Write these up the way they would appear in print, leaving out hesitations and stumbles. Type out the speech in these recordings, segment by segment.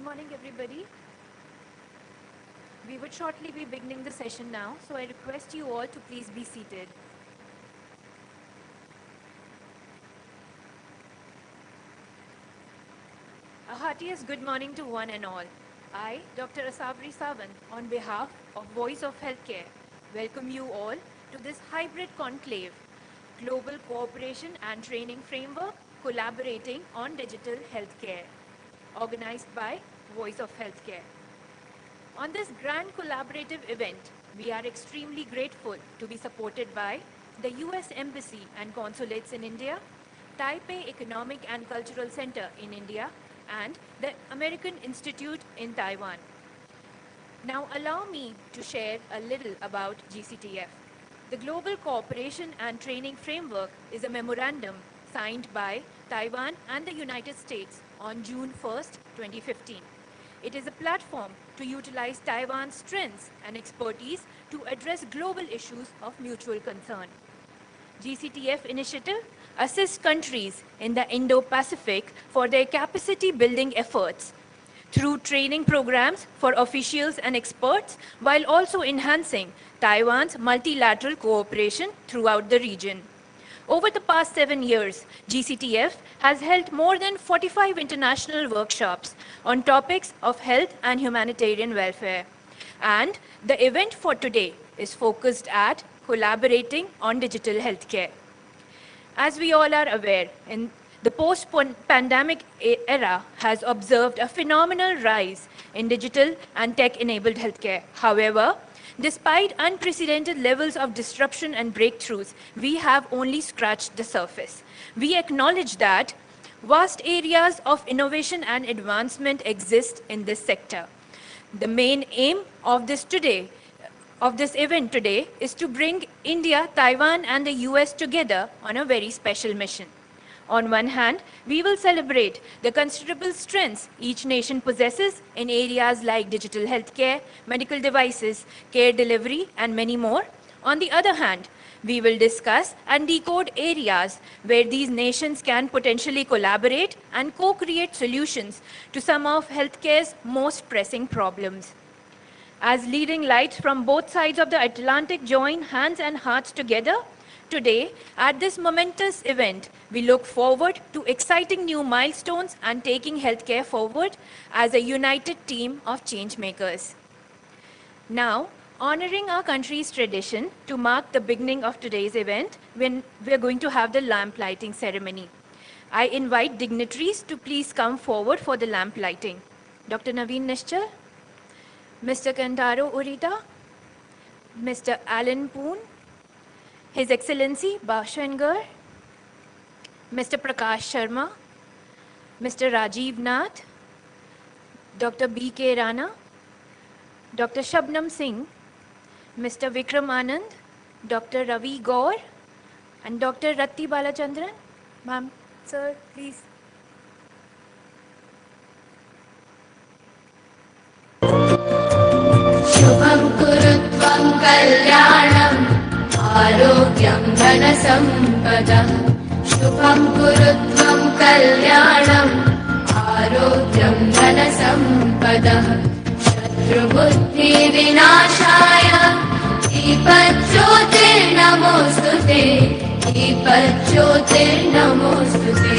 Good morning, everybody. We would shortly be beginning the session now, so I request you all to please be seated. A heartiest good morning to one and all. I, Dr. Asabri Sawant, on behalf of Voice of Healthcare, welcome you all to this hybrid conclave, Global Cooperation and Training Framework, collaborating on digital healthcare, organized by Voice of Healthcare. On this grand collaborative event, we are extremely grateful to be supported by the US Embassy and Consulates in India, Taipei Economic and Cultural Center in India, and the American Institute in Taiwan. Now allow me to share a little about GCTF. The Global Cooperation and Training Framework is a memorandum signed by Taiwan and the United States on June 1st, 2015. It is a platform to utilize Taiwan's strengths and expertise to address global issues of mutual concern. GCTF initiative assists countries in the Indo-Pacific for their capacity building efforts through training programs for officials and experts, while also enhancing Taiwan's multilateral cooperation throughout the region. Over the past 7 years, GCTF has held more than 45 international workshops on topics of health and humanitarian welfare. And the event for today is focused at collaborating on digital healthcare. As we all are aware, in the post-pandemic era has observed a phenomenal rise in digital and tech-enabled healthcare. However, despite unprecedented levels of disruption and breakthroughs, we have only scratched the surface. We acknowledge that vast areas of innovation and advancement exist in this sector. The main aim of this event today is to bring India, Taiwan, and the US together on a very special mission. On one hand, we will celebrate the considerable strengths each nation possesses in areas like digital healthcare, medical devices, care delivery, and many more. On the other hand, we will discuss and decode areas where these nations can potentially collaborate and co-create solutions to some of healthcare's most pressing problems. As leading lights from both sides of the Atlantic join hands and hearts together, today, at this momentous event, we look forward to exciting new milestones and taking healthcare forward as a united team of change makers. Now, honoring our country's tradition, to mark the beginning of today's event, when we are going to have the lamp lighting ceremony. I invite dignitaries to please come forward for the lamp lighting. Dr. Naveen Nishchal, Mr. Kantaro Urita, Mr. Alan Poon, His Excellency Bashankar, Mr. Prakash Sharma, Mr. Rajiv Nath, Dr. B.K. Rana, Dr. Shabnam Singh, Mr. Vikram Anand, Dr. Ravi Gaur, and Dr. Ratti Balachandran. Ma'am, sir, please. शुभं कुरुत्वं कल्याणम् आरोग्यं धनसम्पदः शुभं कुरुत्वं कल्याणम् आरोग्यं धनसम्पदः शत्रुबुद्धिविनाशाय दीपज्योतिर्नमोऽस्तुते दीपज्योतिर्नमोऽस्तुते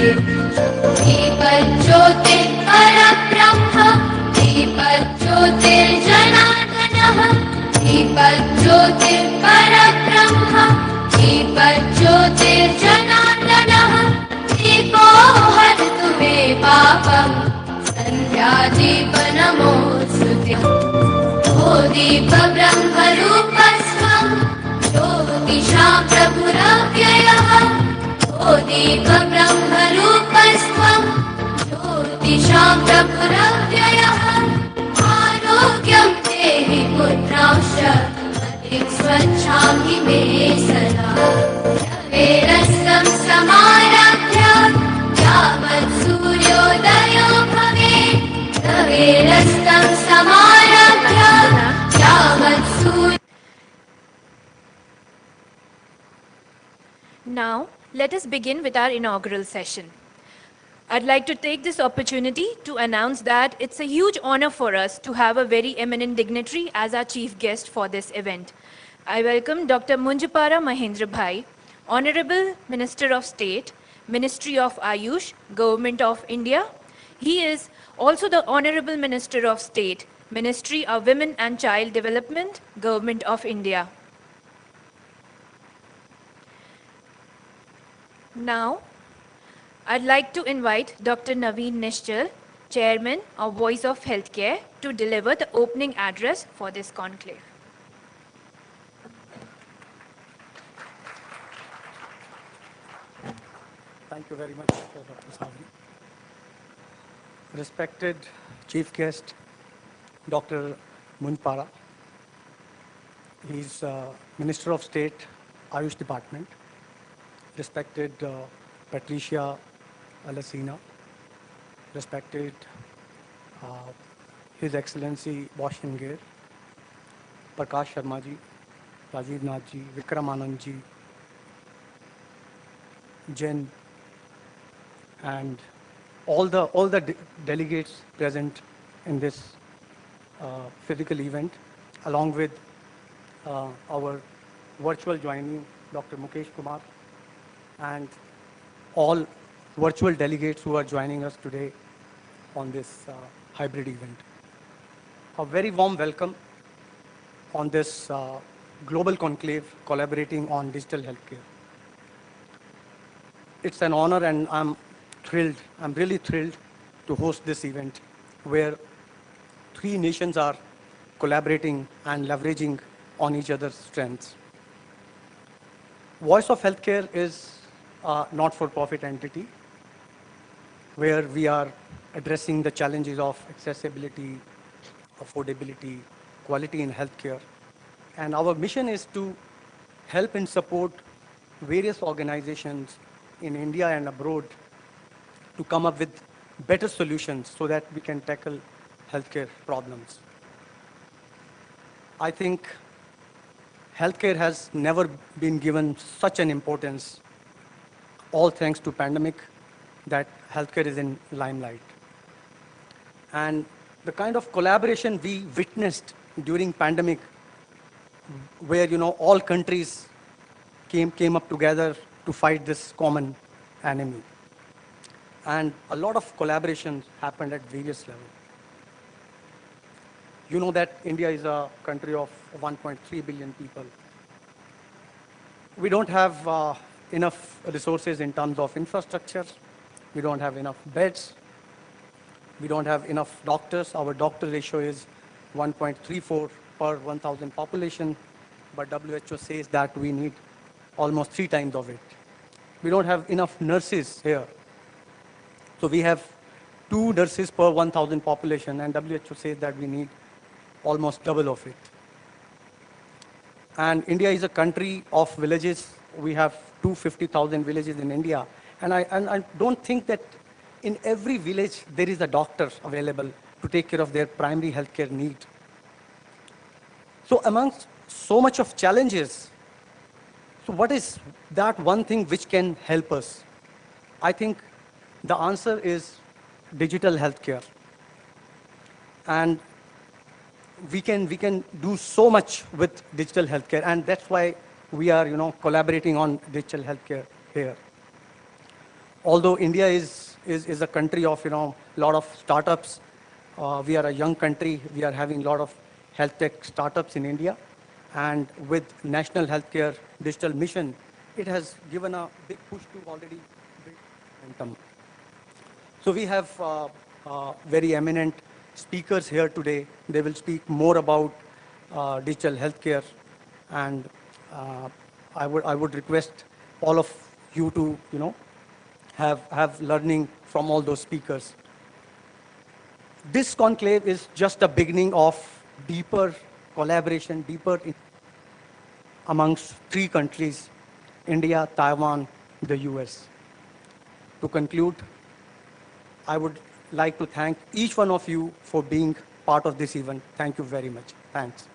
दीपज्योतिर्परब्रह्म दीपज्योतिर्जनार्दनः दीपज्योतिर्परब्रह्म दीपज्योतिर्जनार्दनः दीपो हरतु मे पापम् सन्ध्यादीपनमोऽस्तुते ओ दीपब्रह्मरूपस्त्वं ज्योतिषां प्रभुरव्ययः ओ दीपब्रह्मरूपस्त्वं ज्योतिषां प्रभुरव्ययः आरोग्यं देहि पुत्रांश्च मतिं स्वच्छां हि मे सदा रवेरस्तं समारभ्य यावत् सूर्योदयो भवेत् रवेरस्तं समारभ्य यावत् सूर्य. Now, let us begin with our inaugural session. I'd like to take this opportunity to announce that it's a huge honor for us to have a very eminent dignitary as our chief guest for this event. I welcome Dr. Munjapara Mahendra Bhai, Honorable Minister of State, Ministry of Ayush, Government of India. He is also the Honorable Minister of State, Ministry of Women and Child Development, Government of India. Now, I'd like to invite Dr. Naveen Nishchal, Chairman of Voice of Healthcare, to deliver the opening address for this conclave. Thank you very much, Dr. Savri. Respected Chief Guest, Dr. Munpara. He's Minister of State, Ayush Department. Respected Patricia Alasina. Respected His Excellency Boshin Gir, Prakash Sharma ji, Rajiv Nath ji, Vikram Anand ji, Jen, and all the delegates present in this physical event, along with our virtual joining, Dr. Mukesh Kumar, and all virtual delegates who are joining us today on this hybrid event. A very warm welcome on this global conclave collaborating on digital healthcare. It's an honor, and I'm really thrilled to host this event where three nations are collaborating and leveraging on each other's strengths. Voice of Healthcare is a not-for-profit entity where we are addressing the challenges of accessibility, affordability, quality in healthcare. And our mission is to help and support various organizations in India and abroad to come up with better solutions so that we can tackle healthcare problems. I think healthcare has never been given such an importance, all thanks to pandemic, that healthcare is in limelight. And the kind of collaboration we witnessed during pandemic, where all countries came up together to fight this common enemy. And a lot of collaborations happened at various levels. You know that India is a country of 1.3 billion people. We don't have enough resources in terms of infrastructure. We don't have enough beds. We don't have enough doctors. Our doctor ratio is 1.34 per 1,000 population, but WHO says that we need almost 3 times of it. We don't have enough nurses here. So we have 2 nurses per 1,000 population, and WHO says that we need almost double of it. And India is a country of villages. We have 250,000 villages in India. And I don't think that in every village there is a doctor available to take care of their primary healthcare need. So amongst so much of challenges, so what is that one thing which can help us? I think the answer is digital healthcare. And we can do so much with digital healthcare, and that's why we are collaborating on digital healthcare here. Although India is a country of lot of startups, we are a young country. We are having a lot of health tech startups in India, and with National Healthcare Digital Mission, it has given a big push to already build momentum. So we have very eminent speakers here today. They will speak more about digital healthcare, and I would request all of you to have learning from all those speakers. This conclave is just a beginning of deeper collaboration, amongst 3 countries, India, Taiwan, the US. To conclude, I would like to thank each one of you for being part of this event. Thank you very much. Thanks.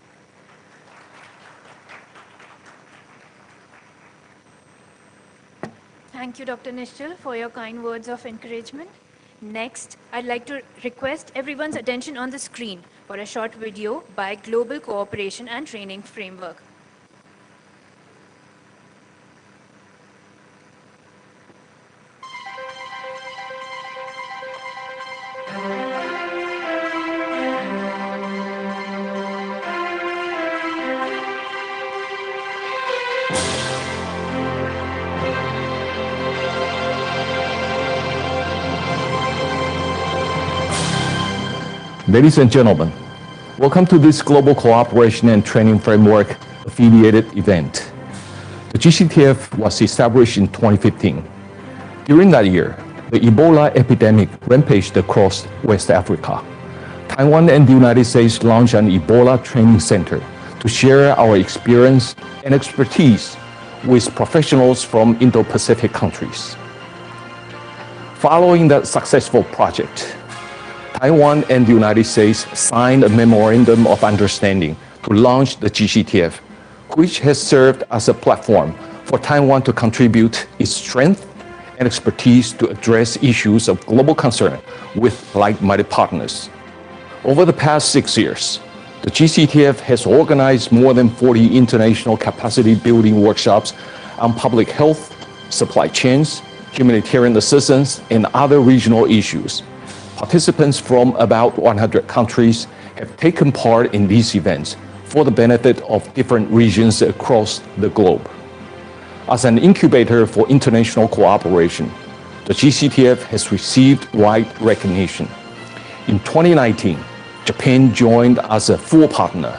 Thank you, Dr. Nishchal, for your kind words of encouragement. Next, I'd like to request everyone's attention on the screen for a short video by Global Cooperation and Training Framework. Ladies and gentlemen, welcome to this Global Cooperation and Training Framework affiliated event. The GCTF was established in 2015. During that year, the Ebola epidemic rampaged across West Africa. Taiwan and the United States launched an Ebola training center to share our experience and expertise with professionals from Indo-Pacific countries. Following that successful project, Taiwan and the United States signed a memorandum of understanding to launch the GCTF, which has served as a platform for Taiwan to contribute its strength and expertise to address issues of global concern with like-minded partners. Over the past 6 years, the GCTF has organized more than 40 international capacity building workshops on public health, supply chains, humanitarian assistance, and other regional issues. Participants from about 100 countries have taken part in these events for the benefit of different regions across the globe. As an incubator for international cooperation, the GCTF has received wide recognition. In 2019, Japan joined as a full partner.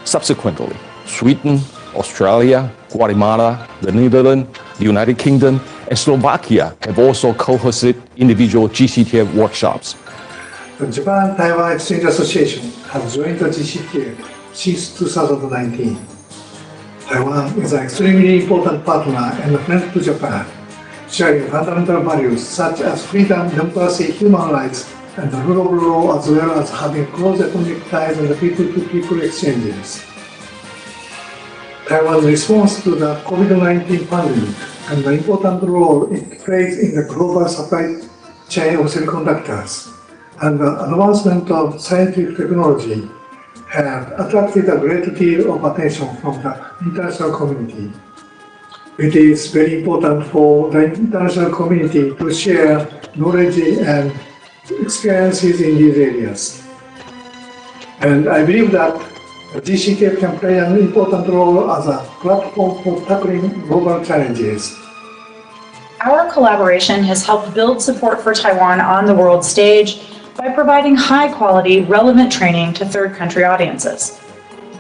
Subsequently, Sweden, Australia, Guatemala, the Netherlands, the United Kingdom, and Slovakia have also co-hosted individual GCTF workshops. The Japan-Taiwan Exchange Association has joined the GCTF since 2019. Taiwan is an extremely important partner and a friend to Japan, sharing fundamental values such as freedom, democracy, human rights, and the rule of law, as well as having close economic ties and people-to-people exchanges. Taiwan's response to the COVID-19 pandemic and the important role it plays in the global supply chain of semiconductors and the advancement of scientific technology have attracted a great deal of attention from the international community. It is very important for the international community to share knowledge and experiences in these areas. And I believe that the GCTF can play an important role as a platform for tackling global challenges. Our collaboration has helped build support for Taiwan on the world stage by providing high-quality, relevant training to third country audiences.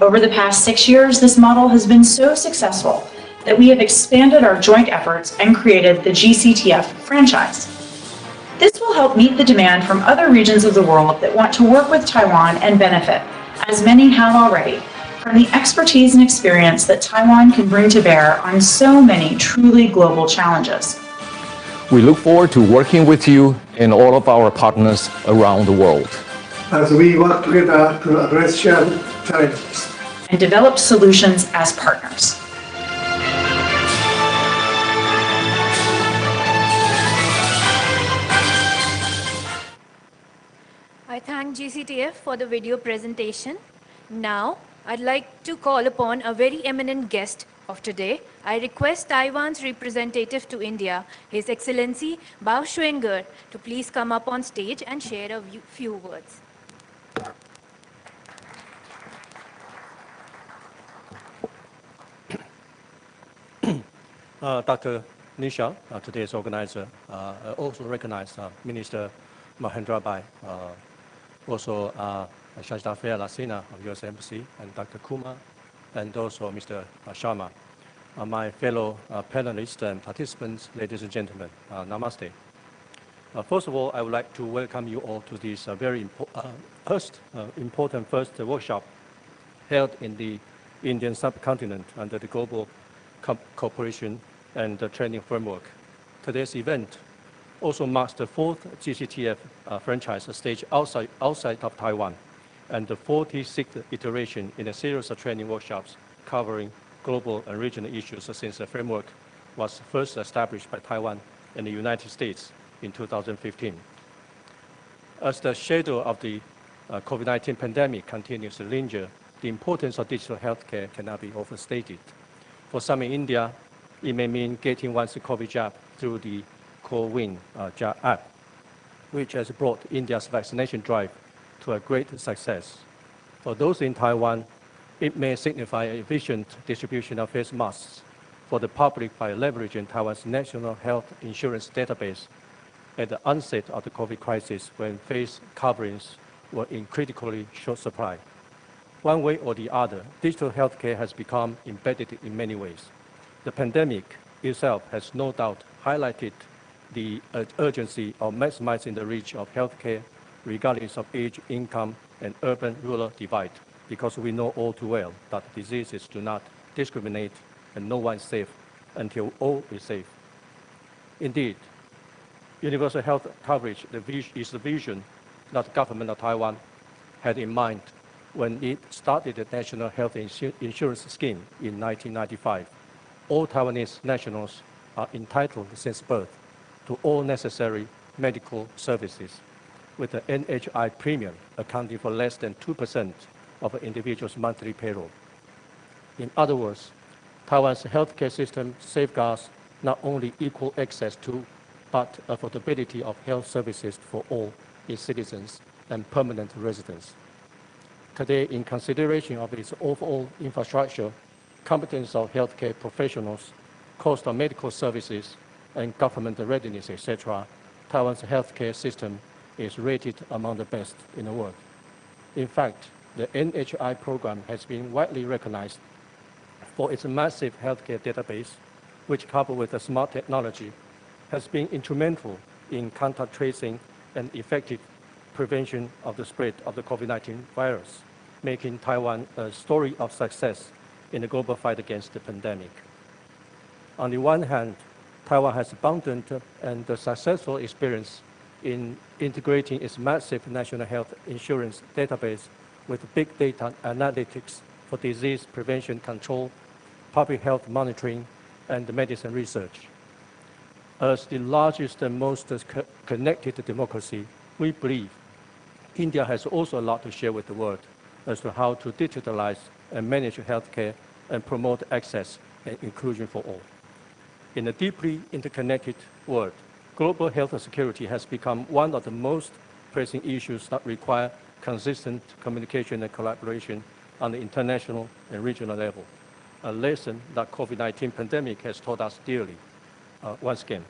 Over the past 6 years, this model has been so successful that we have expanded our joint efforts and created the GCTF franchise. This will help meet the demand from other regions of the world that want to work with Taiwan and benefit, as many have already, from the expertise and experience that Taiwan can bring to bear on so many truly global challenges. We look forward to working with you and all of our partners around the world as we work together to address shared challenges and develop solutions as partners. I thank GCTF for the video presentation. Now, I'd like to call upon a very eminent guest of today. I request Taiwan's representative to India, His Excellency Bao Xuenger, to please come up on stage and share a few words. Dr. Nisha, today's organizer, also recognized Minister Mahendra Bai, also Shajda Lasina of U.S. Embassy, and Dr. Kumar, and also Mr. Sharma. My fellow panelists and participants, ladies and gentlemen, namaste. First of all, I would like to welcome you all to this very important first workshop held in the Indian subcontinent under the Global Cooperation and Training Framework. Today's event also marks the fourth GCTF franchise stage outside of Taiwan and the 46th iteration in a series of training workshops covering global and regional issues since the framework was first established by Taiwan and the United States in 2015. As the shadow of the COVID-19 pandemic continues to linger, the importance of digital healthcare cannot be overstated. For some in India, it may mean getting one's COVID jab through the CoWIN jab app, which has brought India's vaccination drive to a great success. For those in Taiwan, it may signify an efficient distribution of face masks for the public by leveraging Taiwan's national health insurance database at the onset of the COVID crisis when face coverings were in critically short supply. One way or the other, digital healthcare has become embedded in many ways. The pandemic itself has no doubt highlighted the urgency of maximizing the reach of healthcare regardless of age, income, and urban-rural divide, because we know all too well that diseases do not discriminate and no one is safe until all is safe. Indeed, universal health coverage is the vision that the government of Taiwan had in mind when it started the National Health Insurance Scheme in 1995. All Taiwanese nationals are entitled since birth to all necessary medical services, with the NHI premium accounting for less than 2% of an individual's monthly payroll. In other words, Taiwan's healthcare system safeguards not only equal access to, but affordability of health services for all its citizens and permanent residents. Today, in consideration of its overall infrastructure, competence of healthcare professionals, cost of medical services, and government readiness, etc., Taiwan's healthcare system is rated among the best in the world. In fact, the NHI program has been widely recognized for its massive healthcare database, which, coupled with the smart technology, has been instrumental in contact tracing and effective prevention of the spread of the COVID-19 virus, making Taiwan a story of success in the global fight against the pandemic. On the one hand, Taiwan has abundant and successful experience in integrating its massive national health insurance database with big data analytics for disease prevention control, public health monitoring, and medicine research. As the largest and most connected democracy, we believe India has also a lot to share with the world as to how to digitalize and manage healthcare and promote access and inclusion for all. In a deeply interconnected world, global health security has become one of the most pressing issues that require consistent communication and collaboration on the international and regional level, a lesson that COVID-19 pandemic has taught us dearly once again.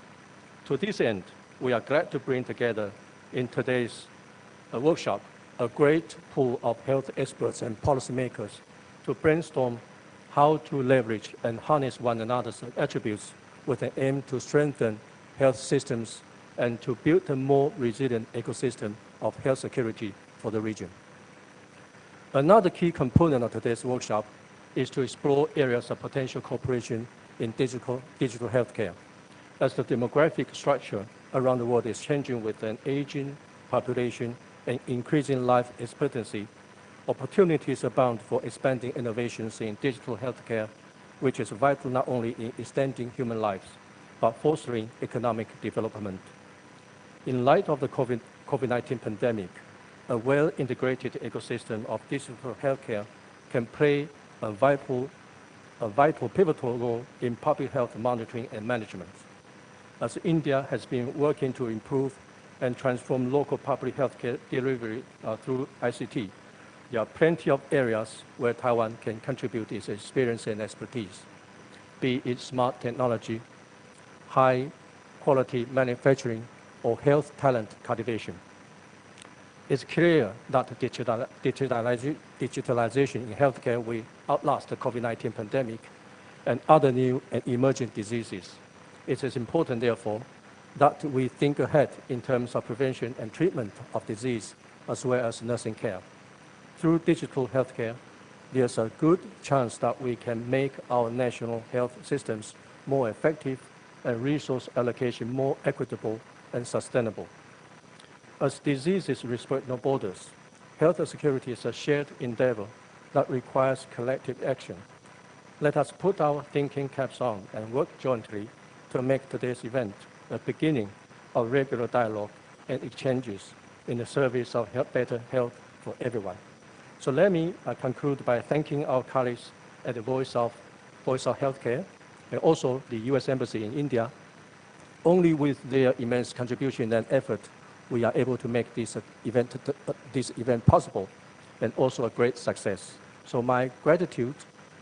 To this end, we are glad to bring together in today's workshop a great pool of health experts and policymakers to brainstorm how to leverage and harness one another's attributes with an aim to strengthen health systems and to build a more resilient ecosystem of health security for the region. Another key component of today's workshop is to explore areas of potential cooperation in digital healthcare. As the demographic structure around the world is changing with an aging population and increasing life expectancy, opportunities abound for expanding innovations in digital healthcare, which is vital not only in extending human lives, but fostering economic development. In light of the COVID-19 pandemic, a well-integrated ecosystem of digital healthcare can play a vital pivotal role in public health monitoring and management. As India has been working to improve and transform local public healthcare delivery through ICT, there are plenty of areas where Taiwan can contribute its experience and expertise, be it smart technology, high-quality manufacturing, or health talent cultivation. It's clear that digitalization in healthcare will outlast the COVID-19 pandemic and other new and emerging diseases. It is important, therefore, that we think ahead in terms of prevention and treatment of disease, as well as nursing care. Through digital healthcare, there's a good chance that we can make our national health systems more effective and resource allocation more equitable and sustainable. As diseases respect no borders, health security is a shared endeavor that requires collective action. Let us put our thinking caps on and work jointly to make today's event a beginning of regular dialogue and exchanges in the service of better health for everyone. So let me conclude by thanking our colleagues at the Voice of Healthcare and also the U.S. Embassy in India. Only with their immense contribution and effort, we are able to make this event possible and also a great success. So my gratitude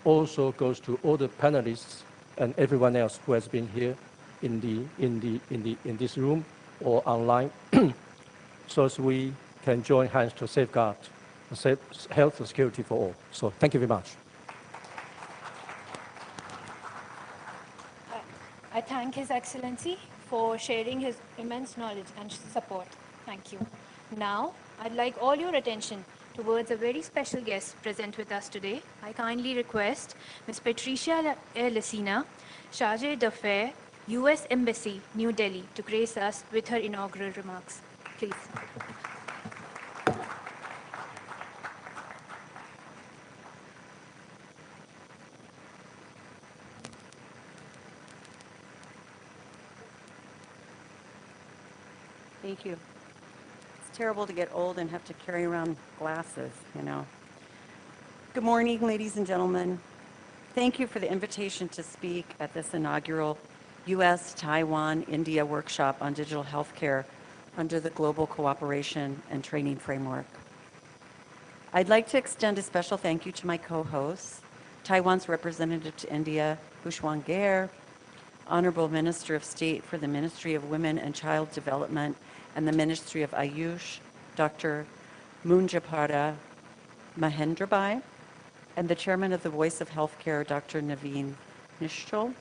also goes to all the panelists and everyone else who has been here in this room or online, so as we can join hands to safeguard health and security for all. So thank you very much. I thank His Excellency for sharing his immense knowledge and support. Thank you. Now, I'd like all your attention towards a very special guest present with us today. I kindly request Ms. Patricia Lacina, Chargé d'Affaires, U.S. Embassy, New Delhi, to grace us with her inaugural remarks. Please. Thank you. It's terrible to get old and have to carry around glasses, you know. Good morning, ladies and gentlemen. Thank you for the invitation to speak at this inaugural U.S., Taiwan, India workshop on digital healthcare under the Global Cooperation and Training Framework. I'd like to extend a special thank you to my co-hosts, Taiwan's representative to India, Bhushwan Gair, Honorable Minister of State for the Ministry of Women and Child Development and the Ministry of Ayush, Dr. Munjapada Mahendrabai, and the Chairman of the Voice of Healthcare, Dr. Naveen Nishchal.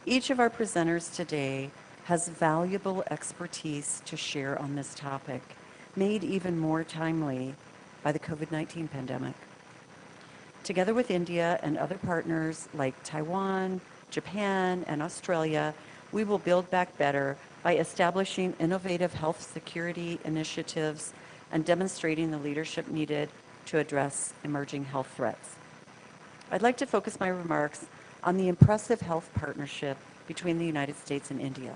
Each of our presenters today has valuable expertise to share on this topic, made even more timely by the COVID-19 pandemic. Together with India and other partners like Taiwan, Japan, and Australia, we will build back better by establishing innovative health security initiatives and demonstrating the leadership needed to address emerging health threats. I'd like to focus my remarks on the impressive health partnership between the United States and India.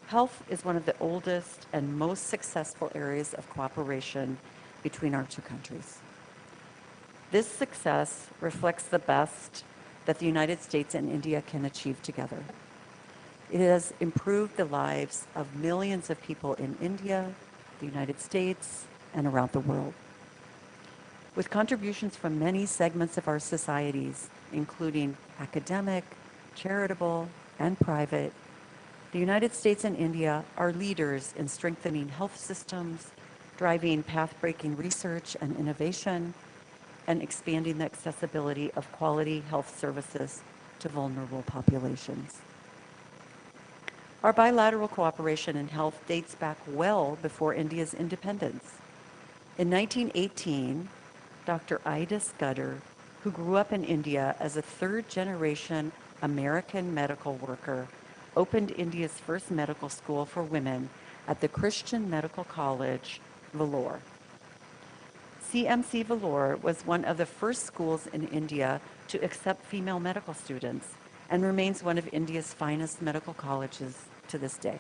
Health is one of the oldest and most successful areas of cooperation between our two countries. This success reflects the best that the United States and India can achieve together. It has improved the lives of millions of people in India, the United States, and around the world. With contributions from many segments of our societies, including academic, charitable, and private, the United States and India are leaders in strengthening health systems, driving path-breaking research and innovation, and expanding the accessibility of quality health services to vulnerable populations. Our bilateral cooperation in health dates back well before India's independence. In 1918, Dr. Ida Scudder, who grew up in India as a third-generation American medical worker, opened India's first medical school for women at the Christian Medical College, Vellore. CMC Vellore was one of the first schools in India to accept female medical students and remains one of India's finest medical colleges to this day.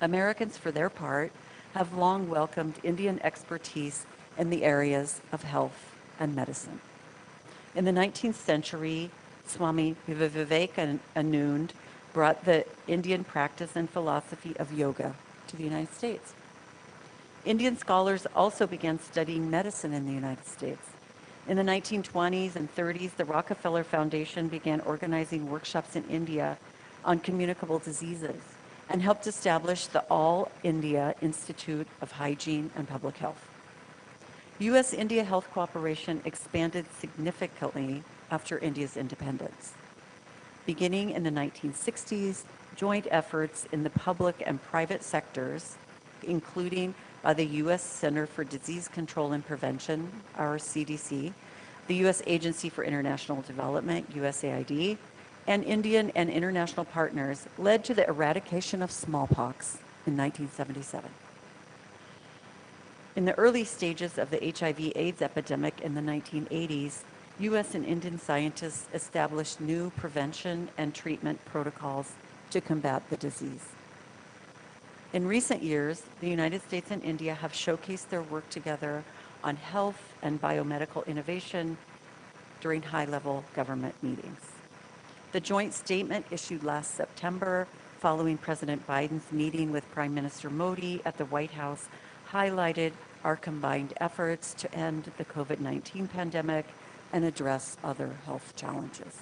Americans, for their part, have long welcomed Indian expertise in the areas of health and medicine. In the 19th century, Swami Vivekananda brought the Indian practice and philosophy of yoga to the United States. Indian scholars also began studying medicine in the United States. In the 1920s and 30s, the Rockefeller Foundation began organizing workshops in India on communicable diseases and helped establish the All India Institute of Hygiene and Public Health. U.S.-India health cooperation expanded significantly after India's independence. Beginning in the 1960s, joint efforts in the public and private sectors, including by the U.S. Center for Disease Control and Prevention, our CDC, the U.S. Agency for International Development, USAID, and Indian and international partners led to the eradication of smallpox in 1977. In the early stages of the HIV/AIDS epidemic in the 1980s, U.S. and Indian scientists established new prevention and treatment protocols to combat the disease. In recent years, the United States and India have showcased their work together on health and biomedical innovation during high-level government meetings. The joint statement issued last September following President Biden's meeting with Prime Minister Modi at the White House highlighted our combined efforts to end the COVID-19 pandemic and address other health challenges.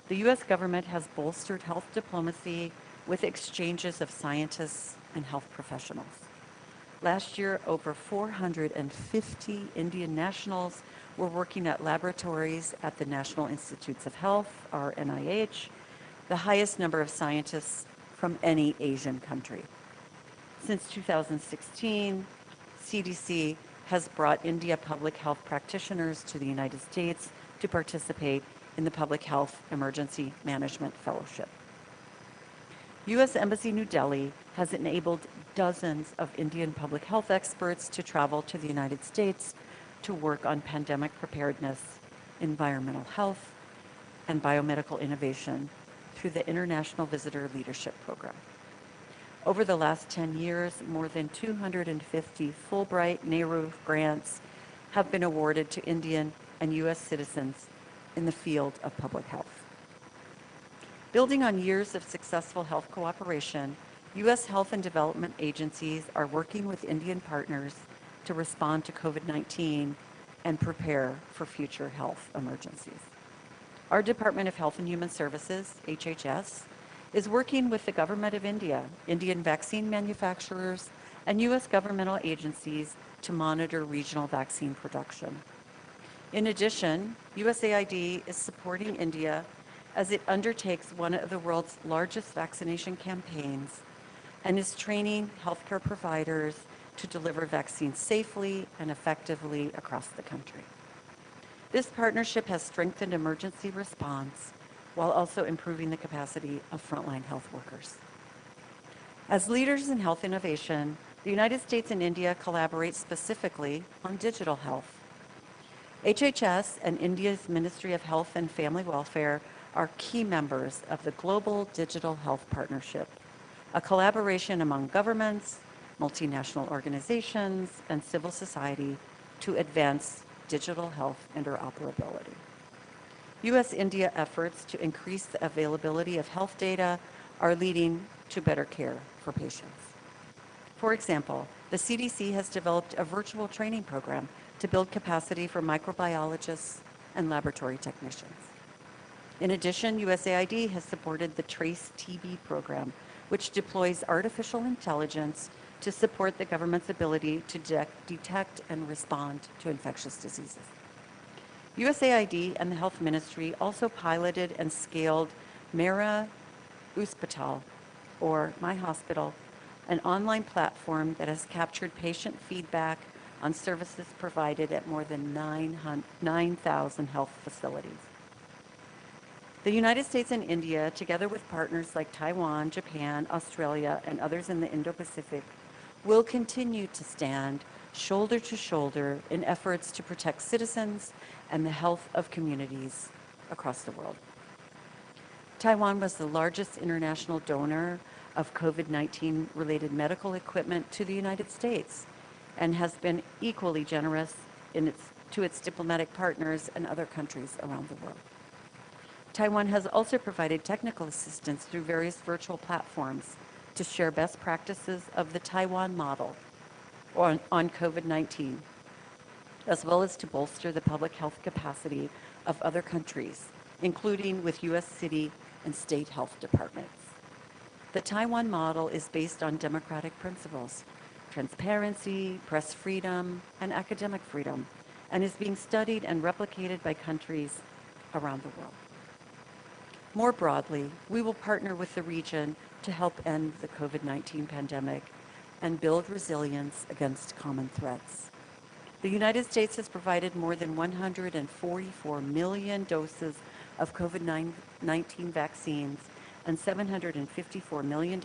The U.S. government has bolstered health diplomacy with exchanges of scientists and health professionals. Last year, over 450 Indian nationals were working at laboratories at the National Institutes of Health, or NIH, the highest number of scientists from any Asian country. Since 2016, CDC has brought India public health practitioners to the United States to participate in the Public Health Emergency Management Fellowship. U.S. Embassy New Delhi has enabled dozens of Indian public health experts to travel to the United States to work on pandemic preparedness, environmental health, and biomedical innovation through the International Visitor Leadership Program. Over the last 10 years, more than 250 Fulbright Nehru grants have been awarded to Indian and U.S. citizens in the field of public health. Building on years of successful health cooperation, U.S. health and development agencies are working with Indian partners to respond to COVID-19 and prepare for future health emergencies. Our Department of Health and Human Services, HHS, is working with the Government of India, Indian vaccine manufacturers, and U.S. governmental agencies to monitor regional vaccine production. In addition, USAID is supporting India as it undertakes one of the world's largest vaccination campaigns and is training healthcare providers to deliver vaccines safely and effectively across the country. This partnership has strengthened emergency response while also improving the capacity of frontline health workers. As leaders in health innovation, the United States and India collaborate specifically on digital health. HHS and India's Ministry of Health and Family Welfare are key members of the Global Digital Health Partnership, a collaboration among governments, multinational organizations, and civil society to advance digital health interoperability. U.S.-India efforts to increase the availability of health data are leading to better care for patients. For example, the CDC has developed a virtual training program to build capacity for microbiologists and laboratory technicians. In addition, USAID has supported the Trace TB program, which deploys artificial intelligence to support the government's ability to detect and respond to infectious diseases. USAID and the Health Ministry also piloted and scaled Mera Hospital, or My Hospital, an online platform that has captured patient feedback on services provided at more than 9,000 health facilities. The United States and India, together with partners like Taiwan, Japan, Australia, and others in the Indo-Pacific, will continue to stand shoulder to shoulder in efforts to protect citizens and the health of communities across the world. Taiwan was the largest international donor of COVID-19 related medical equipment to the United States and has been equally generous to its diplomatic partners and other countries around the world. Taiwan has also provided technical assistance through various virtual platforms to share best practices of the Taiwan model on COVID-19, as well as to bolster the public health capacity of other countries, including with U.S. city and state health departments. The Taiwan model is based on democratic principles, transparency, press freedom, and academic freedom, and is being studied and replicated by countries around the world. More broadly, we will partner with the region to help end the COVID-19 pandemic and build resilience against common threats. The United States has provided more than 144 million doses of COVID-19 vaccines and $754 million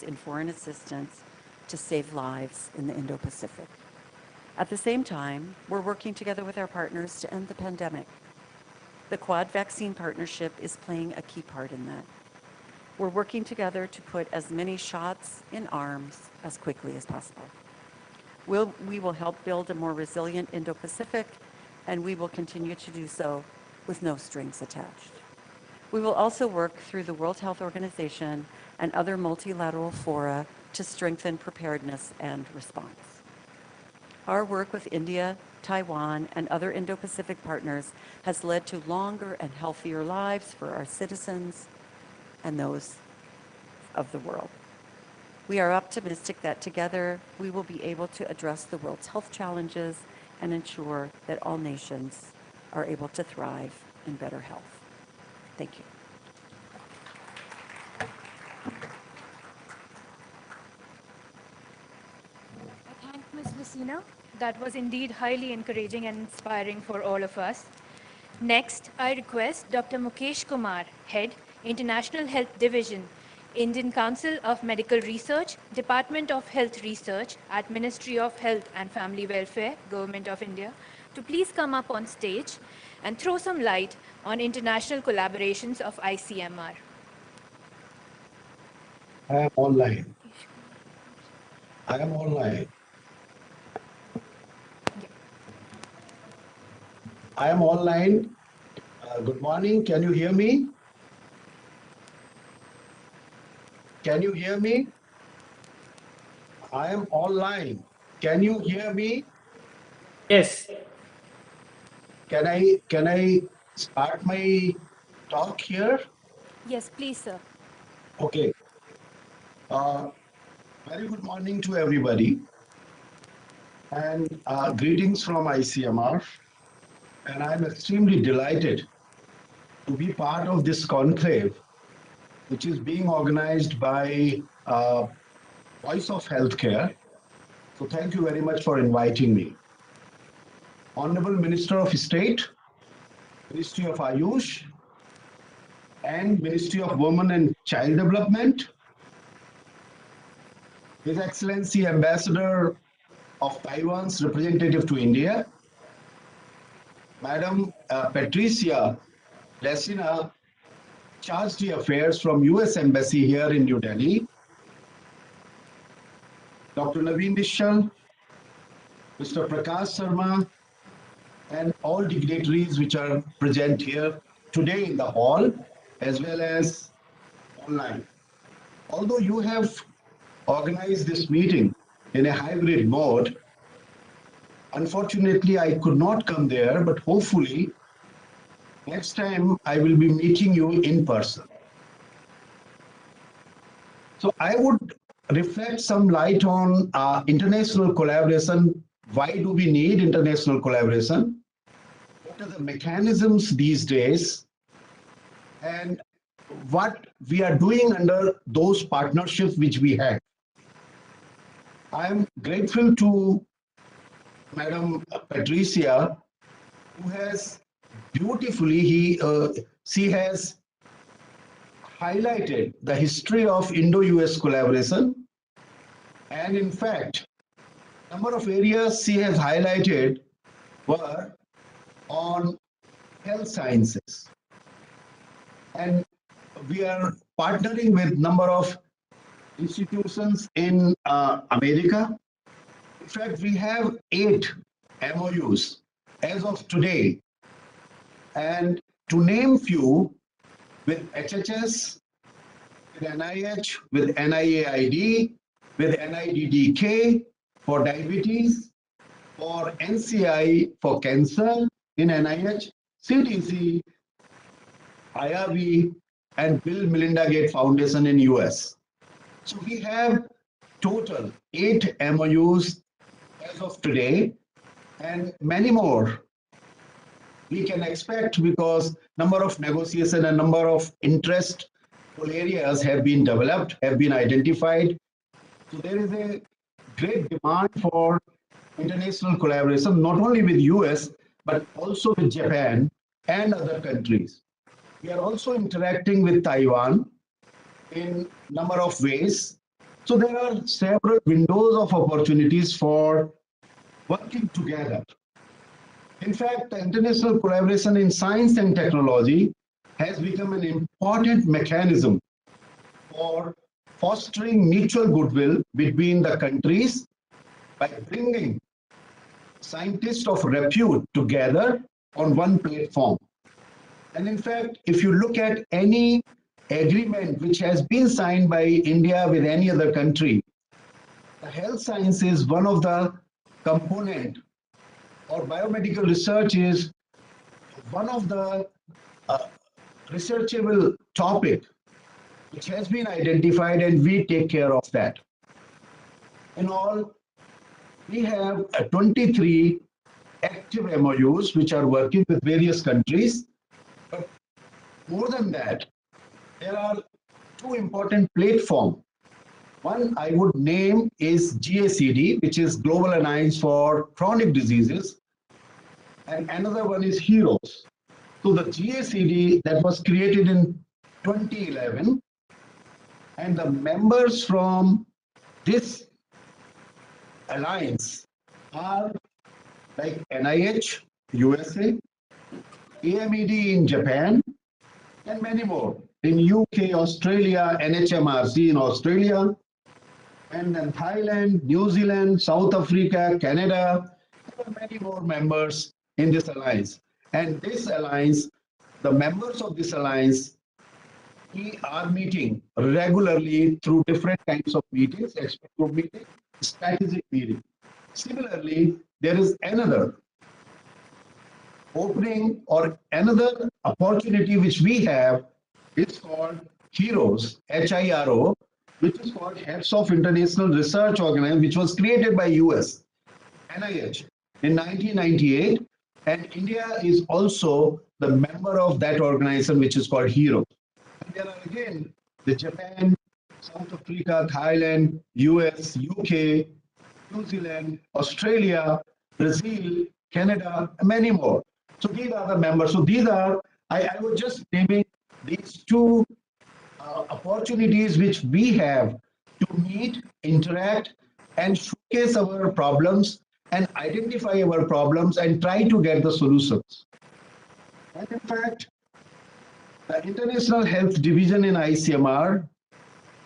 in foreign assistance to save lives in the Indo-Pacific. At the same time, we're working together with our partners to end the pandemic. The Quad Vaccine Partnership is playing a key part in that. We're working together to put as many shots in arms as quickly as possible. We will help build a more resilient Indo-Pacific, and we will continue to do so with no strings attached. We will also work through the World Health Organization and other multilateral fora to strengthen preparedness and response. Our work with India, Taiwan, and other Indo-Pacific partners has led to longer and healthier lives for our citizens and those of the world. We are optimistic that together we will be able to address the world's health challenges and ensure that all nations are able to thrive in better health. Thank you. I thank Ms. Messina. That was indeed highly encouraging and inspiring for all of us. Next, I request Dr. Mukesh Kumar, Head, International Health Division, Indian Council of Medical Research, Department of Health Research at Ministry of Health and Family Welfare, Government of India, to please come up on stage and throw some light on international collaborations of ICMR. I am online. I am online. I am online. Good morning. Can you hear me? Can you hear me? I am online. Can you hear me? Yes. Can I start my talk here? Yes, please, sir. Okay. Very good morning to everybody, and greetings from ICMR. And I'm extremely delighted to be part of this conclave, which is being organized by Voice of Healthcare. So thank you very much for inviting me. Honorable Minister of State, Ministry of Ayush, and Ministry of Women and Child Development, His Excellency Ambassador of Taiwan's representative to India, Madam Patricia Lacina, Charge d'Affaires from US Embassy here in New Delhi, Dr. Naveen Nishal, Mr. Prakash Sharma, and all dignitaries which are present here today in the hall as well as online. Although you have organized this meeting in a hybrid mode, unfortunately I could not come there, but hopefully next time I will be meeting you in person. So I would reflect some light on international collaboration. Why do we need international collaboration? What are the mechanisms these days? And what we are doing under those partnerships which we have. I am grateful to Madam Patricia, who has beautifully, she has highlighted the history of Indo-US collaboration. And in fact, number of areas she has highlighted were on health sciences. And we are partnering with number of institutions in America. In fact, we have 8 MOUs as of today. And to name few, with HHS, with NIH, with NIAID, with NIDDK for diabetes, for NCI for cancer in NIH, CDC, IRB, and Bill Melinda Gates Foundation in US. So we have total 8 MOUs as of today, and many more we can expect because number of negotiation and number of interest areas have been developed, have been identified. So there is a great demand for international collaboration, not only with US, but also with Japan and other countries. We are also interacting with Taiwan in number of ways. So there are several windows of opportunities for working together. In fact, the international collaboration in science and technology has become an important mechanism for fostering mutual goodwill between the countries by bringing scientists of repute together on one platform. And in fact, if you look at any agreement which has been signed by India with any other country, the health science is one of the component, or biomedical research is one of the researchable topic which has been identified, and we take care of that. In all, we have 23 active MOUs which are working with various countries. But more than that, there are two important platforms. One I would name is GACD, which is Global Alliance for Chronic Diseases, and another one is HEROES. So the GACD that was created in 2011, and the members from this alliance are like NIH, USA, AMED in Japan, and many more. In UK, Australia, NHMRC in Australia, and then Thailand, New Zealand, South Africa, Canada, there are many more members in this alliance. And this alliance, the members of this alliance, we are meeting regularly through different kinds of meetings, expert group meetings, strategic meetings. Similarly, there is another opening or another opportunity which we have. It's called HEROES, HIRO, which is called Heads of International Research Organization, which was created by US, NIH, in 1998. And India is also the member of that organization, which is called HEROES. And there are again the Japan, South Africa, Thailand, US, UK, New Zealand, Australia, Brazil, Canada, many more. So these are the members. So these are, I was just naming these two opportunities which we have to meet, interact, and showcase our problems and identify our problems and try to get the solutions. And in fact, the International Health Division in ICMR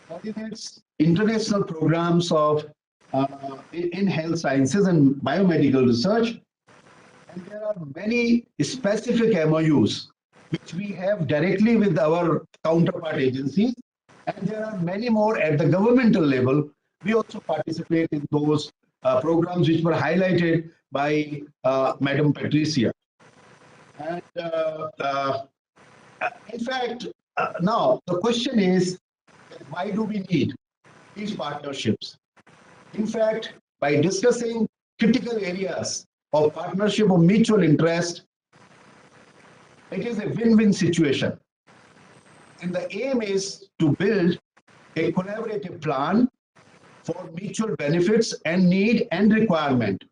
coordinates international programs of in health sciences and biomedical research. And there are many specific MOUs which we have directly with our counterpart agencies. And there are many more at the governmental level. We also participate in those programs which were highlighted by Madam Patricia. And in fact, now the question is, why do we need these partnerships? In fact, by discussing critical areas of partnership of mutual interest, it is a win-win situation. And the aim is to build a collaborative plan for mutual benefits and need and requirement.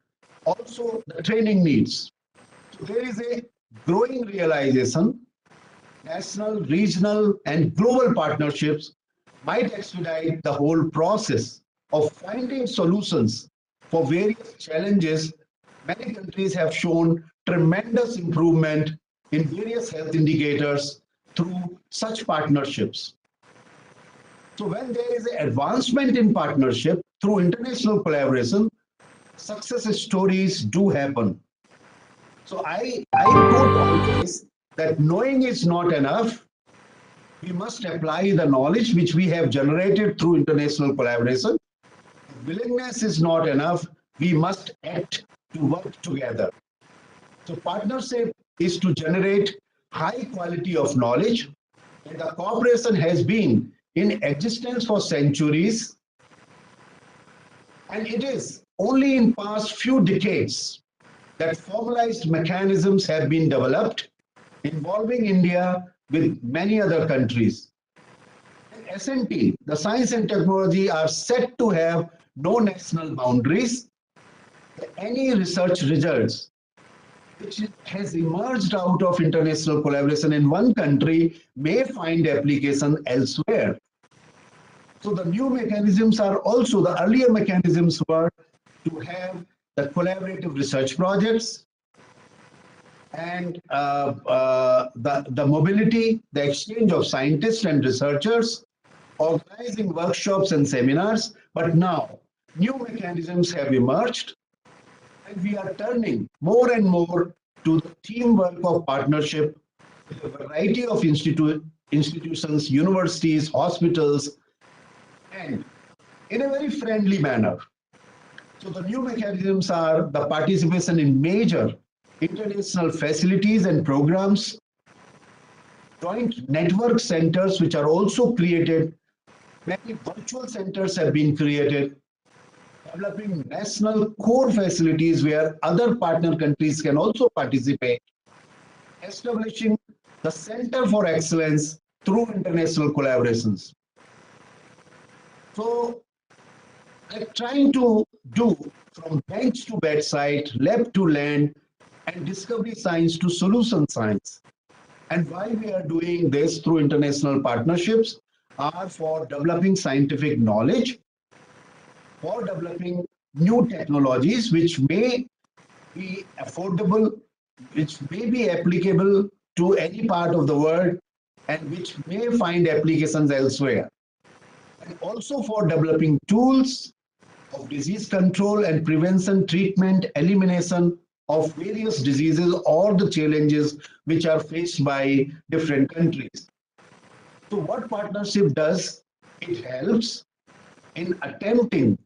Also, the training needs. So there is a growing realization, national, regional, and global partnerships might expedite the whole process of finding solutions for various challenges. Many countries have shown tremendous improvement in various health indicators through such partnerships. So when there is an advancement in partnership through international collaboration, success stories do happen. So I quote always that knowing is not enough. We must apply the knowledge which we have generated through international collaboration. Willingness is not enough. We must act to work together. So partnership is to generate high quality of knowledge. And the cooperation has been in existence for centuries. And it is only in past few decades that formalized mechanisms have been developed involving India with many other countries. S&T, the science and technology, are set to have no national boundaries. Any research results which has emerged out of international collaboration in one country may find application elsewhere. So the new mechanisms are also, the earlier mechanisms were to have the collaborative research projects and the mobility, the exchange of scientists and researchers, organizing workshops and seminars, but now new mechanisms have emerged and we are turning more and more to the teamwork of partnership with a variety of institutions, universities, hospitals, and in a very friendly manner. So the new mechanisms are the participation in major international facilities and programs, joint network centers which are also created, many virtual centers have been created, developing national core facilities where other partner countries can also participate, establishing the Center for Excellence through international collaborations. So, like trying to do from bench to bedside, lab to land, and discovery science to solution science. And why we are doing this through international partnerships are for developing scientific knowledge, for developing new technologies which may be affordable, which may be applicable to any part of the world, and which may find applications elsewhere. And also for developing tools of disease control and prevention, treatment, elimination of various diseases or the challenges which are faced by different countries. So what partnership does, it helps in attempting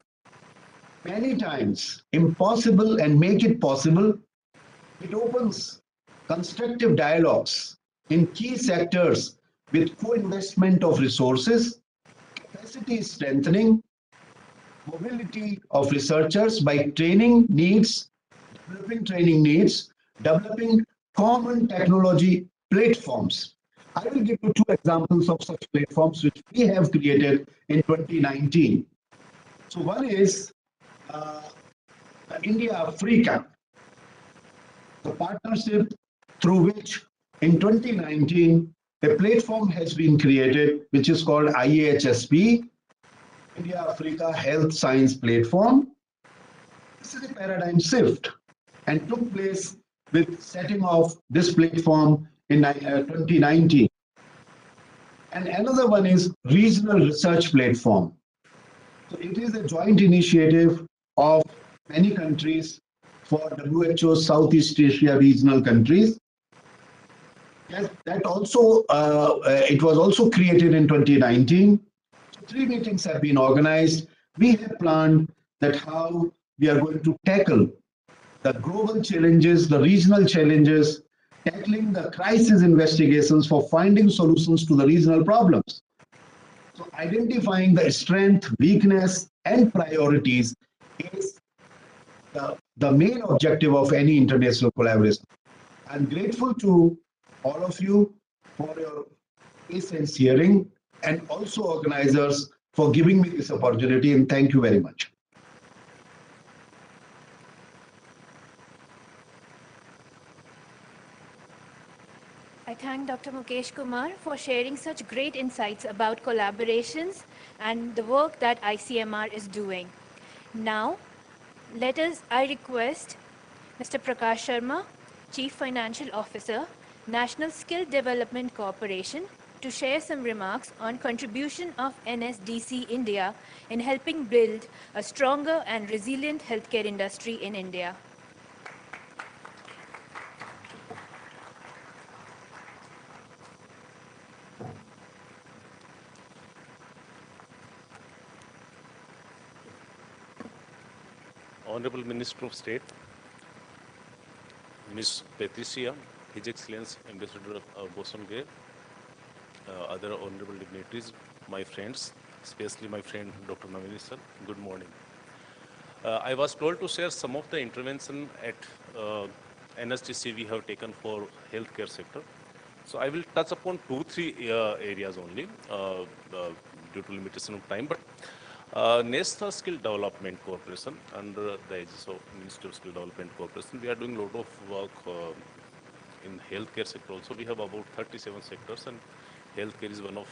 many times impossible and make it possible. It opens constructive dialogues in key sectors with co-investment of resources, capacity strengthening, mobility of researchers by developing training needs, developing common technology platforms. I will give you two examples of such platforms which we have created in 2019. So one is India-Africa, the partnership through which in 2019 a platform has been created which is called IAHSP, India-Africa Health Science Platform. This is a paradigm shift and took place with setting of this platform in 2019. And another one is Regional Research Platform. So it is a joint initiative of many countries for WHO Southeast Asia regional countries. That also, it was also created in 2019. So 3 meetings have been organized. We have planned that how we are going to tackle the global challenges, the regional challenges, tackling the crisis investigations for finding solutions to the regional problems. So identifying the strength, weakness, and priorities is the main objective of any international collaboration. I'm grateful to all of you for your patience hearing and also organizers for giving me this opportunity, and thank you very much. I thank Dr. Mukesh Kumar for sharing such great insights about collaborations and the work that ICMR is doing. Now, I request Mr. Prakash Sharma, Chief Financial Officer, National Skill Development Corporation, to share some remarks on contribution of NSDC India in helping build a stronger and resilient healthcare industry in India. Honorable Minister of State, Ms. Patricia, His Excellency Ambassador of Boston-Gay, other honorable dignitaries, my friends, especially my friend Dr. Navini sir, good morning. I was told to share some of the intervention at NSTC we have taken for healthcare sector. So I will touch upon 2-3 areas only due to limitation of time. But National Skill Development Corporation, under the aegis of Ministry of Skill Development Corporation, we are doing a lot of work in healthcare sector also. We have about 37 sectors, and healthcare is one of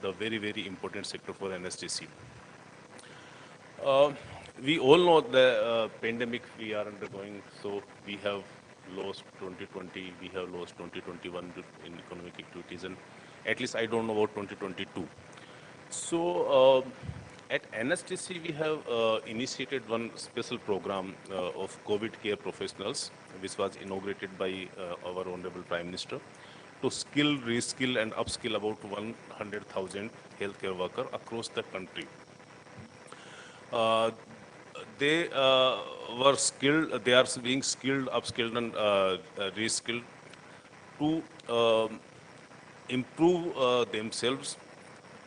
the very, very important sector for NSTC. We all know the pandemic we are undergoing, so we have lost 2020, we have lost 2021 in economic activities, and at least I don't know about 2022. So at NSTC, we have initiated one special program of COVID care professionals, which was inaugurated by our Honorable Prime Minister, to skill, reskill, and upskill about 100,000 healthcare workers across the country. Uh, they were skilled, they are being skilled, upskilled, and reskilled to improve themselves,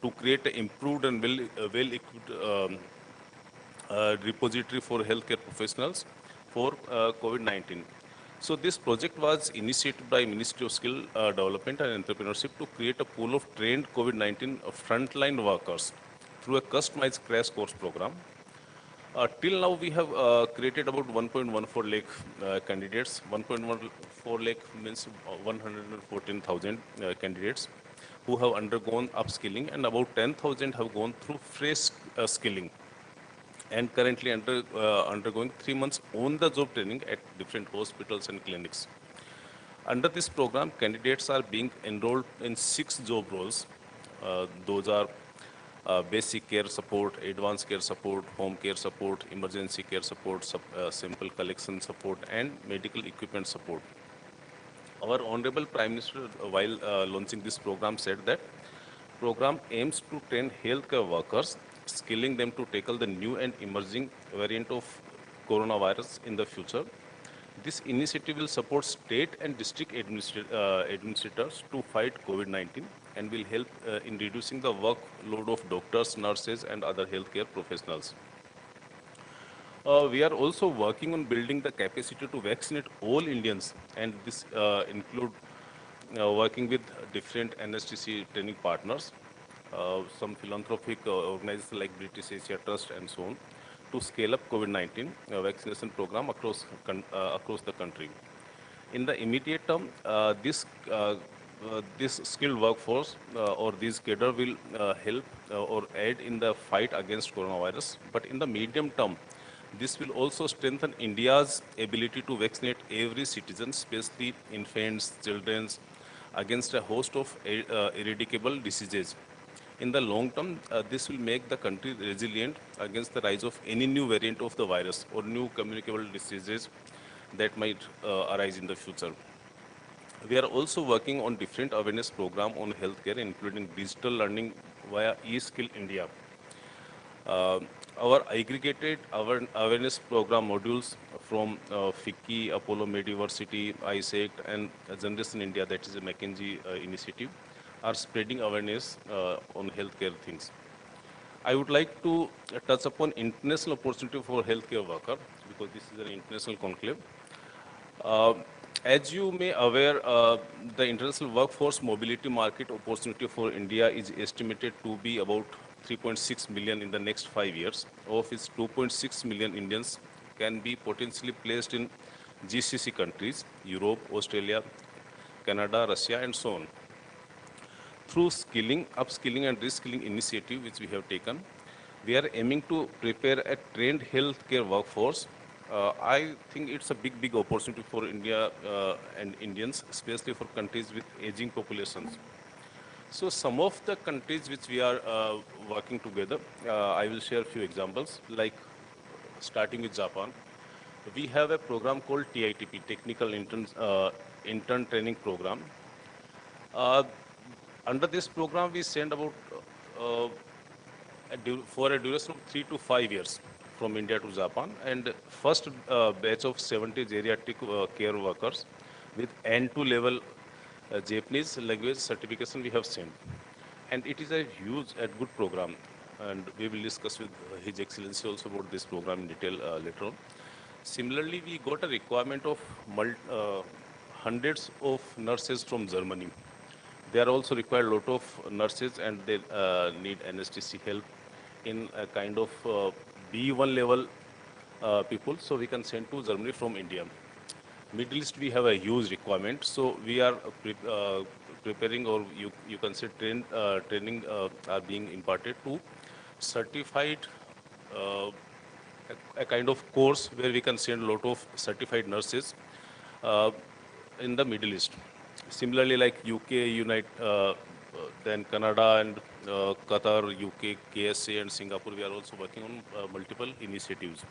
to create an improved and well-equipped repository for healthcare professionals for COVID-19. So this project was initiated by Ministry of Skill Development and Entrepreneurship to create a pool of trained COVID-19 frontline workers through a customized crash course program. Till now, we have created about 1.14 lakh candidates. 1.14 lakh means 114,000 candidates who have undergone upskilling, and about 10,000 have gone through fresh skilling and currently undergoing 3 months on-the-job training at different hospitals and clinics. Under this program, candidates are being enrolled in 6 job roles. Those are basic care support, advanced care support, home care support, emergency care support, sample collection support, and medical equipment support. Our Honorable Prime Minister, while launching this program, said that program aims to train healthcare workers, skilling them to tackle the new and emerging variant of coronavirus in the future. This initiative will support state and district administrators to fight COVID-19 and will help in reducing the workload of doctors, nurses, and other healthcare professionals. We are also working on building the capacity to vaccinate all Indians, and this include working with different NSTC training partners, some philanthropic organizations like British Asia Trust and so on, to scale up COVID-19 vaccination program across the country. In the immediate term, this skilled workforce or these cadre will help or aid in the fight against coronavirus. But in the medium term, this will also strengthen India's ability to vaccinate every citizen, especially infants, children, against a host of eradicable diseases. In the long term, this will make the country resilient against the rise of any new variant of the virus or new communicable diseases that might arise in the future. We are also working on different awareness program on healthcare, including digital learning via eSkill India. Our aggregated awareness program modules from FICCI, Apollo Mediversity, ISECT, and Generation India, that is a McKinsey initiative, are spreading awareness on healthcare things. I would like to touch upon international opportunity for healthcare worker, because this is an international conclave. Uh, as you may aware, the international workforce mobility market opportunity for India is estimated to be about 3.6 million in the next 5 years. Of which 2.6 million Indians can be potentially placed in GCC countries, Europe, Australia, Canada, Russia, and so on. Through skilling, upskilling, and reskilling initiative which we have taken, we are aiming to prepare a trained healthcare workforce. I think it's a big opportunity for India and Indians, especially for countries with aging populations. So some of the countries which we are working together, I will share a few examples, like starting with Japan. We have a program called TITP, Technical Intern Training Program. Uh, Under this program, we send about uh, for a duration of 3 to 5 years from India to Japan, and first batch of 70 geriatric care workers with N2 level Japanese language certification we have sent. And it is a huge and good program. And we will discuss with His Excellency also about this program in detail later on. Similarly, we got a requirement of hundreds of nurses from Germany. They are also required a lot of nurses, and they need NSTC help in a kind of B1 level people. So we can send to Germany from India. Middle East, we have a huge requirement. So we are preparing, or you can say training are being imparted to certified, uh, a kind of course where we can send a lot of certified nurses uh, in the Middle East. Similarly, like UK, then Canada and Qatar, UK, KSA, and Singapore, we are also working on multiple initiatives.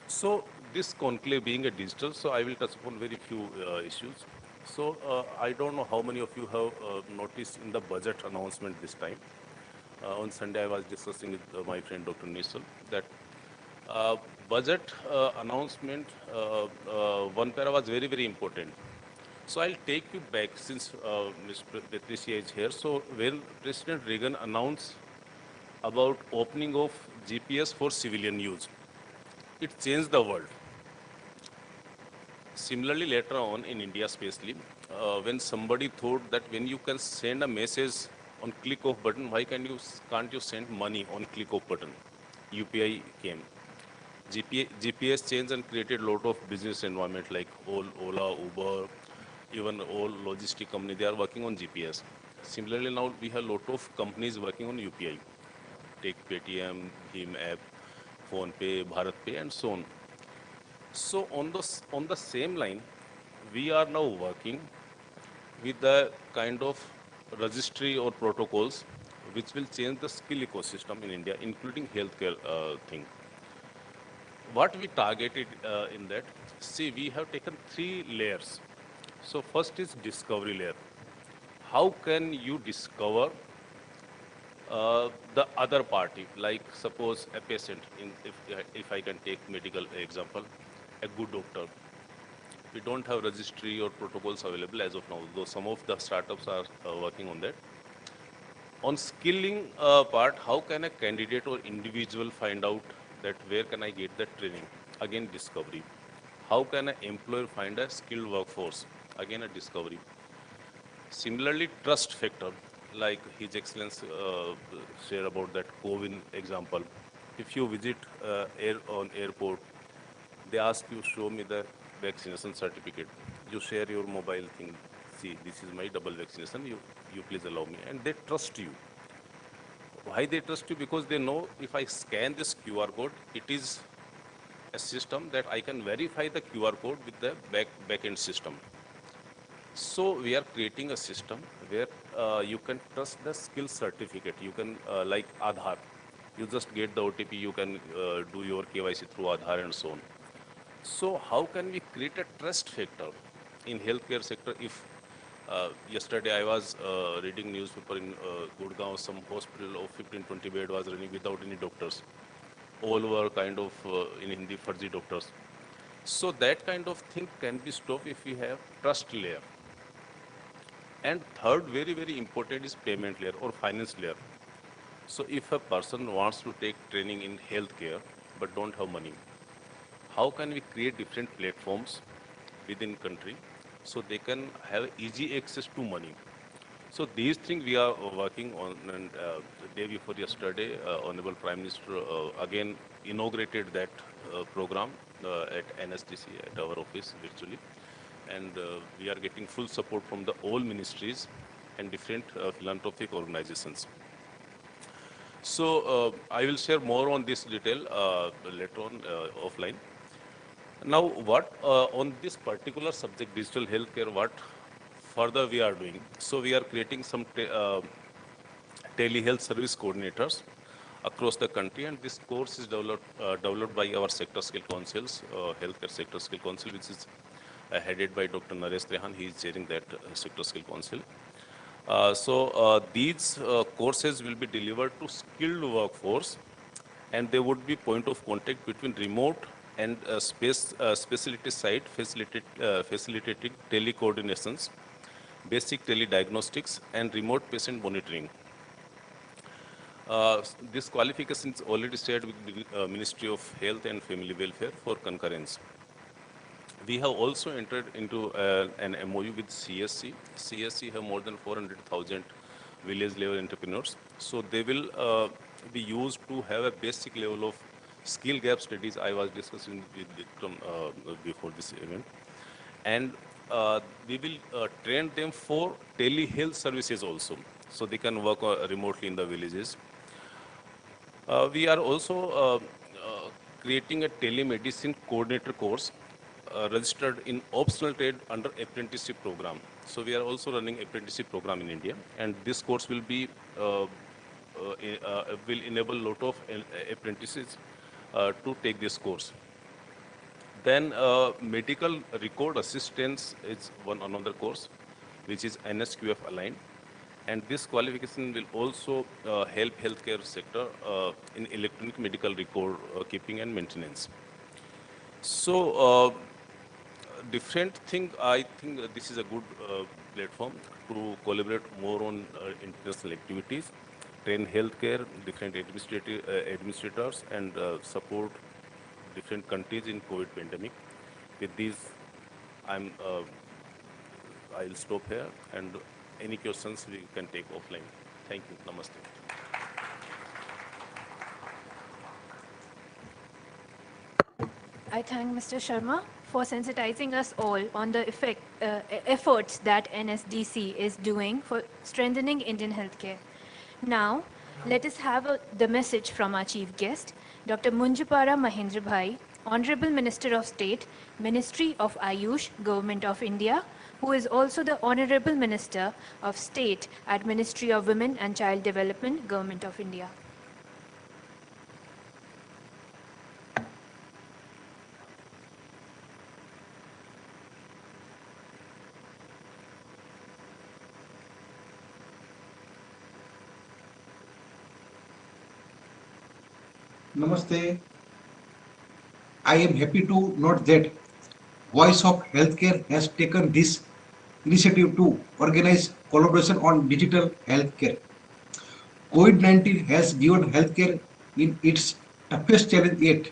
So this conclave being a digital, so I will touch upon very few issues. So I don't know how many of you have noticed in the budget announcement this time. On Sunday, I was discussing with my friend Dr. Nisal that budget announcement, one para was very, very important. So I'll take you back since Ms. Patricia is here. So when President Reagan announced about opening of GPS for civilian use, it changed the world. Similarly, later on in India, especially, when somebody thought that when you can send a message on click of button, why can't you send money on click of button? UPI came. GPS changed and created a lot of business environment like Ola, Uber, even all logistic company, they are working on GPS. Similarly, now we have a lot of companies working on UPI. Take Paytm, Bhim app, PhonePe, BharatPe, and so on. So on the same line, we are now working with the kind of registry or protocols which will change the skill ecosystem in India, including healthcare thing. What we targeted in that, see, we have taken 3 layers. So first is discovery layer. How can you discover the other party? Like suppose a patient, if I can take medical example, a good doctor. We don't have registry or protocols available as of now, though some of the startups are working on that. On skilling part, how can a candidate or individual find out that where can I get the training? Again, discovery. How can an employer find a skilled workforce? Again, a discovery. Similarly, trust factor, like His Excellence share about that COVID example. If you visit on airport, they ask you, show me the vaccination certificate. You share your mobile thing. See, this is my double vaccination. You please allow me. And they trust you. Why they trust you? Because they know if I scan this QR code, it is a system that I can verify the QR code with the back-end system. So we are creating a system where you can trust the skill certificate. You can, like Aadhaar, you just get the OTP, you can do your KYC through Aadhaar and so on. So how can we create a trust factor in healthcare sector? If yesterday I was reading newspaper in Gurgaon, some hospital of 15-20 bed was running without any doctors. All were kind of in Hindi farzi doctors. So that kind of thing can be stopped if we have trust layer. And third, very, very important is payment layer or finance layer. So if a person wants to take training in healthcare but don't have money, how can we create different platforms within country so they can have easy access to money? So these things we are working on, and the day before yesterday, Honorable Prime Minister again inaugurated that program at NSTC at our office virtually. And we are getting full support from the all ministries and different philanthropic organizations. So I will share more on this detail later on offline. Now, what on this particular subject, digital healthcare, what further we are doing? So we are creating some telehealth service coordinators across the country, and this course is developed by our sector skill councils, healthcare sector skill council, which is headed by Dr. Naresh Trehan. He is chairing that sector skill council. So these courses will be delivered to skilled workforce, and they would be point of contact between remote and specialty site facilitating tele-coordinations, basic tele-diagnostics, and remote patient monitoring. This qualification is already shared with the Ministry of Health and Family Welfare for concurrence. We have also entered into an MOU with CSC. CSC have more than 400,000 village level entrepreneurs. So they will be used to have a basic level of skill gap studies. I was discussing with Vikram before this event. And we will train them for telehealth services also. So they can work remotely in the villages. We are also creating a telemedicine coordinator course registered in optional trade under apprenticeship program. So we are also running apprenticeship program in India, and this course will be will enable lot of apprentices to take this course. Then medical record assistance is one another course, which is NSQF aligned, and this qualification will also help healthcare sector in electronic medical record keeping and maintenance. So different thing, I think this is a good platform to collaborate more on international activities, train healthcare, different administrators, and support different countries in COVID pandemic. With this, I'm I'll stop here, and any questions we can take offline. Thank you. Namaste. I thank Mr. Sharma for sensitizing us all on the efforts that NSDC is doing for strengthening Indian healthcare. Now, let us have the message from our chief guest, Dr. Munjapara Mahendra Bhai, Honorable Minister of State, Ministry of Ayush, Government of India, who is also the Honorable Minister of State at Ministry of Women and Child Development, Government of India. Namaste. I am happy to note that Voice of Healthcare has taken this initiative to organize collaboration on digital healthcare. COVID-19 has given healthcare in its toughest challenge yet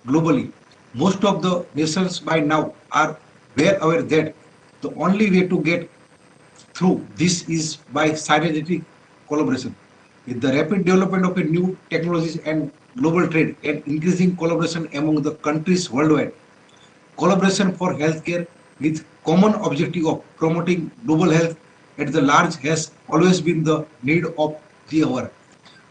globally. Most of the nations by now are well aware that the only way to get through this is by synergetic collaboration. With the rapid development of new technologies and global trade and increasing collaboration among the countries worldwide, collaboration for healthcare with common objective of promoting global health at the large has always been the need of the hour.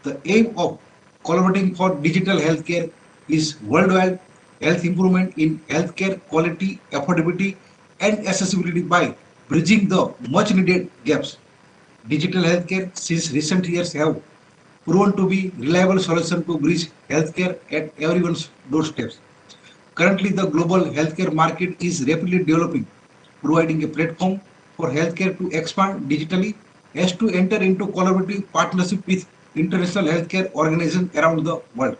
The aim of collaborating for digital healthcare is worldwide health improvement in healthcare quality, affordability, and accessibility by bridging the much needed gaps. Digital healthcare since recent years have proven to be reliable solution to bridge healthcare at everyone's doorsteps. Currently, the global healthcare market is rapidly developing, providing a platform for healthcare to expand digitally as to enter into collaborative partnership with international healthcare organizations around the world.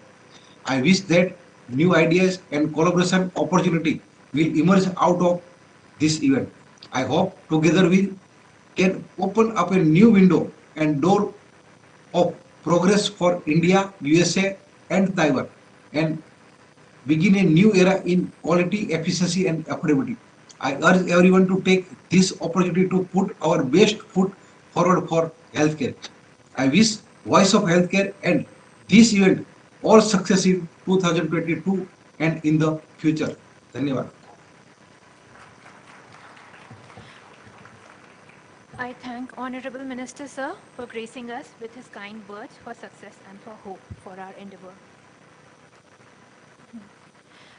I wish that new ideas and collaboration opportunity will emerge out of this event. I hope together we can open up a new window and door of progress for India, USA, and Taiwan, and begin a new era in quality, efficiency, and affordability. I urge everyone to take this opportunity to put our best foot forward for healthcare. I wish Voice of Healthcare and this event all success in 2022 and in the future. Dhanyavad. I thank Honorable Minister Sir for gracing us with his kind words for success and for hope for our endeavor.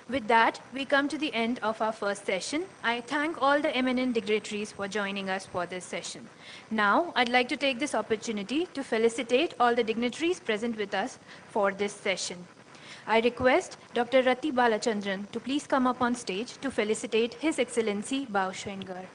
With that, we come to the end of our first session. I thank all the eminent dignitaries for joining us for this session. Now, I'd like to take this opportunity to felicitate all the dignitaries present with us for this session. I request Dr. Rati Balachandran to please come up on stage to felicitate His Excellency Bao Shengar.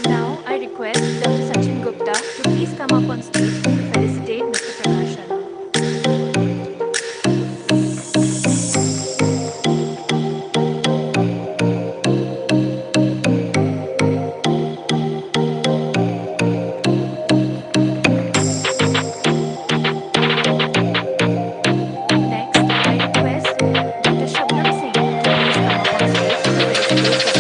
Now, I request Dr. Sachin Gupta to please come up on stage to felicitate Mr. Prakash Sharma. Next, I request Dr. Shabnam Singh to please come up on stage to felicitate Dr.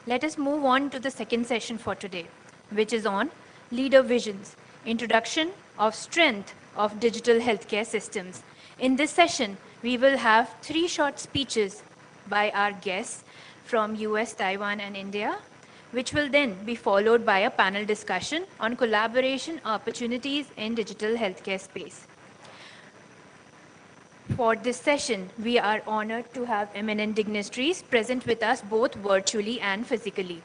Let us move on to the second session for today, which is on Leader Visions, Introduction of Strength of Digital Healthcare Systems. In this session, we will have 3 short speeches by our guests from US, Taiwan, and India, which will then be followed by a panel discussion on collaboration opportunities in digital healthcare space. For this session, we are honored to have eminent dignitaries present with us both virtually and physically.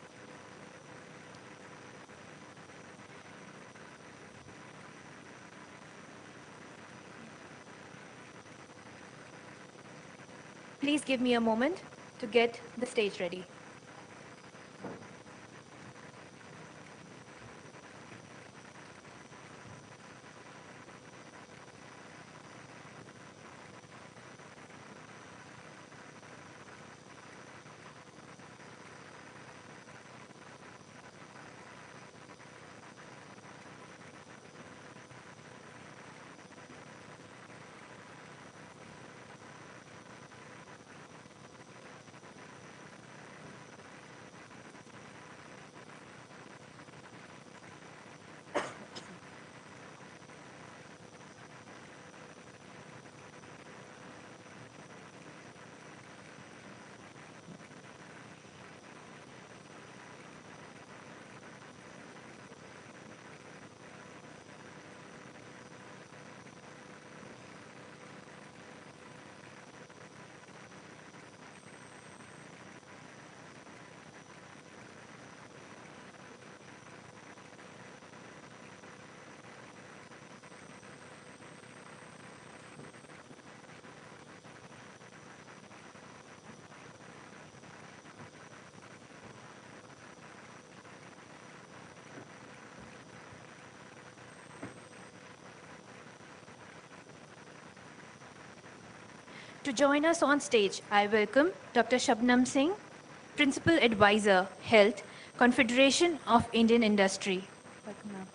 Please give me a moment to get the stage ready. To join us on stage, I welcome Dr. Shabnam Singh, Principal Advisor, Health, Confederation of Indian Industry. Welcome, ma'am.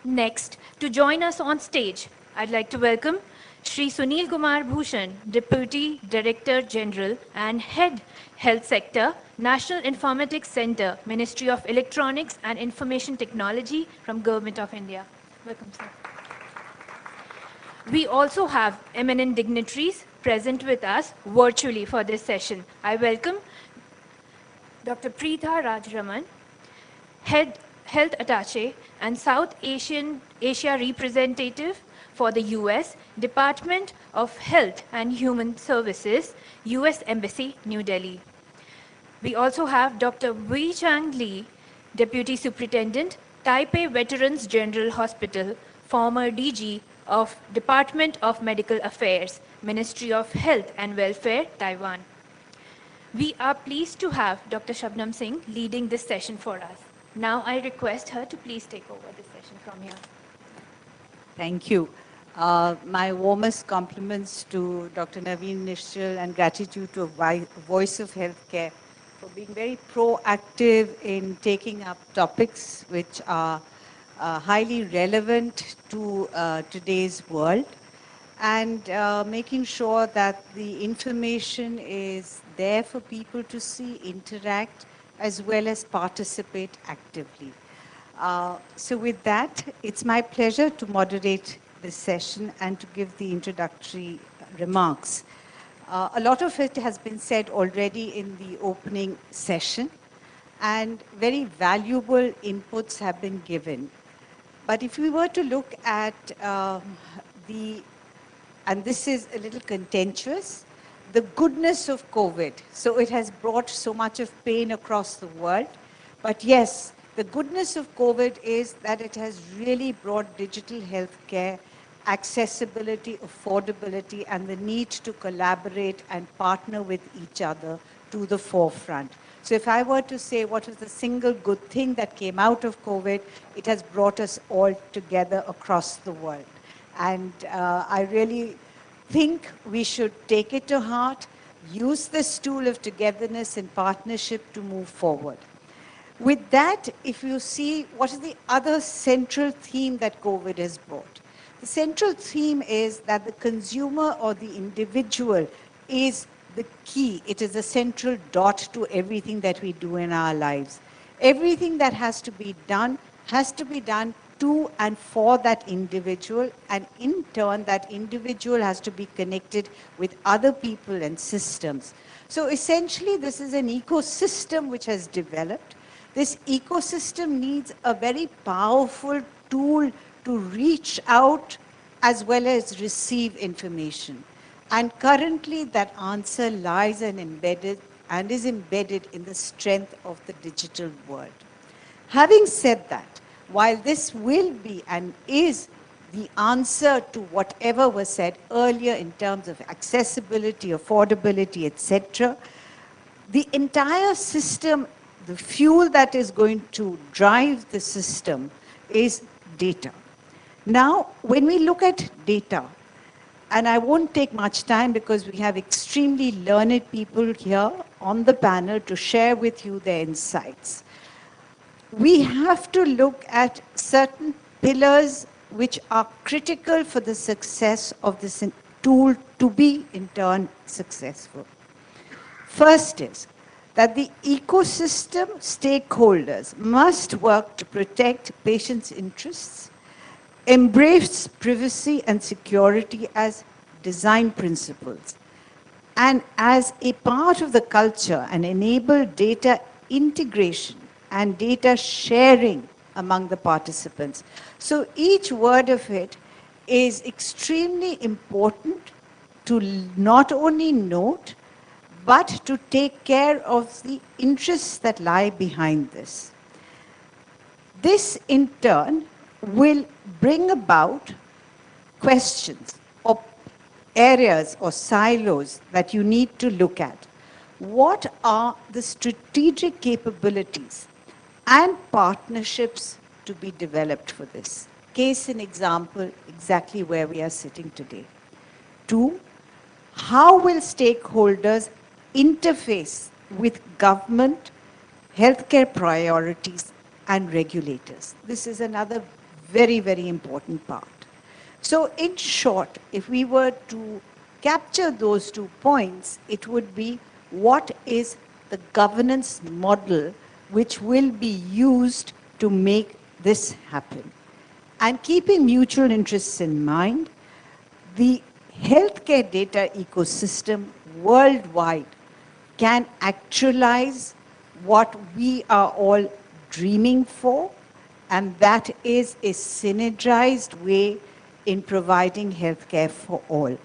Next, to join us on stage, I'd like to welcome Shri Sunil Kumar Bhushan, Deputy Director General and Head Health Sector, National Informatics Center, Ministry of Electronics and Information Technology from Government of India. Welcome, sir. We also have eminent dignitaries present with us virtually for this session. I welcome Dr. Preetha Rajraman, Head Health Attaché and South Asia Representative for the US Department of Health and Human Services, US Embassy, New Delhi. We also have Dr. Wei Chang Lee, Deputy Superintendent, Taipei Veterans General Hospital, former DG of Department of Medical Affairs, Ministry of Health and Welfare, Taiwan. We are pleased to have Dr. Shabnam Singh leading this session for us. Now I request her to please take over this session from here. Thank you. My warmest compliments to Dr. Naveen Nishchal and gratitude to Voice of Healthcare for being very proactive in taking up topics which are highly relevant to today's world and making sure that the information is there for people to see, interact, as well as participate actively. So with that, it's my pleasure to moderate this session and to give the introductory remarks. A lot of it has been said already in the opening session, and very valuable inputs have been given. But if we were to look at and this is a little contentious, the goodness of COVID. So it has brought so much of pain across the world. But yes, the goodness of COVID is that it has really brought digital healthcare, accessibility, affordability, and the need to collaborate and partner with each other to the forefront. So if I were to say what is the single good thing that came out of COVID, it has brought us all together across the world. And I really think we should take it to heart, use this tool of togetherness and partnership to move forward. With that, if you see what is the other central theme that COVID has brought, The central theme is that the consumer or the individual is the key. It is a central dot to everything that we do in our lives. Everything that has to be done to and for that individual, and in turn that individual has to be connected with other people and systems. So essentially this is an ecosystem which has developed. This ecosystem needs a very powerful tool to reach out as well as receive information. And currently that answer lies and is embedded in the strength of the digital world. Having said that, while this will be and is the answer to whatever was said earlier in terms of accessibility, affordability, etc., the entire system, the fuel that is going to drive the system is data. Now, when we look at data, and I won't take much time because we have extremely learned people here on the panel to share with you their insights. We have to look at certain pillars which are critical for the success of this tool to be in turn successful. First is that the ecosystem stakeholders must work to protect patients' interests, embrace privacy and security as design principles, and as a part of the culture and enable data integration and data sharing among the participants. So each word of it is extremely important to not only note, but to take care of the interests that lie behind this. This in turn will bring about questions or areas or silos that you need to look at. What are the strategic capabilities and partnerships to be developed for this? Case in example, exactly where we are sitting today. 2, how will stakeholders interface with government, healthcare priorities, and regulators? This is another very, very important part. So in short, if we were to capture those 2 points, it would be what is the governance model which will be used to make this happen. And keeping mutual interests in mind, the healthcare data ecosystem worldwide can actualize what we are all dreaming for, and that is a synergized way in providing healthcare for all.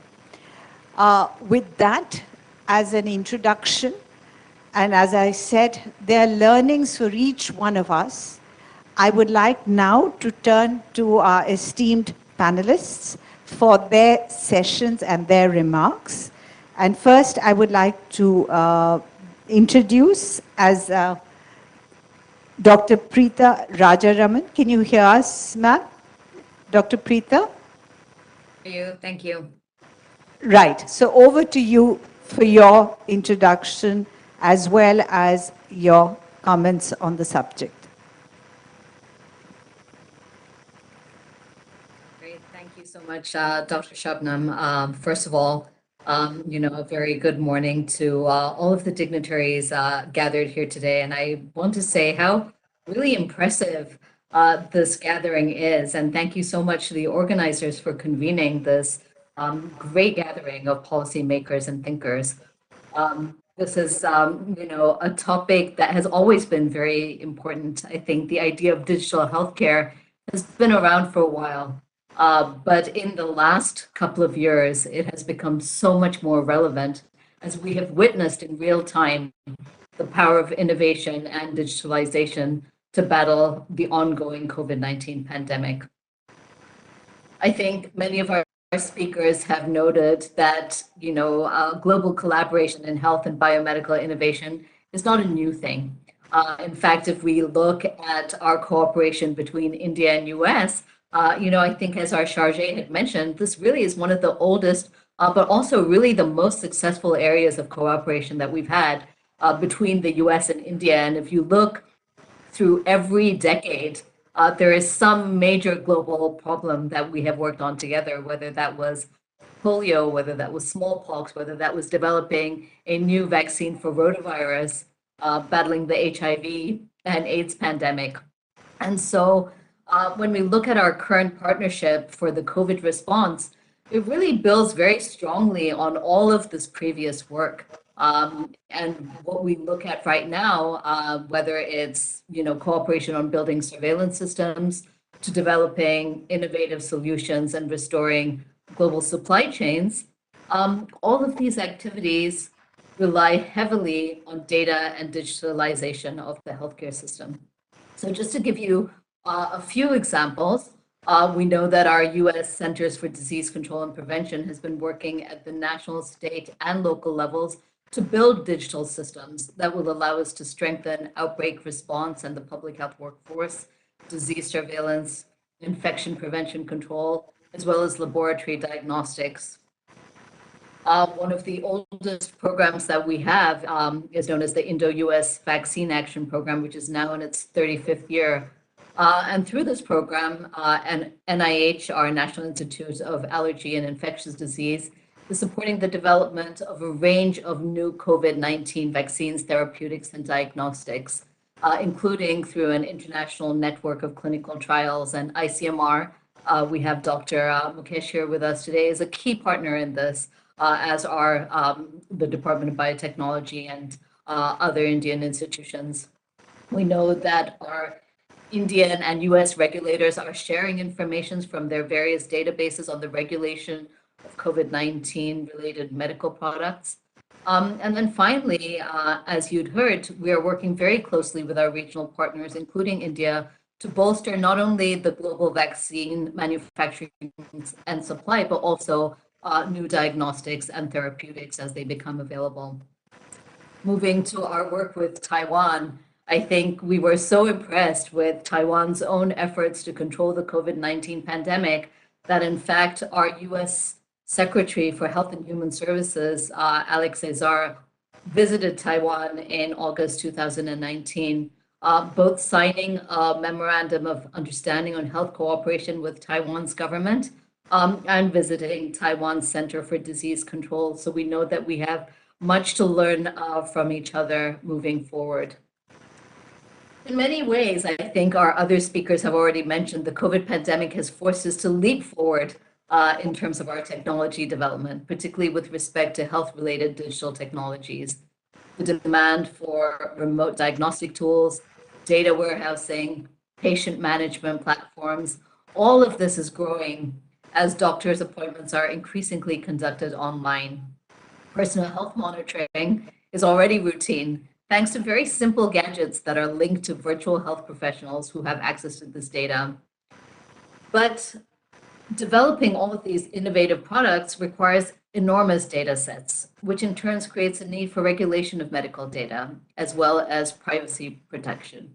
With that as an introduction, and as I said, there are learnings for each one of us. I would like now to turn to our esteemed panelists for their sessions and their remarks. And first, I would like to introduce as Dr. Preeta Rajaraman. Can you hear us, ma'am? Dr. Preeta? Thank you. Right. So over to you for your introduction as well as your comments on the subject. Great. Thank you so much, Dr. Shabnam. First of all, a very good morning to all of the dignitaries gathered here today. And I want to say how really impressive this gathering is. And thank you so much to the organizers for convening this great gathering of policymakers and thinkers. This is, a topic that has always been very important. I think the idea of digital healthcare has been around for a while. But in the last couple of years, it has become so much more relevant as we have witnessed in real time the power of innovation and digitalization to battle the ongoing COVID-19 pandemic. I think many of our speakers have noted that, global collaboration in health and biomedical innovation is not a new thing. In fact, if we look at our cooperation between India and US, I think as our Chargé had mentioned, this really is one of the oldest, but also really the most successful areas of cooperation that we've had between the US and India. And if you look through every decade, there is some major global problem that we have worked on together, whether that was polio, whether that was smallpox, whether that was developing a new vaccine for rotavirus, battling the HIV and AIDS pandemic. And so when we look at our current partnership for the COVID response, it really builds very strongly on all of this previous work. And what we look at right now, whether it's cooperation on building surveillance systems, to developing innovative solutions and restoring global supply chains, all of these activities rely heavily on data and digitalization of the healthcare system. So just to give you a few examples, we know that our US Centers for Disease Control and Prevention has been working at the national, state, and local levels to build digital systems that will allow us to strengthen outbreak response and the public health workforce, disease surveillance, infection prevention control, as well as laboratory diagnostics. One of the oldest programs that we have is known as the Indo-US Vaccine Action Program, which is now in its 35th year. And through this program, NIH, our National Institute of Allergy and Infectious Disease, is supporting the development of a range of new COVID-19 vaccines, therapeutics, and diagnostics, including through an international network of clinical trials and ICMR. We have Dr. Mukesh here with us today as a key partner in this, as are the Department of Biotechnology and other Indian institutions. We know that our Indian and US regulators are sharing information from their various databases on the regulation of COVID-19 related medical products. And then finally, as you'd heard, we are working very closely with our regional partners, including India, to bolster not only the global vaccine manufacturing and supply, but also new diagnostics and therapeutics as they become available. Moving to our work with Taiwan, I think we were so impressed with Taiwan's own efforts to control the COVID-19 pandemic that in fact our US Secretary for Health and Human Services, Alex Azar, visited Taiwan in August 2019, both signing a memorandum of understanding on health cooperation with Taiwan's government and visiting Taiwan's Center for Disease Control. So we know that we have much to learn from each other moving forward. In many ways, I think our other speakers have already mentioned the COVID pandemic has forced us to leap forward in terms of our technology development, particularly with respect to health-related digital technologies. The demand for remote diagnostic tools, data warehousing, patient management platforms, all of this is growing as doctors' appointments are increasingly conducted online. Personal health monitoring is already routine, thanks to very simple gadgets that are linked to virtual health professionals who have access to this data. But developing all of these innovative products requires enormous data sets, which in turn creates a need for regulation of medical data, as well as privacy protection.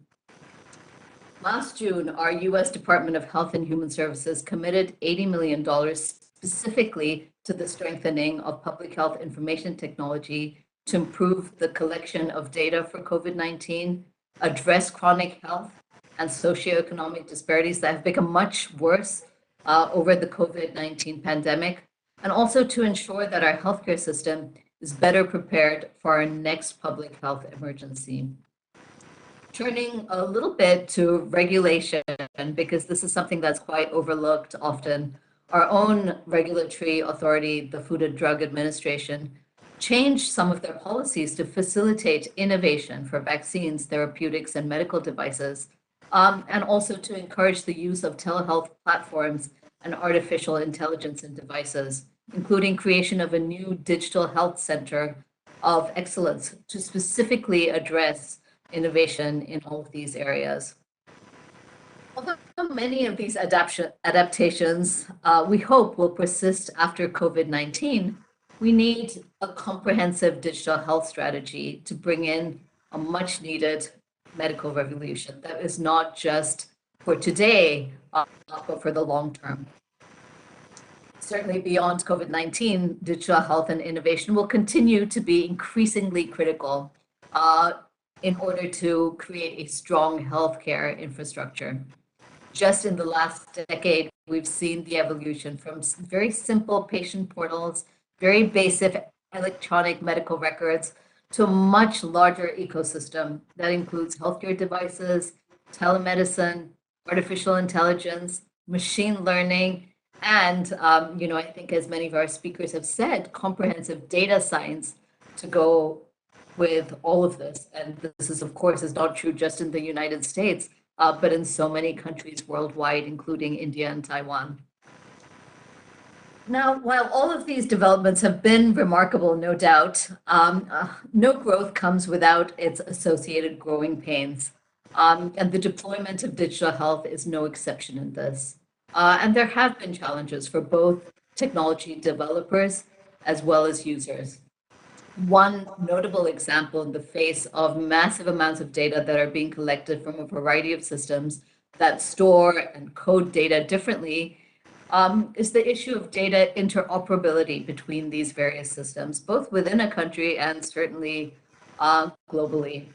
Last June, our US Department of Health and Human Services committed $80 million specifically to the strengthening of public health information technology to improve the collection of data for COVID-19, address chronic health and socioeconomic disparities that have become much worse over the COVID-19 pandemic, and also to ensure that our healthcare system is better prepared for our next public health emergency. Turning a little bit to regulation, because this is something that's quite overlooked often, our own regulatory authority, the Food and Drug Administration, changed some of their policies to facilitate innovation for vaccines, therapeutics, and medical devices, and also to encourage the use of telehealth platforms and artificial intelligence in devices, including creation of a new digital health center of excellence to specifically address innovation in all of these areas. Although many of these adaptations we hope will persist after COVID-19, we need a comprehensive digital health strategy to bring in a much needed medical revolution that is not just for today, but for the long term. Certainly beyond COVID-19, digital health and innovation will continue to be increasingly critical in order to create a strong healthcare infrastructure. just in the last decade, we've seen the evolution from very simple patient portals, very basic electronic medical records, to a much larger ecosystem that includes healthcare devices, telemedicine, artificial intelligence, machine learning, and I think as many of our speakers have said, comprehensive data science to go with all of this. And this is, of course, is not true just in the United States, but in so many countries worldwide, including India and Taiwan. Now, while all of these developments have been remarkable, no doubt, no growth comes without its associated growing pains. And the deployment of digital health is no exception in this. And there have been challenges for both technology developers as well as users. One notable example in the face of massive amounts of data that are being collected from a variety of systems that store and code data differently is the issue of data interoperability between these various systems, both within a country and certainly globally.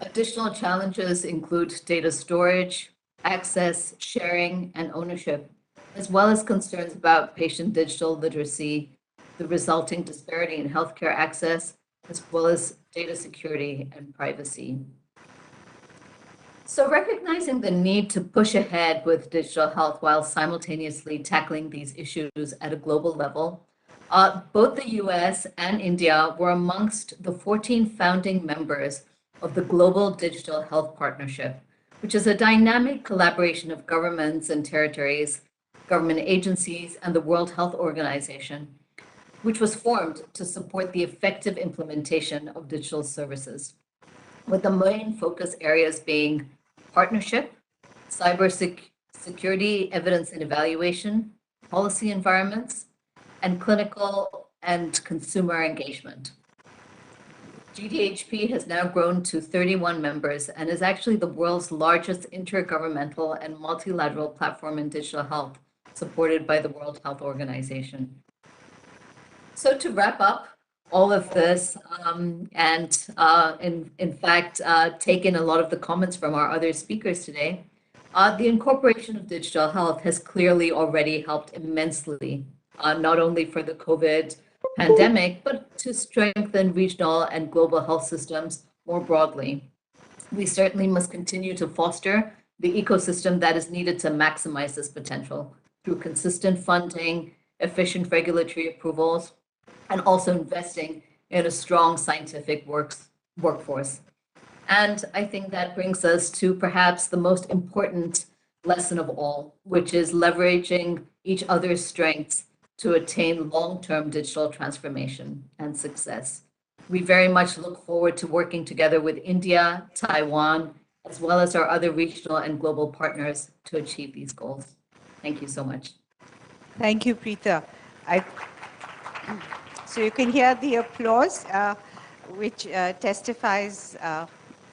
Additional challenges include data storage, access, sharing, and ownership, as well as concerns about patient digital literacy, the resulting disparity in healthcare access, as well as data security and privacy. So recognizing the need to push ahead with digital health while simultaneously tackling these issues at a global level, both the US and India were amongst the 14 founding members of the Global Digital Health Partnership, which is a dynamic collaboration of governments and territories, government agencies, and the World Health Organization, which was formed to support the effective implementation of digital services, with the main focus areas being partnership, cybersecurity, evidence and evaluation, policy environments, and clinical and consumer engagement. GDHP has now grown to 31 members and is actually the world's largest intergovernmental and multilateral platform in digital health, supported by the World Health Organization. So to wrap up all of this, and in fact, take in a lot of the comments from our other speakers today, the incorporation of digital health has clearly already helped immensely, not only for the COVID pandemic, but to strengthen regional and global health systems more broadly. We certainly must continue to foster the ecosystem that is needed to maximize this potential through consistent funding, efficient regulatory approvals, and also investing in a strong scientific workforce. And I think that brings us to perhaps the most important lesson of all, which is leveraging each other's strengths to attain long-term digital transformation and success. We very much look forward to working together with India, Taiwan, as well as our other regional and global partners to achieve these goals. Thank you so much. Thank you, Preeta. So you can hear the applause, which testifies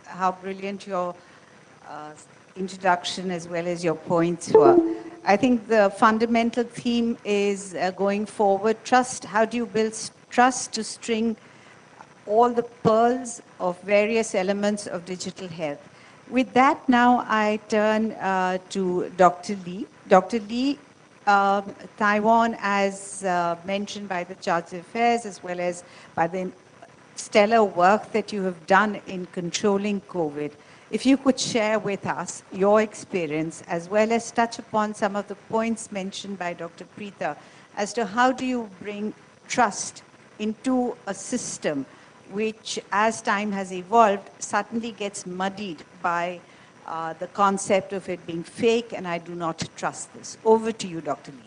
how brilliant your introduction as well as your points were. I think the fundamental theme is going forward, trust. How do you build trust to string all the pearls of various elements of digital health? With that, now I turn to Dr. Lee. Dr. Lee, Taiwan, as mentioned by the Charge d'Affaires, as well as by the stellar work that you have done in controlling COVID. If you could share with us your experience, as well as touch upon some of the points mentioned by Dr. Preeta, as to how do you bring trust into a system which, as time has evolved, suddenly gets muddied by the concept of it being fake, and I do not trust this. Over to you, Dr. Lee.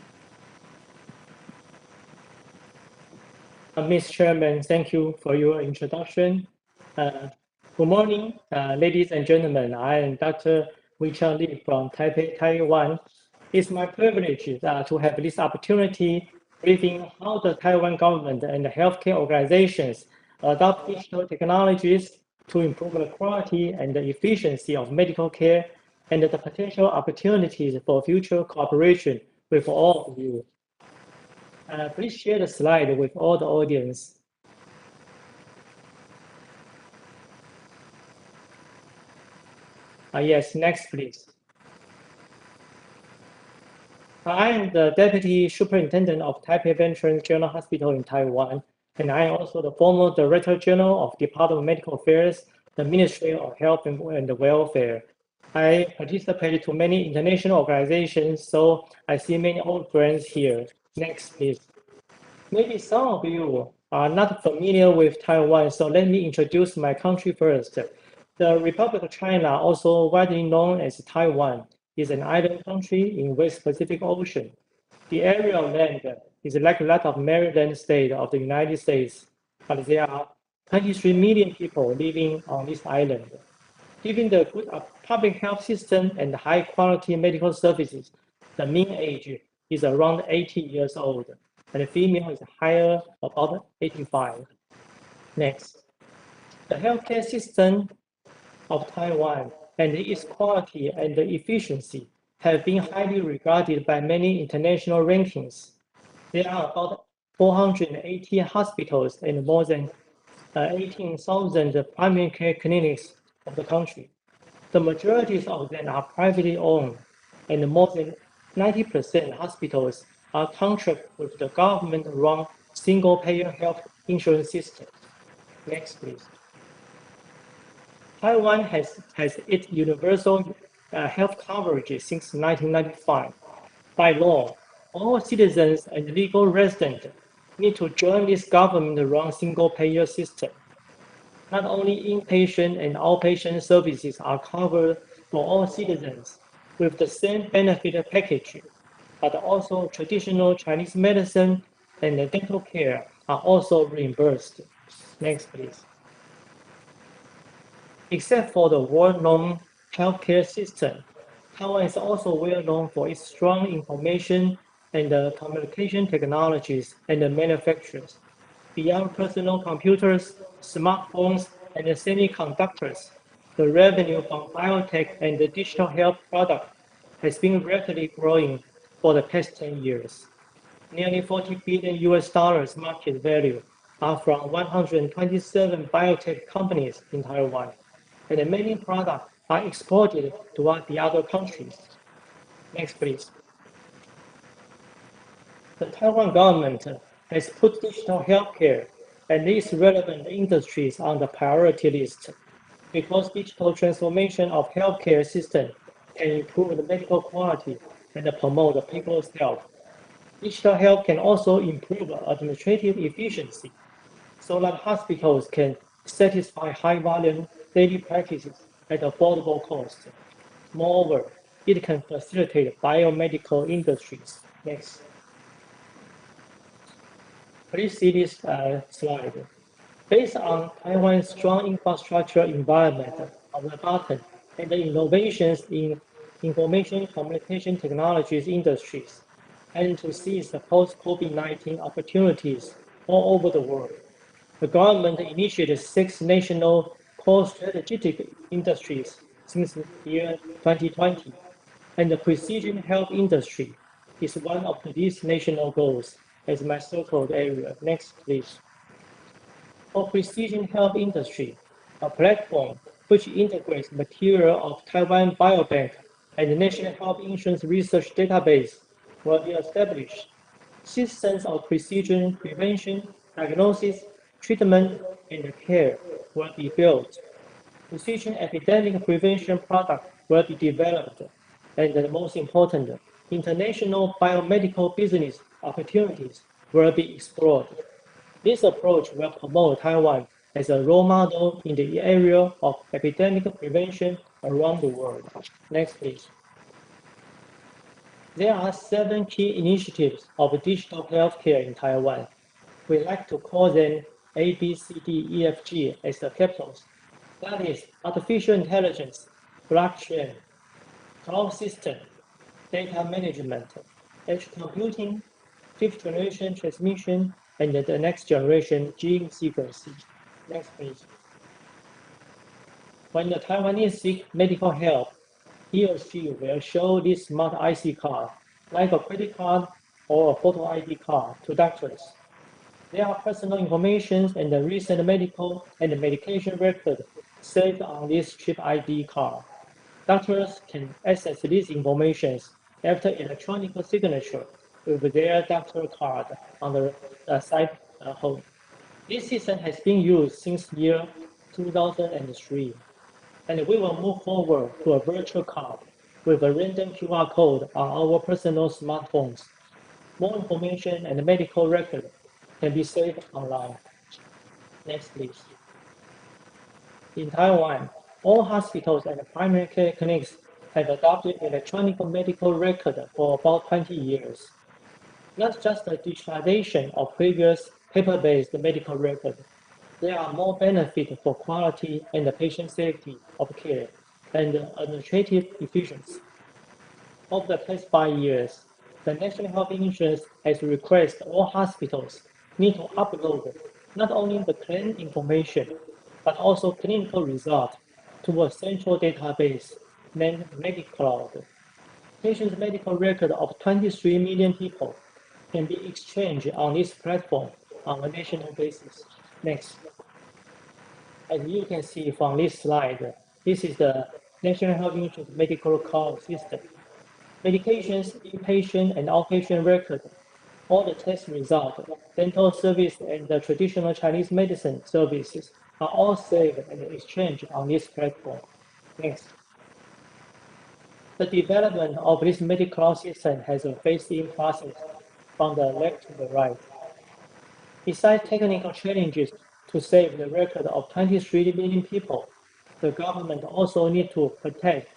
Ms. Chairman, thank you for your introduction. Good morning, ladies and gentlemen. I am Dr. Wei-Chang Lee from Taipei, Taiwan. It's my privilege to have this opportunity briefing how the Taiwan government and the healthcare organizations adopt digital technologies to improve the quality and the efficiency of medical care and the potential opportunities for future cooperation with all of you. Please share the slide with all the audience. Yes, next, please. I am the Deputy Superintendent of Taipei Veterans General Hospital in Taiwan, and I am also the former Director General of Department of Medical Affairs, the Ministry of Health and Welfare. I participated to many international organizations, so I see many old friends here. Next, please. Maybe some of you are not familiar with Taiwan, so let me introduce my country first. The Republic of China, also widely known as Taiwan, is an island country in West Pacific Ocean. The area of land is like that of Maryland state of the United States, but there are 23 million people living on this island. Given the good public health system and high quality medical services, the mean age is around 80 years old, and the female is higher, about 85. Next, the healthcare system of Taiwan and its quality and efficiency have been highly regarded by many international rankings. There are about 480 hospitals and more than 18,000 primary care clinics of the country. The majority of them are privately owned, and more than 90% hospitals are contracted with the government-run single-payer health insurance system. Next, please. Taiwan has its universal health coverage since 1995. By law, all citizens and legal residents need to join this government-run single-payer system. Not only inpatient and outpatient services are covered for all citizens with the same benefit package, but also traditional Chinese medicine and dental care are also reimbursed. Next, please. Except for the world-known healthcare system, Taiwan is also well known for its strong information and communication technologies and manufacturers. Beyond personal computers, smartphones, and semiconductors, the revenue from biotech and the digital health products has been rapidly growing for the past 10 years. Nearly 40 billion US dollars market value are from 127 biotech companies in Taiwan, and many products are exported to the other countries. Next, please. The Taiwan government has put digital healthcare and its relevant industries on the priority list because digital transformation of healthcare system can improve the medical quality and promote people's health. Digital health can also improve administrative efficiency so that hospitals can satisfy high-volume daily practices at affordable cost. Moreover, it can facilitate biomedical industries. Next. Please see this slide. Based on Taiwan's strong infrastructure environment on the bottom and the innovations in information communication technologies industries, and to seize the post-COVID-19 opportunities all over the world, the government initiated 6 national core strategic industries since the year 2020, and the precision health industry is one of these national goals as my circled area. Next, please. For precision health industry, a platform which integrates material of Taiwan Biobank and the National Health Insurance Research Database will be established. Systems of precision prevention, diagnosis, treatment, and care will be built. Precision epidemic prevention products will be developed. And the most important, international biomedical business opportunities will be explored. This approach will promote Taiwan as a role model in the area of epidemic prevention around the world. Next, please. There are 7 key initiatives of digital healthcare in Taiwan. We like to call them A, B, C, D, E, F, G as the capitals. That is artificial intelligence, blockchain, cloud system, data management, edge computing, fifth generation transmission, and the next generation gene sequencing. Next, please. When the Taiwanese seek medical help, he or she will show this smart IC card, like a credit card or a photo ID card, to doctors. There are personal information and the recent medical and medication record saved on this chip ID card. Doctors can access these information after electronic signature with their doctor card on the side home. This system has been used since year 2003, and we will move forward to a virtual card with a random QR code on our personal smartphones. More information and medical record can be saved online. Next, please. In Taiwan, all hospitals and primary care clinics have adopted electronic medical record for about 20 years. Not just the digitalization of previous paper-based medical record, there are more benefits for quality and the patient safety of care and administrative efficiency. Over the past 5 years, the National Health Insurance has requested all hospitals need to upload not only the claim information, but also clinical results to a central database named MediCloud. Patients' medical record of 23 million people can be exchanged on this platform on a national basis. Next. As you can see from this slide, this is the National Health Insurance Medical Cloud system. Medications, inpatient and outpatient record, all the test results, dental service, and the traditional Chinese medicine services are all saved and exchanged on this platform. Next. The development of this medical system has a phased-in process from the left to the right. Besides technical challenges to save the record of 23 million people, the government also needs to protect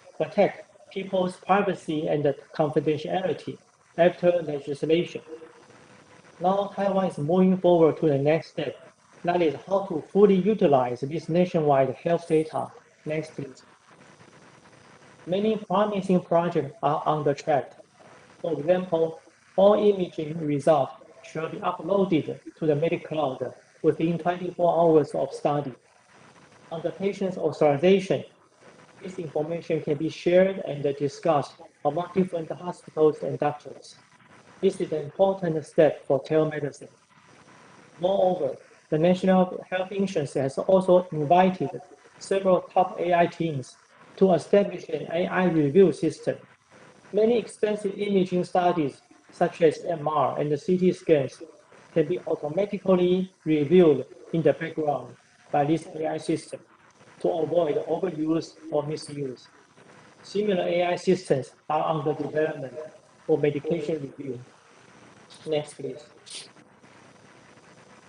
people's privacy and confidentiality after legislation. Now Taiwan is moving forward to the next step, that is how to fully utilize this nationwide health data. Next, please. Many promising projects are on the track. For example, all imaging results shall be uploaded to the MediCloud within 24 hours of study. On the patient's authorization, this information can be shared and discussed among different hospitals and doctors. This is an important step for telemedicine. Moreover, the National Health Insurance has also invited several top AI teams to establish an AI review system. Many expensive imaging studies, such as MR and CT scans, can be automatically reviewed in the background by this AI system to avoid overuse or misuse. Similar AI systems are under development for medication review. Next, please.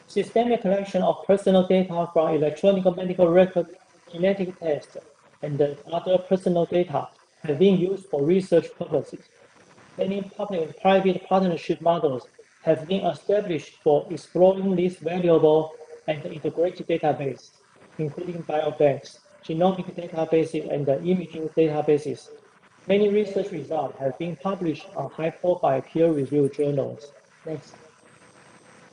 Systemic collection of personal data from electronic medical record, genetic tests, and other personal data have been used for research purposes. Many public and private partnership models have been established for exploring this valuable and integrated database, including biobanks, genomic databases, and imaging databases. Many research results have been published on high-profile peer-reviewed journals. Next.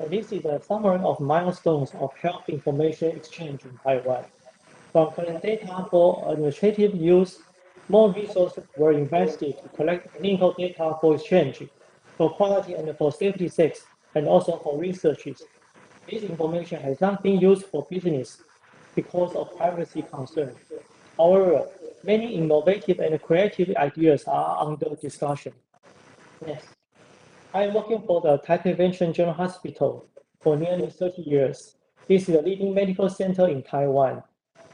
This is a summary of milestones of health information exchange in Taiwan. From current data for administrative use, more resources were invested to collect clinical data for exchange, for quality and for safety sake, and also for researches. This information has not been used for business because of privacy concerns. However, many innovative and creative ideas are under discussion. Next. I am working for the Taipei Venture General Hospital for nearly 30 years. This is a leading medical center in Taiwan.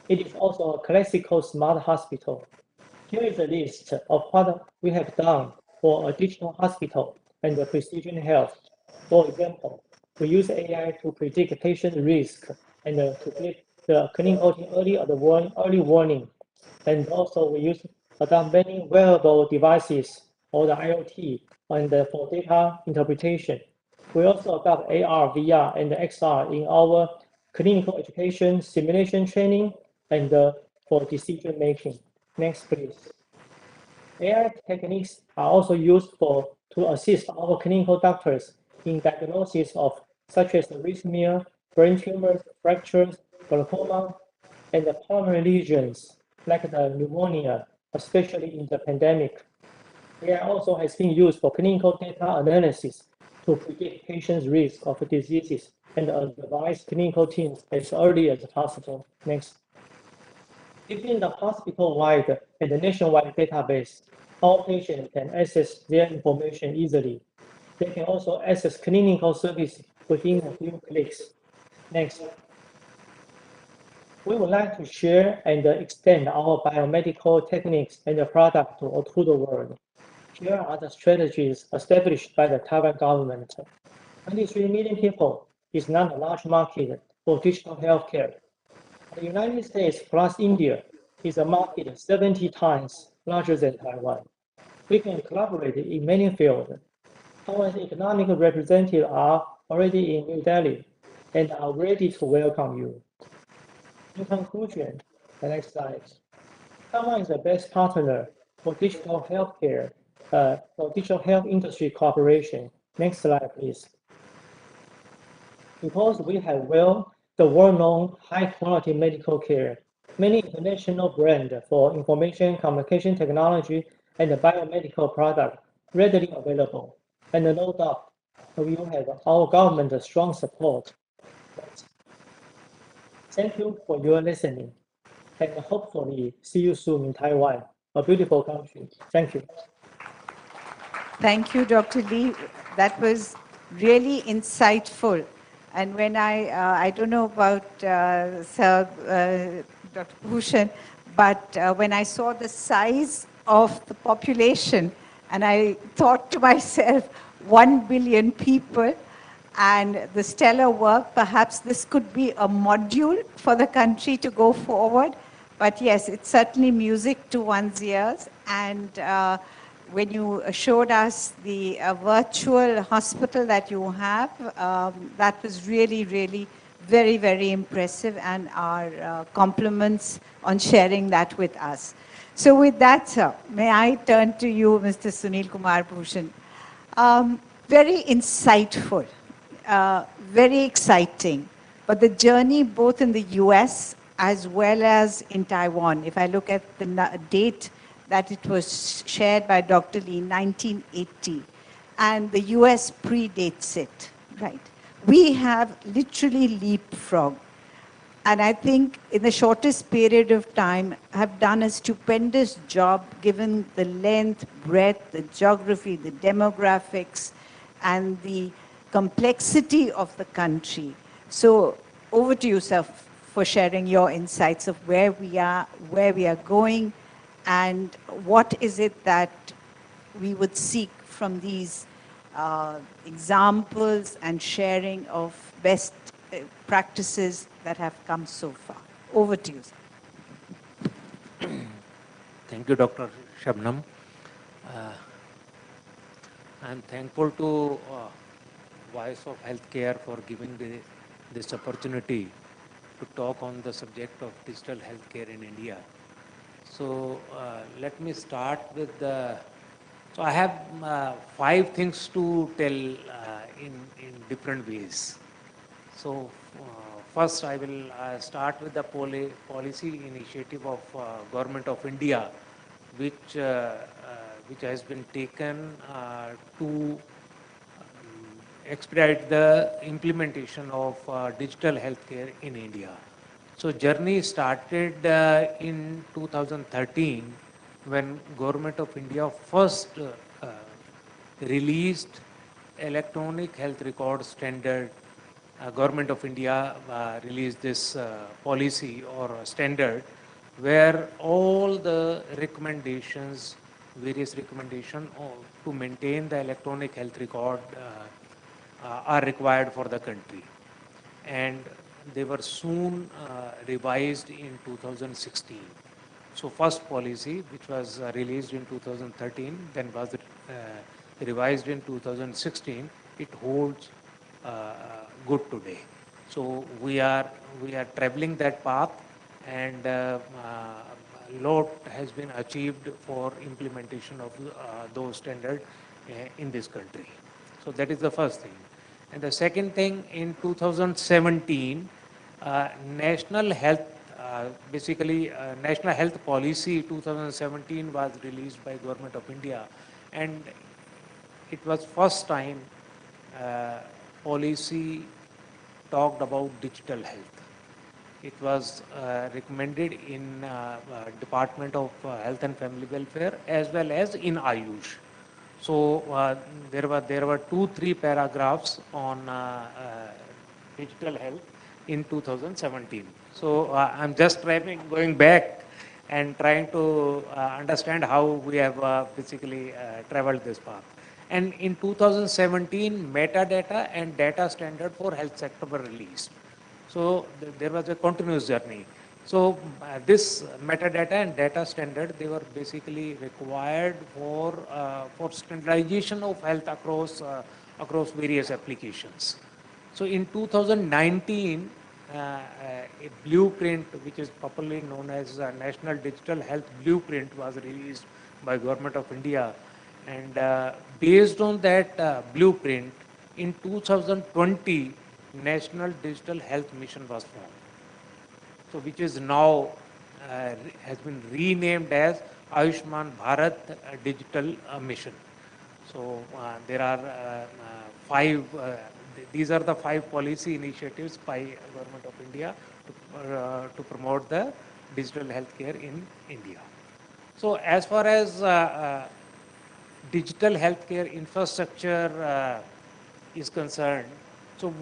It is also a classical smart hospital. Here is a list of what we have done for a digital hospital and precision health. For example, we use AI to predict patient risk and to give the clinical early warning. And also we adopt many wearable devices or the IoT and for data interpretation. We also adopt AR, VR, and XR in our clinical education, simulation training, and for decision making. Next, please. AI techniques are also used to assist our clinical doctors in diagnosis of such as arrhythmia, brain tumors, fractures, glaucoma, and the pulmonary lesions like the pneumonia, especially in the pandemic. AI also has been used for clinical data analysis to predict patients' risk of diseases and advise clinical teams as early as possible. Next. Within the hospital-wide and the nationwide database, all patients can access their information easily. They can also access clinical services within a few clicks. Next. We would like to share and extend our biomedical techniques and the product to the world. Here are the strategies established by the Taiwan government. 23 million people is not a large market for digital healthcare. The United States plus India is a market 70 times larger than Taiwan. We can collaborate in many fields. Taiwan's economic representatives are already in New Delhi and are ready to welcome you. In conclusion, the next slide. Taiwan is the best partner for digital healthcare, for digital health industry cooperation. Next slide, please. Because we have the well-known high-quality medical care, many international brands for information communication technology and biomedical products readily available, and no doubt we will have our government's strong support. Thank you for your listening, and hopefully see you soon in Taiwan, a beautiful country. Thank you. Thank you, Dr. Lee. That was really insightful. And when I don't know about Dr. Bhushan, but when I saw the size of the population, and I thought to myself, 1 billion people, and the stellar work, perhaps this could be a module for the country to go forward. But yes, it's certainly music to one's ears. And when you showed us the virtual hospital that you have, that was really, really very, very impressive, and our compliments on sharing that with us. So with that, sir, may I turn to you, Mr. Sunil Kumar Bhushan. Very insightful, very exciting, but the journey both in the US as well as in Taiwan, if I look at the date that it was shared by Dr. Lee, 1980, and the US predates it, right? We have literally leapfrogged. And I think in the shortest period of time have done a stupendous job given the length, breadth, the geography, the demographics, and the complexity of the country. So over to you, sir, for sharing your insights of where we are going, and what is it that we would seek from these examples and sharing of best practices that have come so far. Over to you, sir. Thank you, Dr. Shabnam. I'm thankful to Voice of Healthcare for giving this opportunity to talk on the subject of digital healthcare in India. So let me start with so I have 5 things to tell in different ways. So first I will start with the policy initiative of Government of India, which has been taken to expedite the implementation of digital healthcare in India. So journey started in 2013 when Government of India first released electronic health record standard. Government of India released this policy or standard where all the recommendations, various recommendations to maintain the electronic health record are required for the country. And they were soon revised in 2016. So first policy, which was released in 2013, then was revised in 2016, it holds good today. So we are traveling that path, and lot has been achieved for implementation of those standards in this country. So that is the first thing. And the second thing, in 2017, National Health, National Health Policy 2017 was released by Government of India, and it was first time policy talked about digital health. It was recommended in Department of Health and Family Welfare as well as in Ayush. So there were 2-3 paragraphs on digital health in 2017. So I'm just going back and trying to understand how we have basically traveled this path. And in 2017, metadata and data standard for health sector were released. So there was a continuous journey. So this metadata and data standard, they were basically required for standardization of health across various applications. So in 2019, a blueprint, which is popularly known as National Digital Health Blueprint, was released by Government of India. And based on that blueprint, in 2020, National Digital Health Mission was formed. So which is now has been renamed as Ayushman Bharat Digital Mission. So there are five. These are the 5 policy initiatives by Government of India to promote the digital healthcare in India. So as far as digital healthcare infrastructure is concerned, so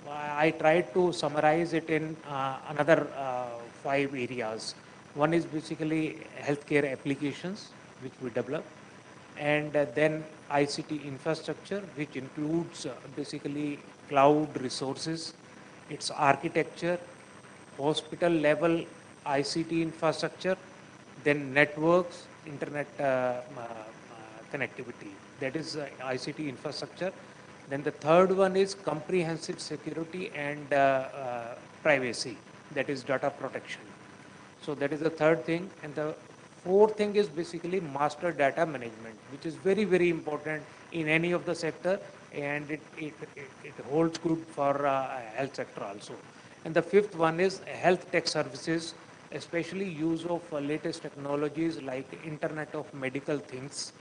I tried to summarize it in another 5 areas. One is basically healthcare applications, which we develop, and then ICT infrastructure, which includes basically cloud resources, its architecture, hospital level ICT infrastructure, then networks, internet connectivity. That is ICT infrastructure. Then the third one is comprehensive security and privacy. That is data protection. So that is the third thing. And the fourth thing is basically master data management, which is very, very important in any of the sector, and it holds good for health sector also. And the fifth one is health tech services, especially use of latest technologies like Internet of Medical Things,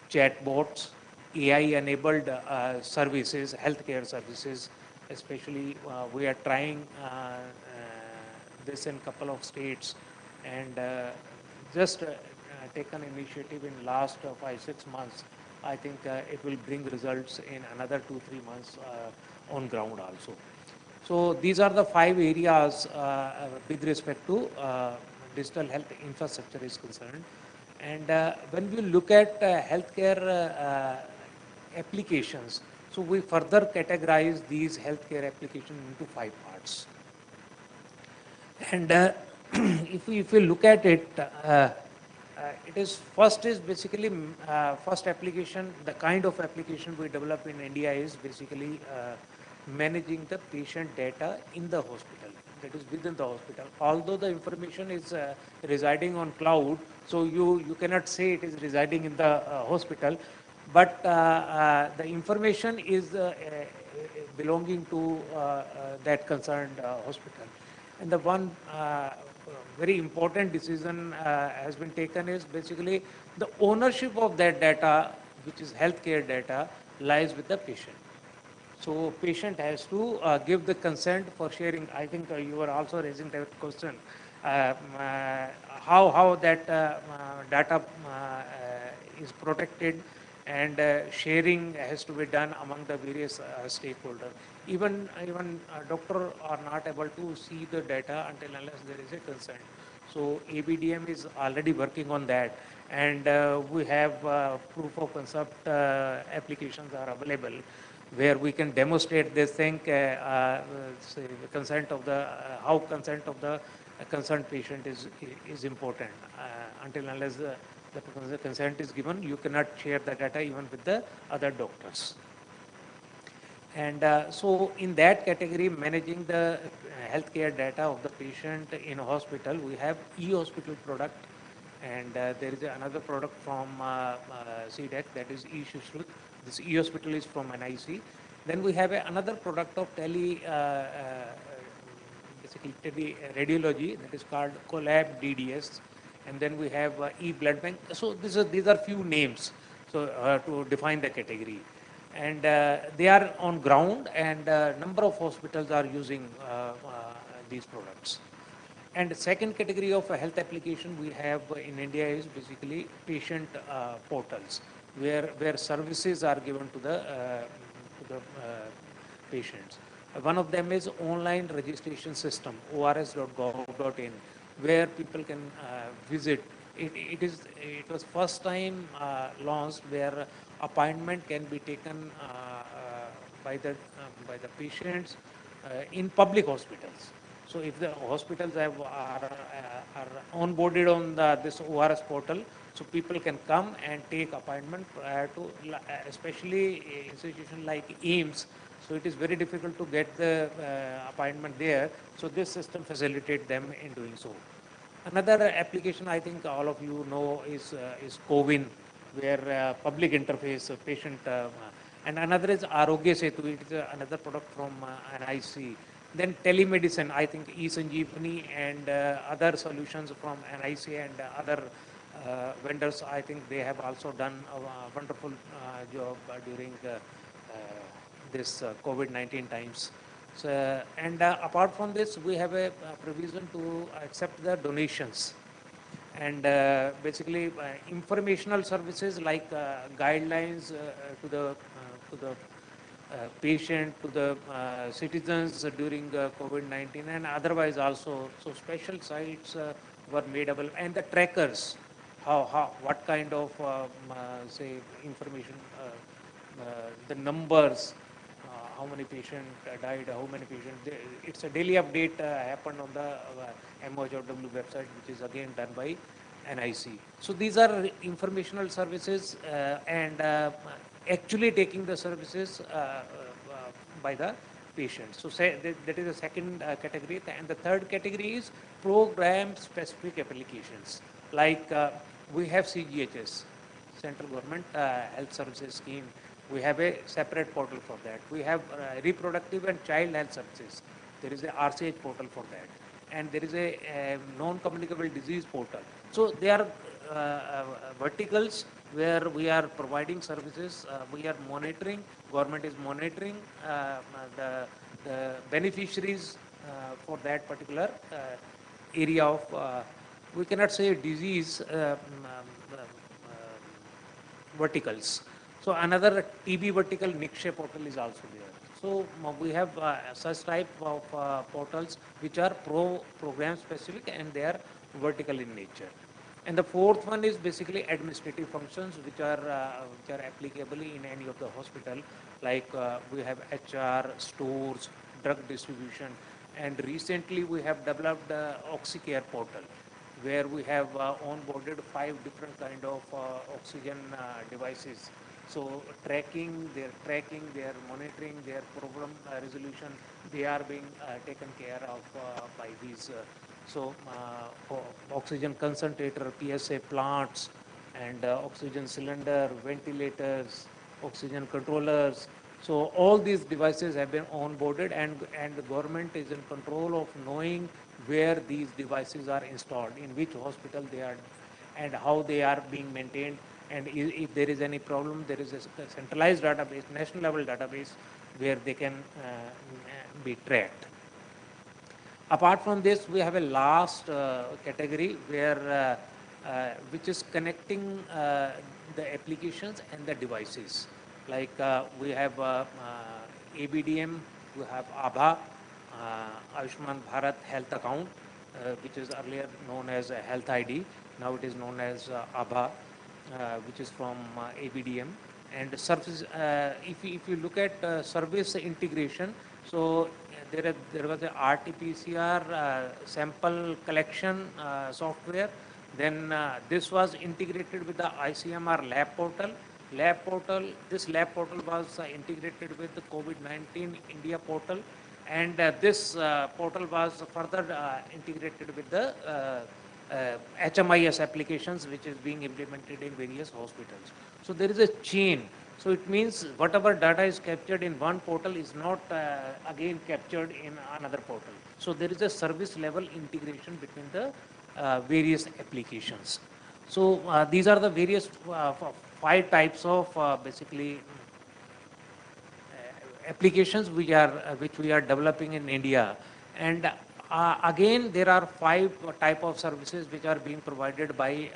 chatbots, AI-enabled services, healthcare services. Especially, we are trying this in a couple of states, and just taken initiative in last 5-6 months. I think it will bring results in another 2-3 months on ground also. So these are the 5 areas with respect to digital health infrastructure is concerned. And when we look at healthcare applications, so we further categorize these healthcare applications into 5 parts. And if we look at it, it is basically first application. The kind of application we develop in India is basically managing the patient data in the hospital, that is within the hospital. Although the information is residing on cloud, so you cannot say it is residing in the hospital, but the information is belonging to that concerned hospital. And the one very important decision has been taken is basically the ownership of that data, which is healthcare data, lies with the patient. So patient has to give the consent for sharing. I think you were also raising that question. How that data is protected, and sharing has to be done among the various stakeholders. Even doctor are not able to see the data until unless there is a consent. So ABDM is already working on that, and we have proof of concept applications are available, where we can demonstrate this thing, say the consent of the how consent of the concerned patient is important. Until unless the consent is given, you cannot share the data even with the other doctors. And so in that category, managing the healthcare data of the patient in a hospital, we have e-hospital product, and there is another product from CDEC, that is e-Shushruth. This e-hospital is from NIC. Then we have another product of basically radiology, that is called Collab DDS. And then we have e-blood bank. So these are few names, so to define the category. And they are on ground, and number of hospitals are using these products. And the second category of health application we have in India is basically patient portals, where services are given to the patients. One of them is online registration system, ors.gov.in, where people can visit. It was first time launched where appointment can be taken by the patients in public hospitals. So if the hospitals are onboarded on this ORS portal, so people can come and take appointment prior to, especially institution like AIMS. So it is very difficult to get the appointment there. So this system facilitates them in doing so. Another application I think all of you know is CoWIN, where public interface patient, and another is Arogya Setu. It is another product from NIC. Then telemedicine, I think eSanjeevani and other solutions from NIC and other vendors, I think they have also done a wonderful job during this COVID-19 times. So, and apart from this, we have a provision to accept the donations. And basically informational services like guidelines to the patient, to the citizens during COVID-19 and otherwise also. So special sites were made available, and the trackers, what kind of say information, the numbers, how many patients died, how many patients. It's a daily update happened on the MOHW website, which is again done by NIC. So these are informational services and actually taking the services by the patient. So say that is the second category. And the third category is program-specific applications. Like we have CGHS, Central Government Health Services Scheme. We have a separate portal for that. We have reproductive and child health services. There is a RCH portal for that. And there is a non-communicable disease portal. So they are verticals where we are providing services. We are monitoring, government is monitoring the beneficiaries for that particular area of, we cannot say disease verticals. So another TB vertical Nikshay portal is also there. So we have such type of portals which are program specific and they are vertical in nature. And the fourth one is basically administrative functions which are applicable in any of the hospital, like we have HR, stores, drug distribution, and recently we have developed OxyCare portal, where we have onboarded 5 different kind of oxygen devices. So tracking, their monitoring, their problem resolution, they are being taken care of by these. Oxygen concentrator, PSA plants, and oxygen cylinder, ventilators, oxygen controllers. So all these devices have been onboarded, and the government is in control of knowing where these devices are installed, in which hospital they are, and how they are being maintained. And if there is any problem, there is a centralized database, national level database, where they can be tracked. Apart from this, we have a last category where which is connecting the applications and the devices. Like we have ABDM, we have ABHA, Ayushman Bharat Health Account, which is earlier known as Health ID. Now it is known as ABHA, which is from ABDM. And service, if you look at service integration, so there was a RT-PCR sample collection software. Then this was integrated with the ICMR lab portal. This lab portal was integrated with the COVID-19 India portal, and this portal was further integrated with the HMIS applications, which is being implemented in various hospitals. So there is a chain. So it means whatever data is captured in one portal is not again captured in another portal. So there is a service level integration between the various applications. So these are the various 5 types of basically applications which we are developing in India. And Again, there are 5 type of services which are being provided by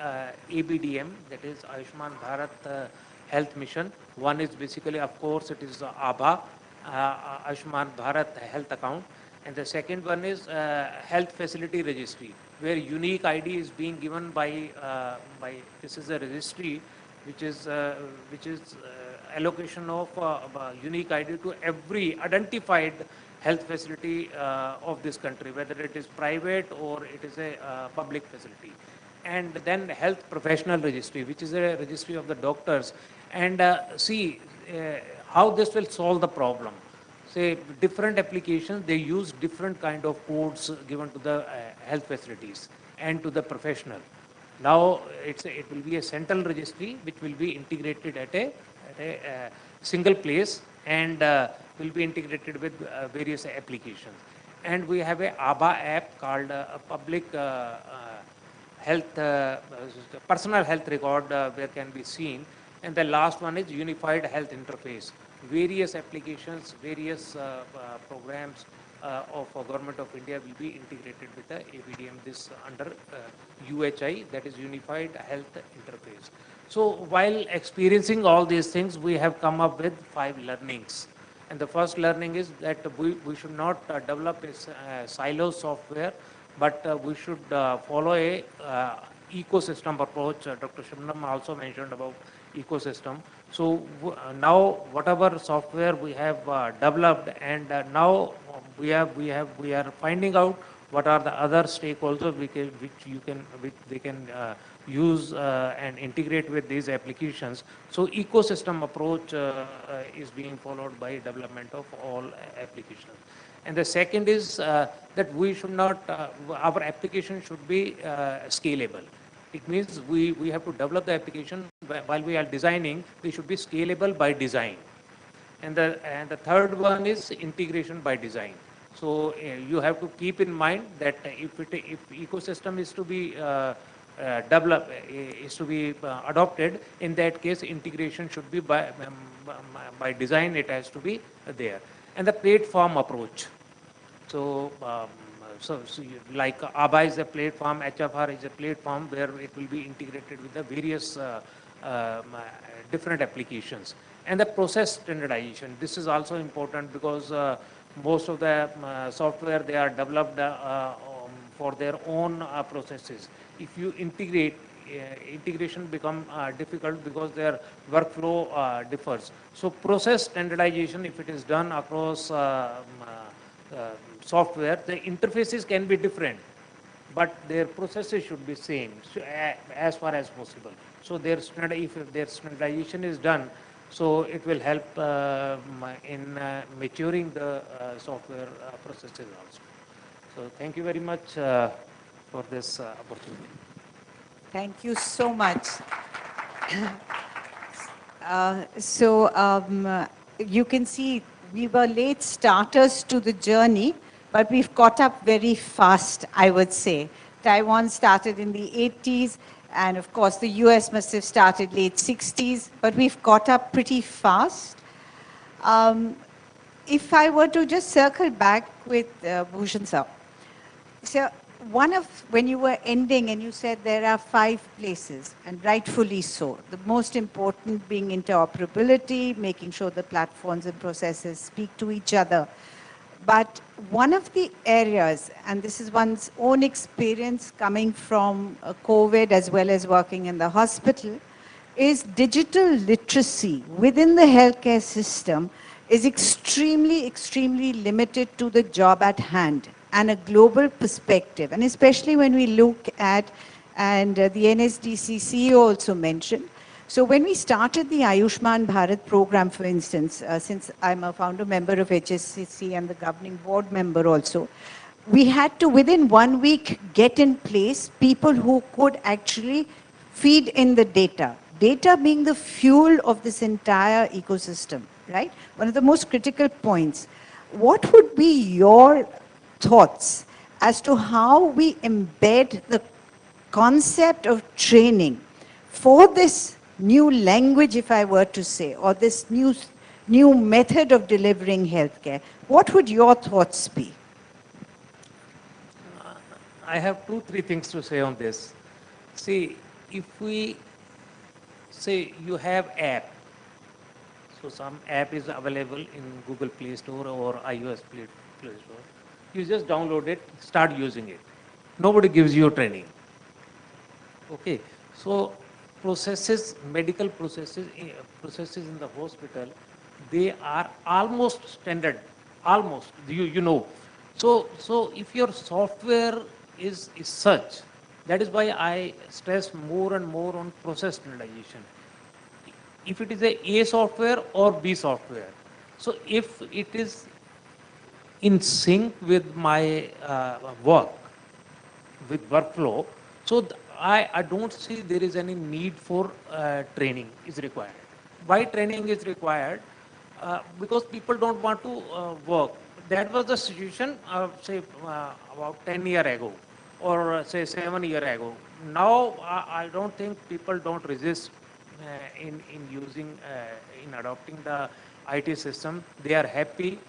ABDM, that is Ayushman Bharat Health Mission. One is basically, of course, it is ABHA, Ayushman Bharat Health Account. And the second one is Health Facility Registry, where unique ID is being given by this is a registry which is allocation of unique ID to every identified health facility of this country, whether it is private or it is a public facility. And then health professional registry, which is a registry of the doctors. And see how this will solve the problem. Say different applications, they use different kind of codes given to the health facilities and to the professional. Now it will be a central registry which will be integrated at a single place and will be integrated with various applications. And we have a ABHA app called a public health, personal health record where can be seen. And the last one is unified health interface. Various applications, various programs of Government of India will be integrated with the ABDM, this under UHI, that is Unified Health Interface. So while experiencing all these things, we have come up with 5 learnings. And the first learning is that we should not develop a silo software, but we should follow a ecosystem approach. Dr. Shabnam also mentioned about ecosystem. So now whatever software we have developed, and now we are finding out what are the other stakeholders which they can use and integrate with these applications. So ecosystem approach is being followed by development of all applications. And the second is that we should not, our application should be scalable. It means we have to develop the application while we are designing, they should be scalable by design. And the third one is integration by design. So you have to keep in mind that if ecosystem is to be developed, is to be adopted, in that case integration should be by design, it has to be there. And the platform approach. So like ABHA is a platform, HFR is a platform where it will be integrated with the various different applications. And the process standardization, this is also important because most of the software, they are developed for their own processes. If you integrate, integration become difficult because their workflow differs. So process standardization, if it is done across software, the interfaces can be different, but their processes should be same, so, as far as possible. So if their standardization is done, so it will help in maturing the software processes also. So thank you very much for this opportunity. Thank you so much. You can see we were late starters to the journey, but we've caught up very fast, I would say. Taiwan started in the 80s, and of course the US must have started late 60s, but we've caught up pretty fast. If I were to just circle back with Bhushan sir. So when you were ending and you said there are 5 places, and rightfully so, the most important being interoperability, making sure the platforms and processes speak to each other. But one of the areas, and this is one's own experience coming from COVID as well as working in the hospital, is digital literacy within the healthcare system is extremely, extremely limited to the job at hand and a global perspective. And especially when we look at, and the NSDC CEO also mentioned, so when we started the Ayushman Bharat program, for instance, since I'm a founder member of HSCC and the governing board member also, we had to, within 1 week, get in place people who could actually feed in the data. Data being the fuel of this entire ecosystem, right? One of the most critical points. What would be your thoughts as to how we embed the concept of training for this new language, if I were to say, or this new method of delivering healthcare? What would your thoughts be? I have two, three things to say on this. See, if we say you have app, so some app is available in Google Play Store or iOS Play Store. You just download it, start using it. Nobody gives you training. Okay, so processes, medical processes, processes in the hospital, they are almost standard, almost, you know. So if your software is such, that is why I stress more and more on process standardization. If it is a software or B software. So if it is in sync with my work, with workflow. So I don't see there is any need for training is required. Why training is required? Because people don't want to work. That was the situation, say, about 10 years ago or say 7 years ago. Now, I don't think people don't resist in using, in adopting the IT system. They are happy.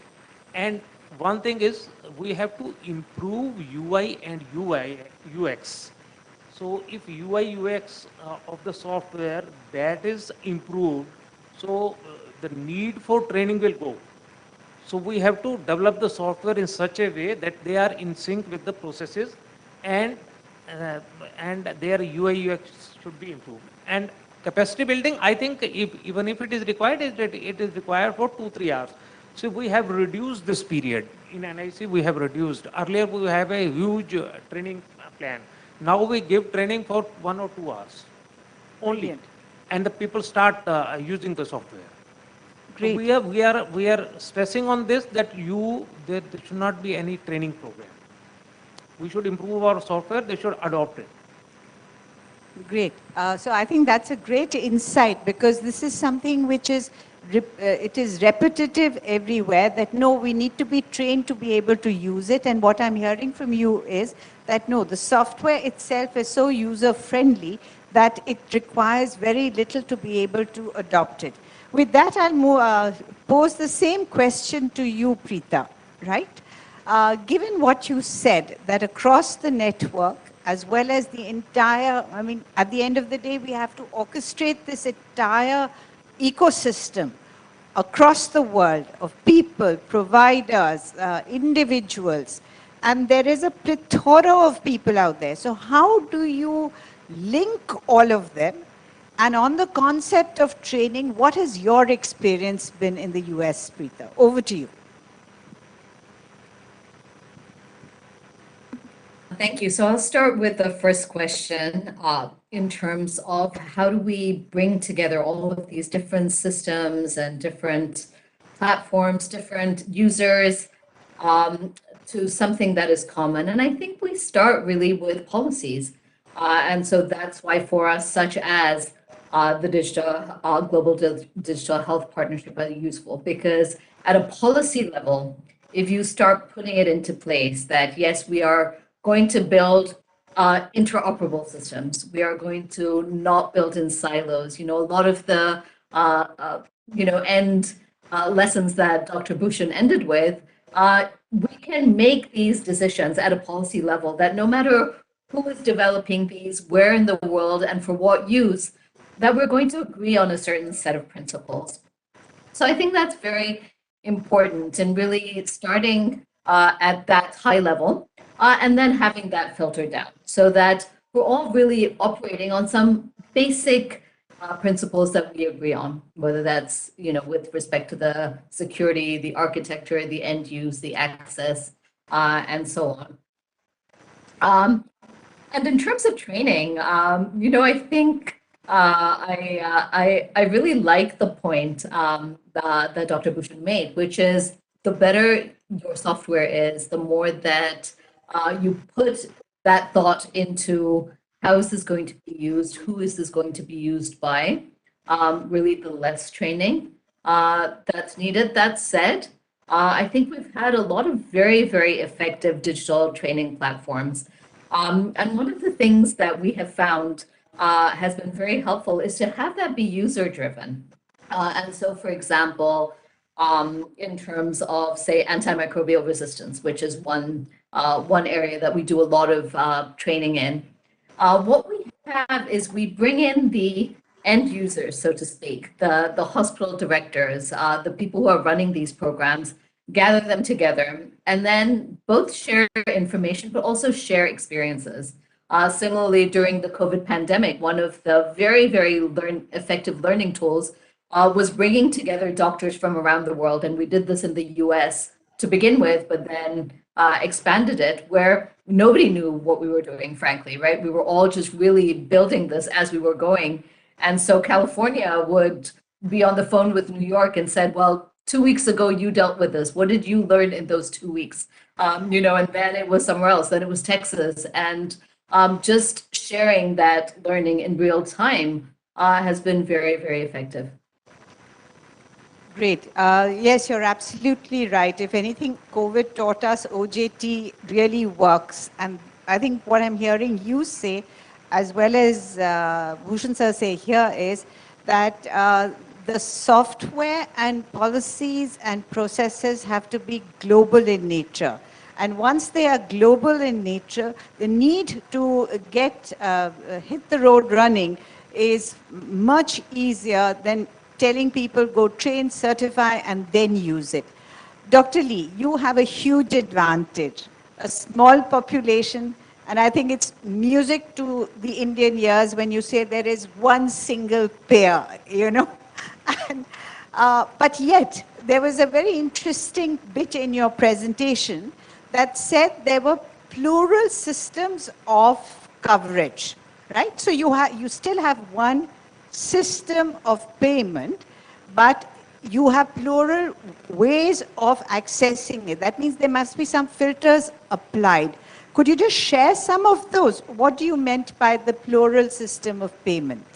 And one thing is we have to improve UI and UX. So if UI UX of the software that is improved, so the need for training will go. So we have to develop the software in such a way that they are in sync with the processes and uh, and their UI UX should be improved. And capacity building, I think even if it is required, it is required for 2-3 hours. So we have reduced this period. In NIC, we have reduced. Earlier, we have a huge training plan. Now we give training for 1 or 2 hours only. Brilliant. And the people start using the software. So Great. we are stressing on this that there should not be any training program. We should improve our software, they should adopt it. Great. So I think that's a great insight because this is something which is, it is repetitive everywhere that no, we need to be trained to be able to use it. And what I'm hearing from you is that no, the software itself is so user friendly that it requires very little to be able to adopt it. With that, I'll pose the same question to you, Preeta, right? Given what you said, that across the network, as well as the entire, I mean, at the end of the day, we have to orchestrate this entire ecosystem across the world of people, providers, individuals, and there is a plethora of people out there. So how do you link all of them? And on the concept of training, what has your experience been in the US, Preeta? Over to you. Thank you. So I'll start with the first question in terms of how do we bring together all of these different systems and different platforms, different users to something that is common. And I think we start really with policies. And so that's why for us, such as the Global Digital Health Partnership are useful because at a policy level, if you start putting it into place that yes, we are going to build interoperable systems. We are going to not build in silos. You know, a lot of the lessons that Dr. Bhushan ended with, we can make these decisions at a policy level that no matter who is developing these, where in the world, and for what use, that we're going to agree on a certain set of principles. So I think that's very important and really starting at that high level and then having that filter down so that we're all really operating on some basic principles that we agree on, whether that's, you know, with respect to the security, the architecture, the end use, the access, and so on. And in terms of training, you know, I think I really like the point that Dr. Bhushan made, which is the better your software is, the more that you put that thought into how is this going to be used, who is this going to be used by, really the less training that's needed. That said, I think we've had a lot of very, very effective digital training platforms. And one of the things that we have found has been very helpful is to have that be user-driven. And so, for example, in terms of, say, antimicrobial resistance, which is one one area that we do a lot of training in. What we have is we bring in the end users, so to speak, the hospital directors, the people who are running these programs, gather them together, and then both share information, but also share experiences. Similarly, during the COVID pandemic, one of the very, very effective learning tools was bringing together doctors from around the world. And we did this in the US to begin with, but then expanded it where nobody knew what we were doing, frankly, right? We were all just really building this as we were going. And so California would be on the phone with New York and said, well, 2 weeks ago, you dealt with this. What did you learn in those 2 weeks? And then it was somewhere else, then it was Texas. And just sharing that learning in real time has been very, very effective. Great. Yes, you're absolutely right. If anything, COVID taught us OJT really works. And I think what I'm hearing you say, as well as Bhushan sir say here, is that the software and policies and processes have to be global in nature. And once they are global in nature, the need to get hit the road running is much easier than telling people go train, certify, and then use it. Dr. Lee, you have a huge advantage, a small population, and I think it's music to the Indian ears when you say there is one single payer, And, but yet, there was a very interesting bit in your presentation that said there were plural systems of coverage, right? So you still have one system of payment, but you have plural ways of accessing it. That means there must be some filters applied. Could you just share some of those? What do you meant by the plural system of payment?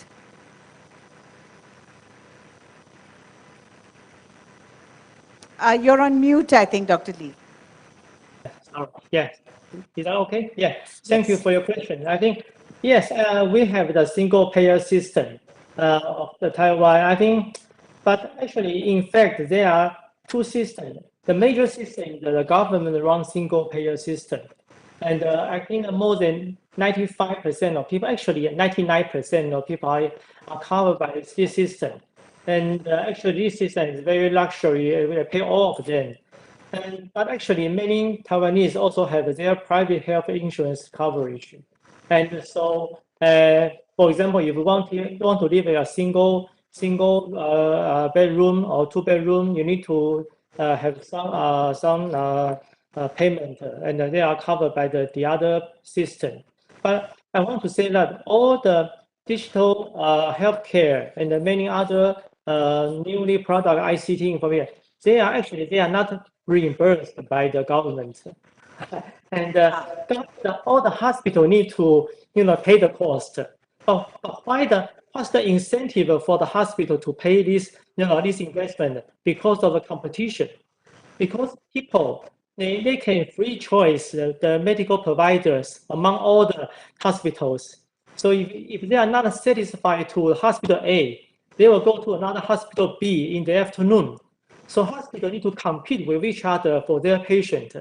You're on mute, I think, Dr. Lee. Yes. Is that okay? Yeah. Thank you for your question. I think, yes, we have the single payer system of the Taiwan. I think, but actually, in fact, there are two systems. The major system is the government run single payer system. And I think more than 95% of people, actually 99% of people are covered by this system. And actually, this system is very luxury. We pay all of them. But actually, many Taiwanese also have their private health insurance coverage. And so, for example, if you want to live in a single bedroom or two bedroom, you need to have some payment, and they are covered by the other system. But I want to say that all the digital healthcare and many other newly product ICT information, they are not reimbursed by the government. And all the hospital need to pay the cost. But what's the incentive for the hospital to pay this this investment? Because of the competition. Because people they can free choice the medical providers among all the hospitals. So if they are not satisfied to hospital A, they will go to another hospital B in the afternoon. So hospitals need to compete with each other for their patient.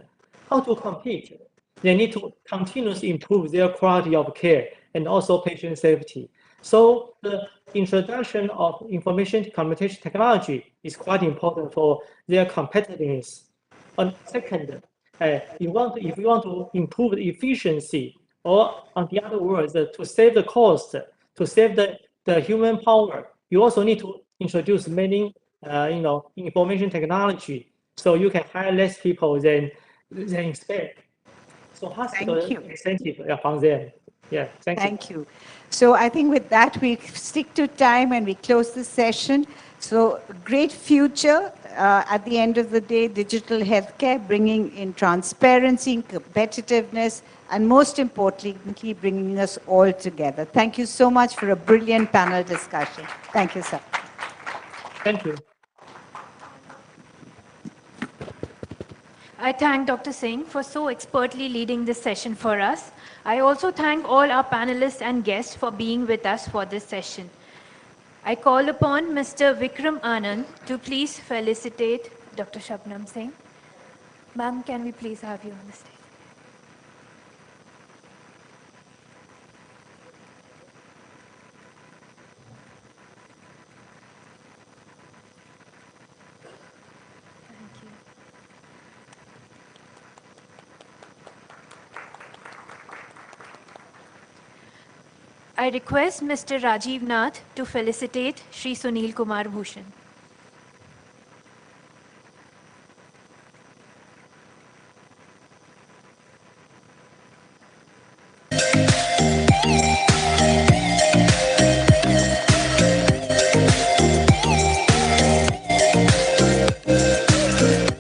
How to compete? They need to continuously improve their quality of care and also patient safety. So the introduction of information communication technology is quite important for their competitiveness. And second, if you want to improve the efficiency, or on the other words, to save the cost, to save the human power, you also need to introduce many information technology, so you can hire less people than expect. So hospital incentive from them. Yeah, thank you. So I think with that, we stick to time and we close the session. So great future. At the end of the day, digital healthcare, bringing in transparency, competitiveness, and most importantly, bringing us all together. Thank you so much for a brilliant panel discussion. Thank you, sir. Thank you. I thank Dr. Singh for so expertly leading this session for us. I also thank all our panelists and guests for being with us for this session. I call upon Mr. Vikram Anand to please felicitate Dr. Shabnam Singh. Ma'am, can we please have you on the stage? I request Mr. Rajiv Nath to felicitate Shri Sunil Kumar Bhushan.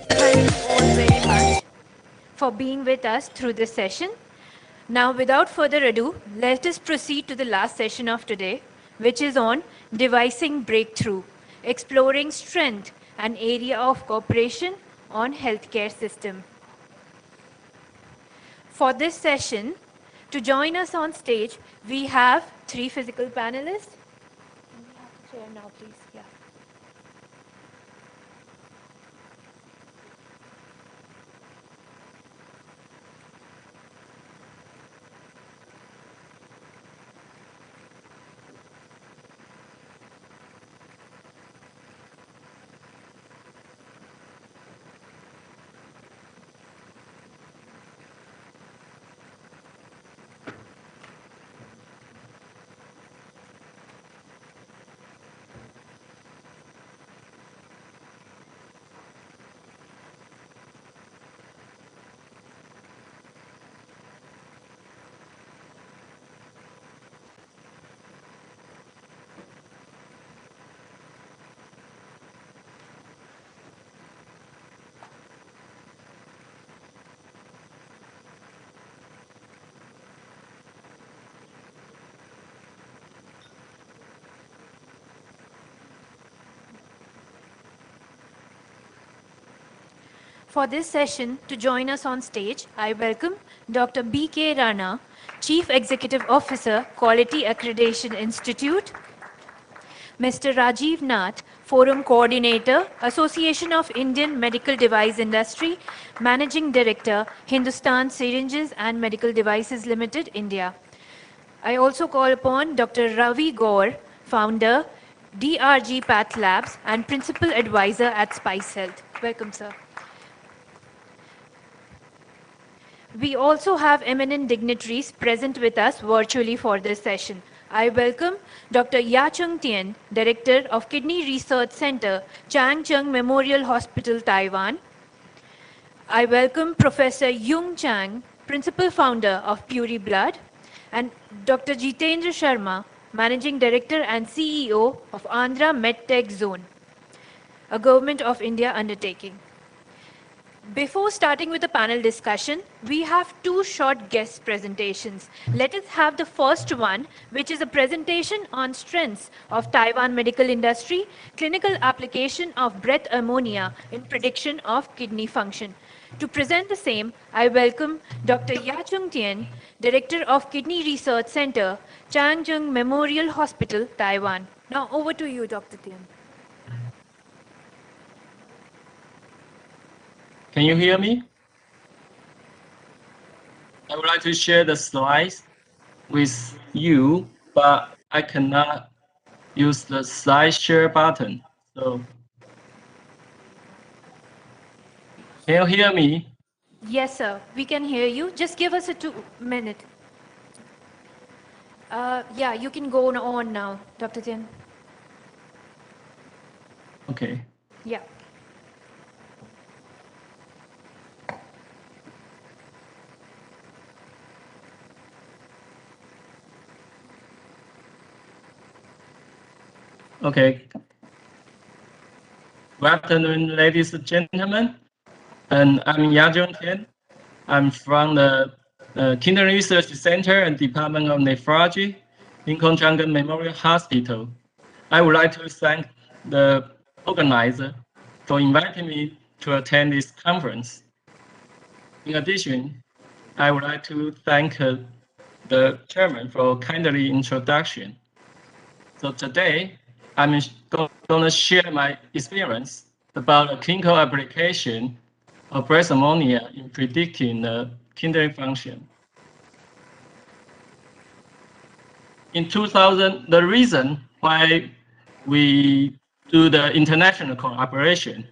Thank you all very much for being with us through this session. Now, without further ado, let us proceed to the last session of today, which is on devising breakthrough, exploring strength and area of cooperation on healthcare system. For this session, to join us on stage, we have three physical panelists. Can we have the chair now, please? Yeah. For this session, to join us on stage, I welcome Dr. B.K. Rana, Chief Executive Officer, Quality Accreditation Institute, Mr. Rajiv Nath, Forum Coordinator, Association of Indian Medical Device Industry, Managing Director, Hindustan Syringes and Medical Devices Limited, India. I also call upon Dr. Ravi Gaur, Founder, DRG Path Labs and Principal Advisor at Spice Health. Welcome, sir. We also have eminent dignitaries present with us virtually for this session. I welcome Dr. Ya Chung Tien, Director of Kidney Research Center, Chang Cheng Memorial Hospital, Taiwan. I welcome Professor Yung Chang, Principal Founder of Puri Blood, and Dr. Jitendra Sharma, Managing Director and CEO of Andhra MedTech Zone, a Government of India undertaking. Before starting with the panel discussion, we have two short guest presentations. Let us have the first one, which is a presentation on strengths of Taiwan medical industry, clinical application of breath ammonia in prediction of kidney function. To present the same, I welcome Dr. Ya Chung Tien, Director of Kidney Research Center, Chang Cheng Memorial Hospital, Taiwan. Now over to you, Dr. Tien. Can you hear me? I would like to share the slides with you, but I cannot use the slide share button. So, can you hear me? Yes, sir. We can hear you. Just give us a 2 minute. Yeah, you can go on now, Dr. Tien. Okay. Yeah. Okay. Good afternoon, ladies and gentlemen. And I'm Ya Chung Tien. I'm from the Kidney Research Center and Department of Nephrology in Chang Memorial Hospital. I would like to thank the organizer for inviting me to attend this conference. In addition, I would like to thank the chairman for kindly introduction. So today, I'm going to share my experience about the clinical application of breath ammonia in predicting the kidney function. In 2000, the reason why we do the international cooperation,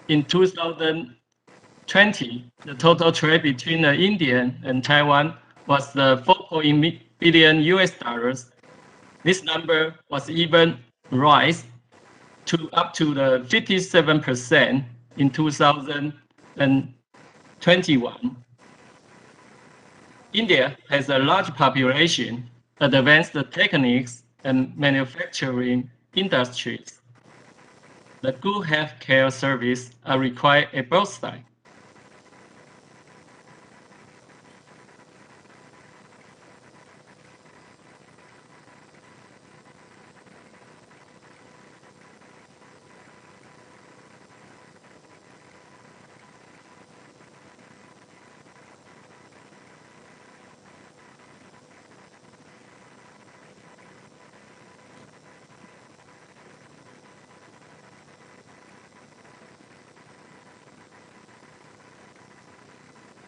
in 2020, the total trade between India and Taiwan was the 4 billion US dollars, This number was even rise to up to the 57% in 2021. India has a large population, advanced techniques, and manufacturing industries. The good healthcare service are required at both sides.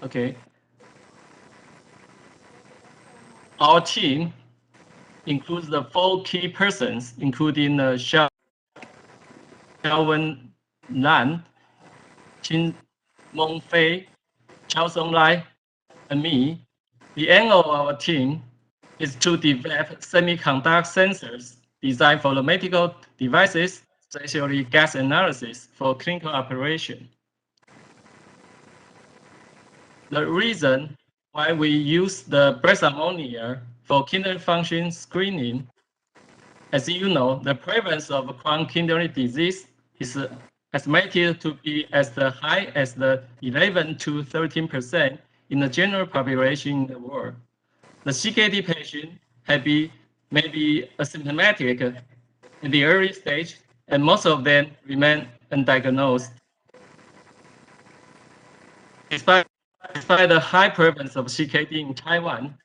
Okay. Our team includes the 4 key persons, including Xiaowen Lan, Qin Mengfei, Chao Song Lai, and me. The aim of our team is to develop semiconductor sensors designed for the medical devices, especially gas analysis for clinical operation. The reason why we use the breath ammonia for kidney function screening, as you know, the prevalence of chronic kidney disease is estimated to be as high as the 11 to 13% in the general population in the world. The CKD patient may be asymptomatic in the early stage, and most of them remain undiagnosed. Despite the high prevalence of CKD in Taiwan,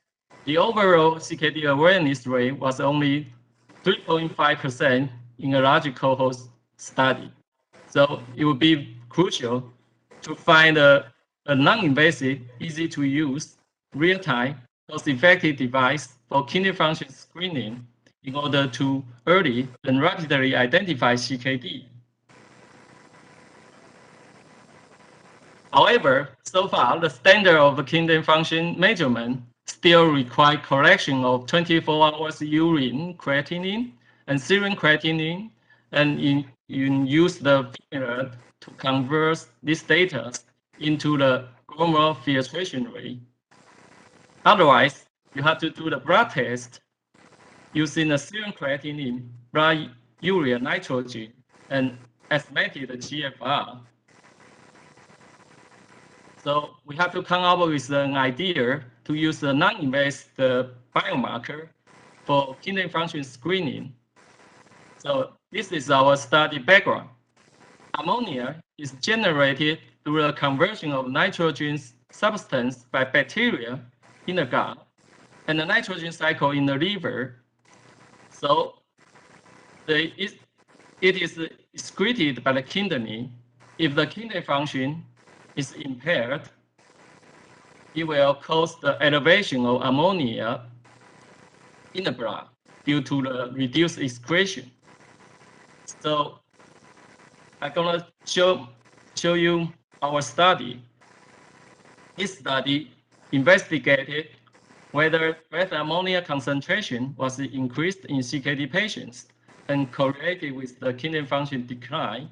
the overall CKD awareness rate was only 3.5% in a large cohort study. So it would be crucial to find a non-invasive, easy to use, real-time, cost-effective device for kidney function screening in order to early and rapidly identify CKD. However, so far, the standard of kidney function measurement still require collection of 24 hours urine creatinine and serum creatinine, and use the formula to convert this data into the glomerular filtration rate. Otherwise, you have to do the blood test using the serum creatinine, blood urea nitrogen, and estimated GFR. So we have to come up with an idea to use a non-invasive biomarker for kidney function screening. So this is our study background. Ammonia is generated through the conversion of nitrogen substance by bacteria in the gut and the nitrogen cycle in the liver. So it is excreted by the kidney. If the kidney function is impaired, it will cause the elevation of ammonia in the blood due to the reduced excretion. So I'm gonna show you our study. This study investigated whether breath ammonia concentration was increased in CKD patients and correlated with the kidney function decline.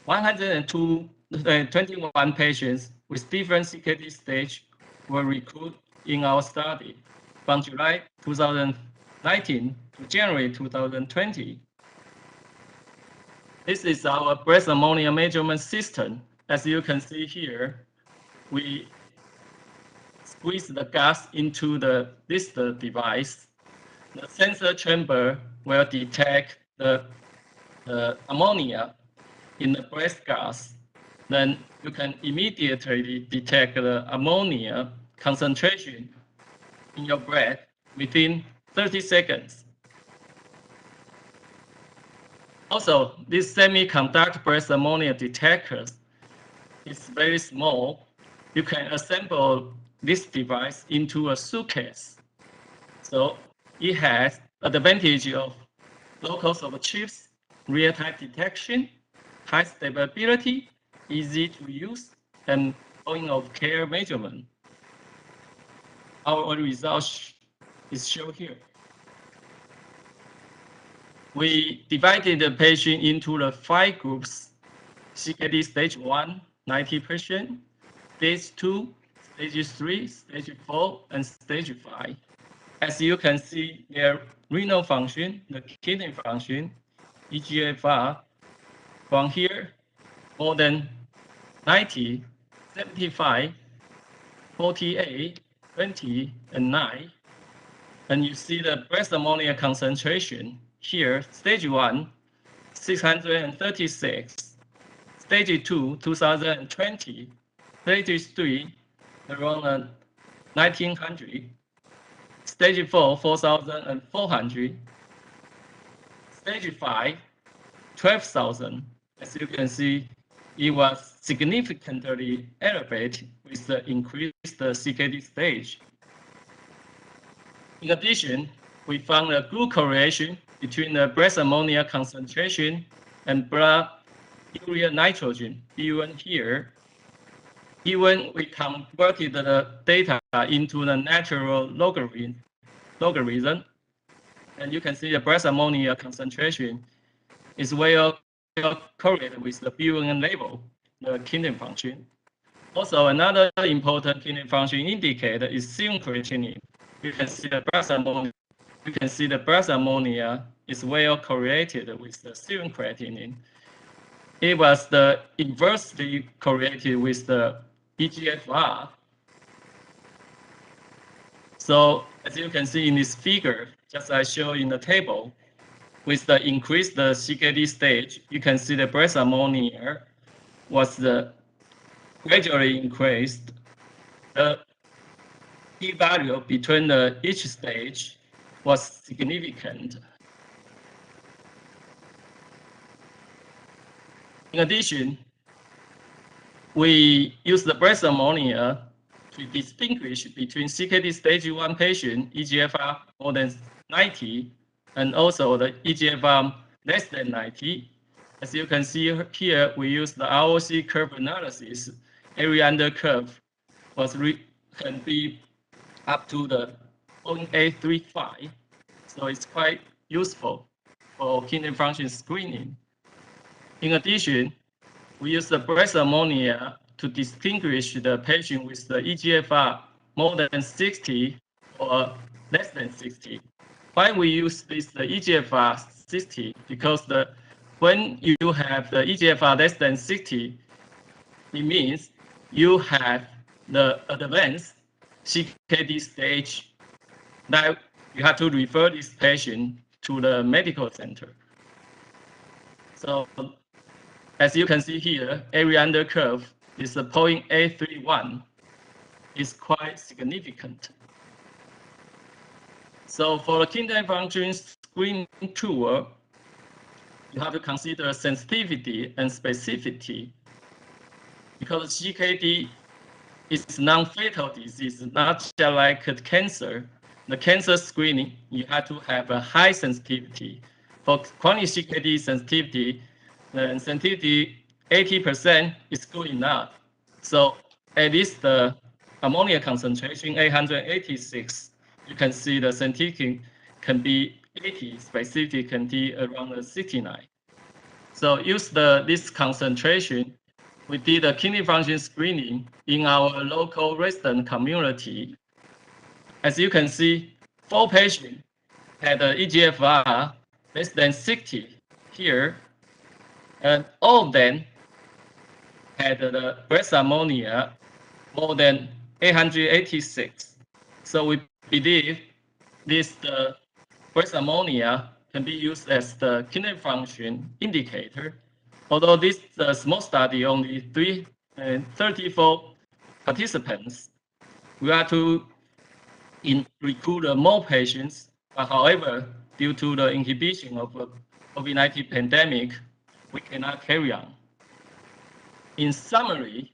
121 patients with different CKD stage were recruited in our study from July 2019 to January 2020. This is our breath ammonia measurement system. As you can see here, we squeeze the gas into this device. The sensor chamber will detect the ammonia in the breath gas. Then you can immediately detect the ammonia concentration in your breath within 30 seconds. Also, this semiconductor breath ammonia detector is very small. You can assemble this device into a suitcase. So it has advantage of low cost of chips, real-time detection, high stability, easy to use, and point of care measurement. Our results is shown here. we divided the patient into the 5 groups: CKD stage 1, 90%, stage 2, stage 3, stage 4, and stage 5. As you can see, their renal function, the kidney function, eGFR, from here, more than 90, 75, 48, 20, and 9. And you see the breast ammonia concentration here, stage 1, 636, stage 2, 2020, stage 3, around 1900, stage 4, 4,400, stage 5, 12,000. As you can see, it was significantly elevated with the increased CKD stage. In addition, we found a good correlation between the breast ammonia concentration and blood urea nitrogen, BUN here. Even we converted the data into the natural logarithm, and you can see the breast ammonia concentration is well correlated with the BUN level, the kidney function. Also, another important kidney function indicator is serum creatinine. You can see the breast ammonia is well correlated with the serum creatinine. It was inversely correlated with the eGFR. So as you can see in this figure, just as I show in the table, with the increased CKD stage, you can see the breast ammonia was gradually increased. The p-value between each stage was significant. In addition, we use the breast ammonia to distinguish between CKD stage 1 patient, eGFR more than 90, and also the eGFR less than 90. As you can see here, we use the ROC curve analysis. Area under curve can be up to the 0.835. So it's quite useful for kidney function screening. In addition, we use the breast ammonia to distinguish the patient with the eGFR more than 60 or less than 60. Why we use the eGFR 60? Because when you have the eGFR less than 60, it means you have the advanced CKD stage that you have to refer this patient to the medical center. So as you can see here, area under curve is 0.831. It's quite significant. So for the kidney function screening tool, you have to consider sensitivity and specificity, because CKD is non-fatal disease, not just like cancer. The cancer screening, you have to have a high sensitivity. For chronic CKD sensitivity, the sensitivity 80% is good enough. So at least the ammonia concentration 886, you can see the sensitivity can be 80, specificity can be around 69. So use this concentration. We did a kidney function screening in our local resident community. As you can see, 4 patients had an eGFR less than 60 here, and all of them had the breast ammonia more than 886. So we believe this breast ammonia can be used as the kidney function indicator. Although this small study, only 34 participants, we are to recruit more patients. But however, due to the inhibition of the COVID-19 pandemic, we cannot carry on. In summary,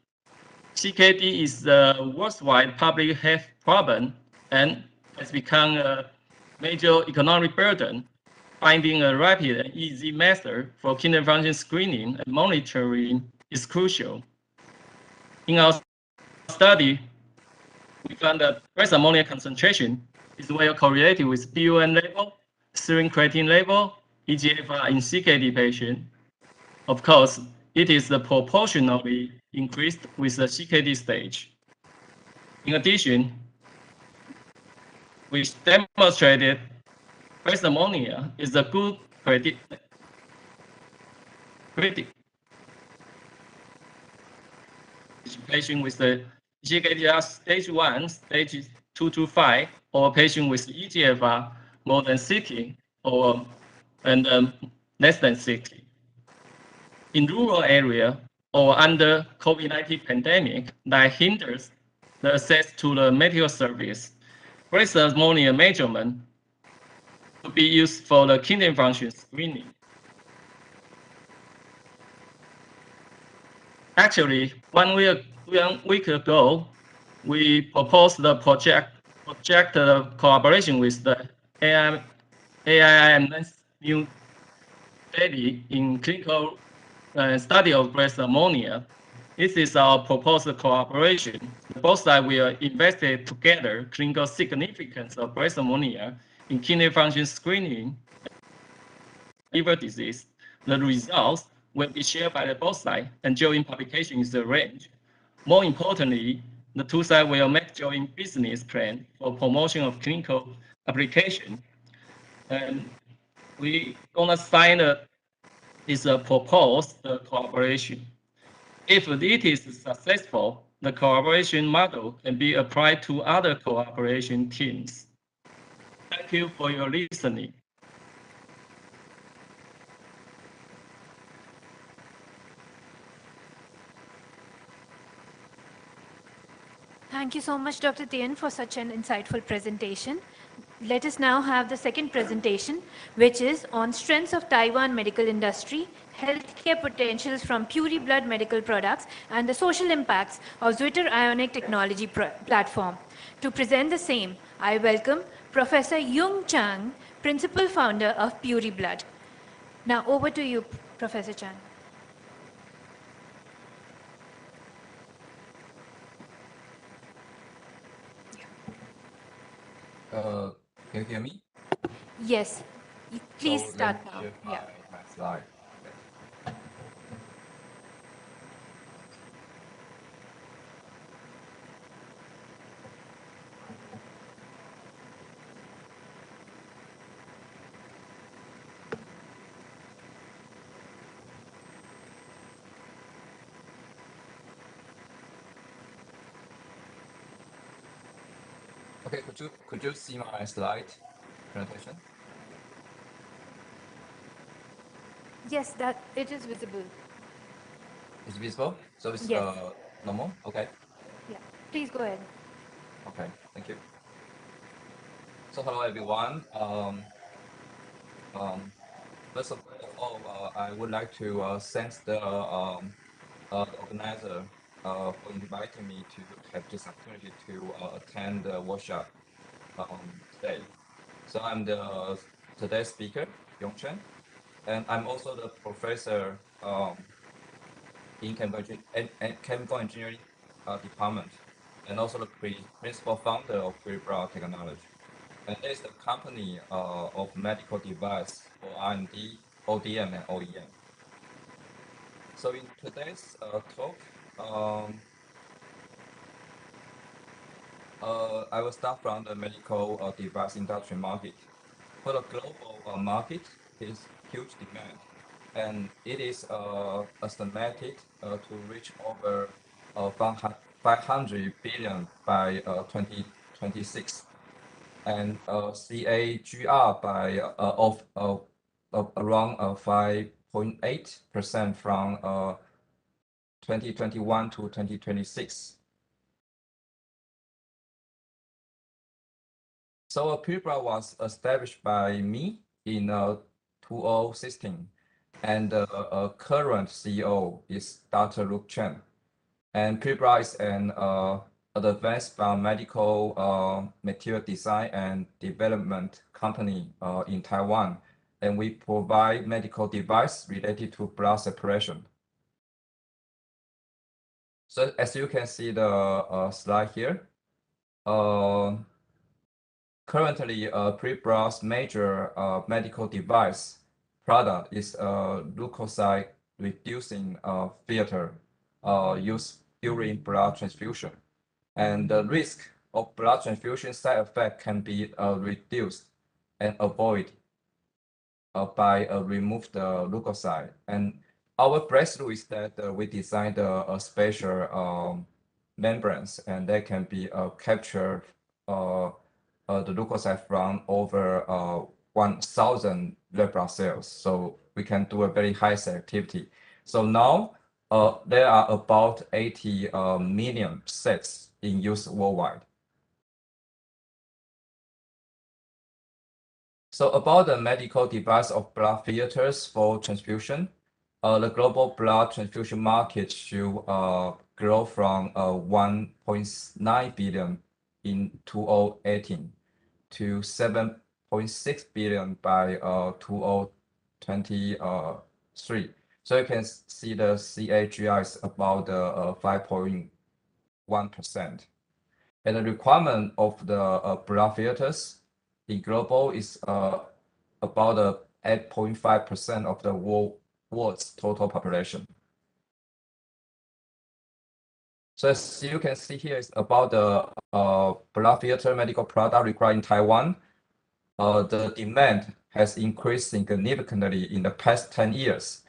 CKD is a worldwide public health problem and has become a major economic burden. Finding a rapid and easy method for kidney function screening and monitoring is crucial. In our study, we found that breast ammonia concentration is well correlated with BUN level, serum creatinine level, EGFR in CKD patient. Of course, it is proportionally increased with the CKD stage. In addition, we demonstrated breast ammonia is a good predict patient with the GCTF stage 1, stage 2 to 5, or patient with EGFR more than 60 or less than 60. In rural area or under COVID-19 pandemic that hinders the access to the medical service, breast ammonia measurement could be used for the kidney function screening. Actually, 1 week ago, we proposed the project collaboration with the AIIMS new study in clinical study of breast ammonia. This is our proposed collaboration. Both sides will investigate together clinical significance of breast ammonia in kidney function screening, liver disease. The results will be shared by both sides and joint publication is arranged. More importantly, the two sides will make joint business plan for promotion of clinical application. And we're gonna sign this proposed collaboration. If it is successful, the collaboration model can be applied to other collaboration teams. Thank you for your listening. Thank you so much, Dr. Tien, for such an insightful presentation. Let us now have the second presentation, which is on strengths of Taiwan medical industry, healthcare potentials from Puri Blood medical products, and the social impacts of Zwitter Ionic Technology platform. To present the same, I welcome Professor Yung Chang, Principal Founder of Puri Blood. Now over to you, Professor Chang. Can you hear me? Yes. Please So start let me now. share Yeah. my slide. Okay, could you see my slide presentation? Yes, that it is visible. It's visible? So it's Yes. normal? Okay. Yeah. Please go ahead. Okay, thank you. So hello everyone. First of all, I would like to thank the organizer for inviting me to have this opportunity to attend the workshop today. So I'm the today's speaker, Yongchen, and I'm also the professor in chemical engineering department, and also the principal founder of Pre-Broad Technology. And it's the company of medical device for R&D, ODM, and OEM. So in today's talk, I will start from the medical device industry market. For the global market, is huge demand, and it is estimated to reach over 500 billion by 2026, and CAGR by of around 5.8% from 2021 to 2026. So Pure was established by me in 2016, and current CEO is Dr. Luke Chen. And Pure is an advanced biomedical material design and development company in Taiwan, and we provide medical device related to blood separation. So as you can see the slide here, currently, Pre-Brow's major medical device product is a leukocyte reducing filter used during blood transfusion. And the risk of blood transfusion side effect can be reduced and avoided by remove the leukocyte. And our breakthrough is that we designed a special membranes, and they can be capture the leukocyte from over 1,000 red blood cells. So we can do a very high selectivity. So now there are about 80 million sets in use worldwide. So about the medical device of blood filters for transfusion, the global blood transfusion market should grow from 1.9 billion in 2018 to 7.6 billion by 2023. So you can see the CAGR is about 5.1%. And the requirement of the blood filters in global is about 8.5% of the world's total population. So as you can see here, it's about the blood filter medical product required in Taiwan. The demand has increased significantly in the past 10 years.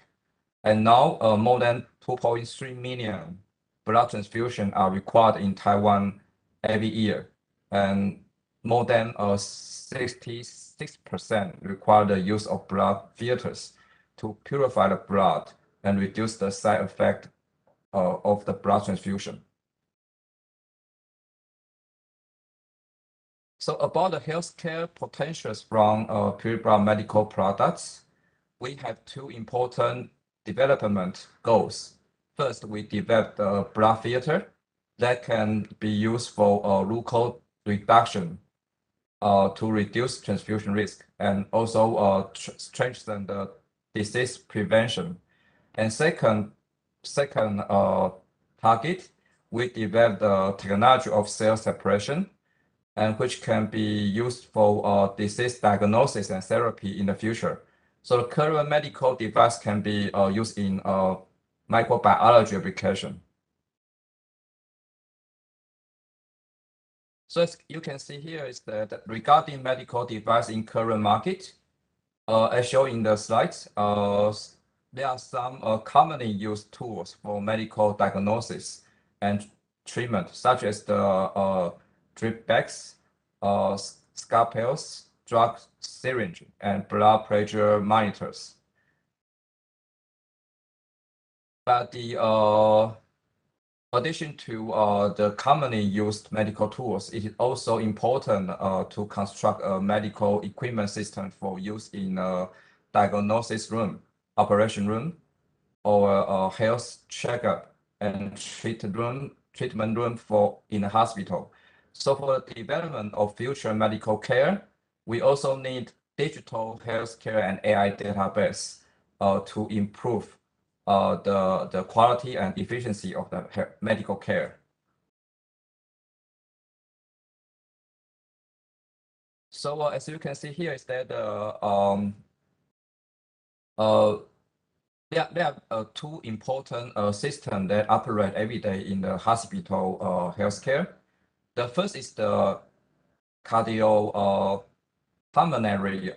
And now more than 2.3 million blood transfusions are required in Taiwan every year. And more than 66% require the use of blood filters to purify the blood and reduce the side effect of the blood transfusion. So about the healthcare potentials from purified medical products, we have two important development goals. First, we developed a blood filter that can be used for glucose reduction to reduce transfusion risk and also strengthen the disease prevention. And second target, we developed the technology of cell separation, and which can be used for disease diagnosis and therapy in the future. So the current medical device can be used in microbiology application. So as you can see here is that regarding medical device in current market, as shown in the slides, there are some commonly used tools for medical diagnosis and treatment, such as the drip bags, scalpels, drug syringe, and blood pressure monitors. But the addition to the commonly used medical tools, it is also important to construct a medical equipment system for use in a diagnosis room, operation room, or a health checkup and treatment room for in a hospital. So for the development of future medical care, we also need digital healthcare and AI database to improve the quality and efficiency of the medical care. So as you can see here is that there are two important systems that operate every day in the hospital healthcare. The first is the cardiopulmonary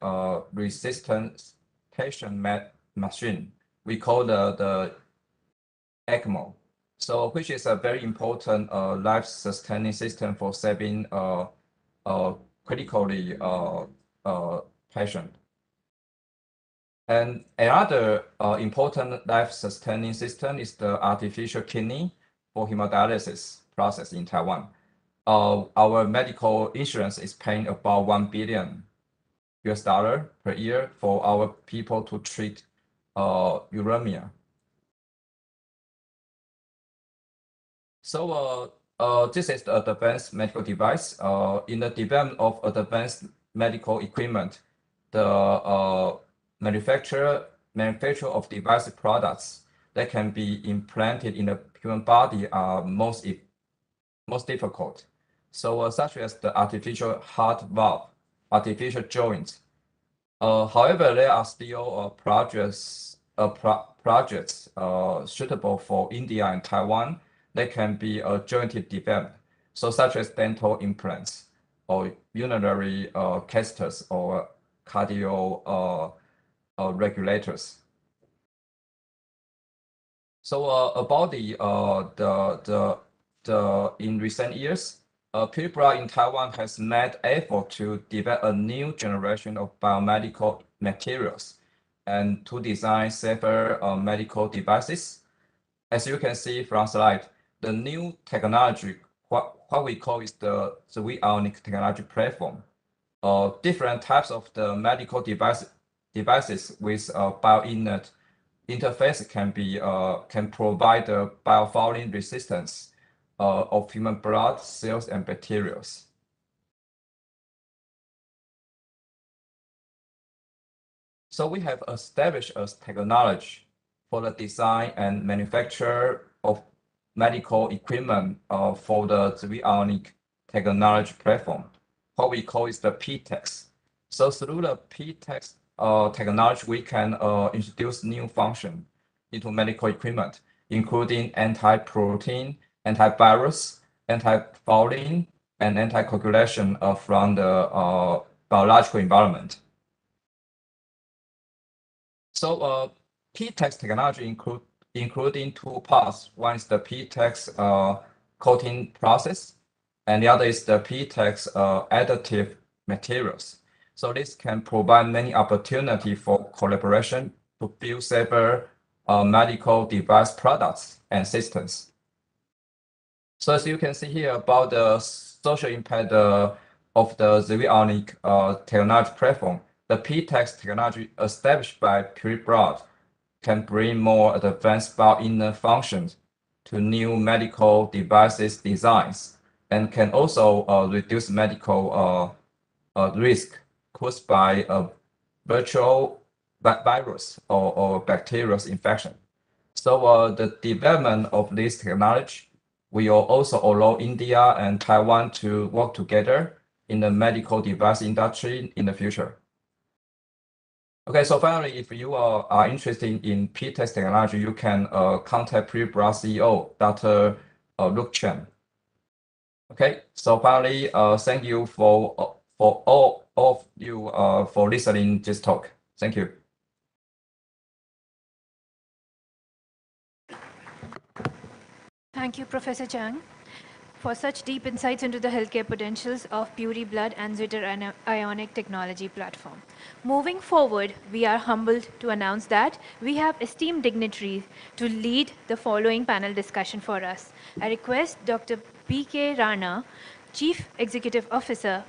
resistance patient machine. We call the ECMO. So which is a very important life-sustaining system for saving critically patient. And another important life-sustaining system is the artificial kidney for hemodialysis process in Taiwan. Our medical insurance is paying about $1 billion per year for our people to treat uremia. So this is the advanced medical device. In the development of advanced medical equipment, the manufacture of device products that can be implanted in the human body are most difficult. So such as the artificial heart valve, artificial joints, However, there are still projects suitable for India and Taiwan that can be jointly developed, so such as dental implants or urinary catheters or cardio regulators. So about the in recent years, people in Taiwan has made effort to develop a new generation of biomedical materials and to design safer medical devices. As you can see from slide, the new technology, what we call is the V-Ionic technology platform. Different types of the medical devices with bioinert interface can provide the biofouling resistance of human blood cells and bacteria. So we have established a technology for the design and manufacture of medical equipment for the V-Ionic technology platform. What we call is the PTEX. So through the PTEX technology, we can introduce new function into medical equipment, including anti-protein, antivirus, anti-fouling, and anticoagulation from the biological environment. So PTEX technology including two parts. One is the PTEX coating process, and the other is the PTEX additive materials. So this can provide many opportunities for collaboration to build safer medical device products and systems. So as you can see here about the social impact of the V-Ionic technology platform, the PTEX technology established by Pure can bring more advanced bioinner functions to new medical devices designs and can also reduce medical risk caused by a virtual virus or bacterial infection. So the development of this technology will also allow India and Taiwan to work together in the medical device industry in the future. Okay, so finally, if you are interested in PTEX technology, you can contact Pre-Bra CEO, Dr. Luke Chen. Okay, so finally, thank you for all of you for listening this talk. Thank you. Thank you, Professor Chang, for such deep insights into the healthcare potentials of Puri Blood and Zwitter Ionic Technology Platform. Moving forward, we are humbled to announce that we have esteemed dignitaries to lead the following panel discussion for us. I request Dr. P.K. Rana, Chief Executive Officer,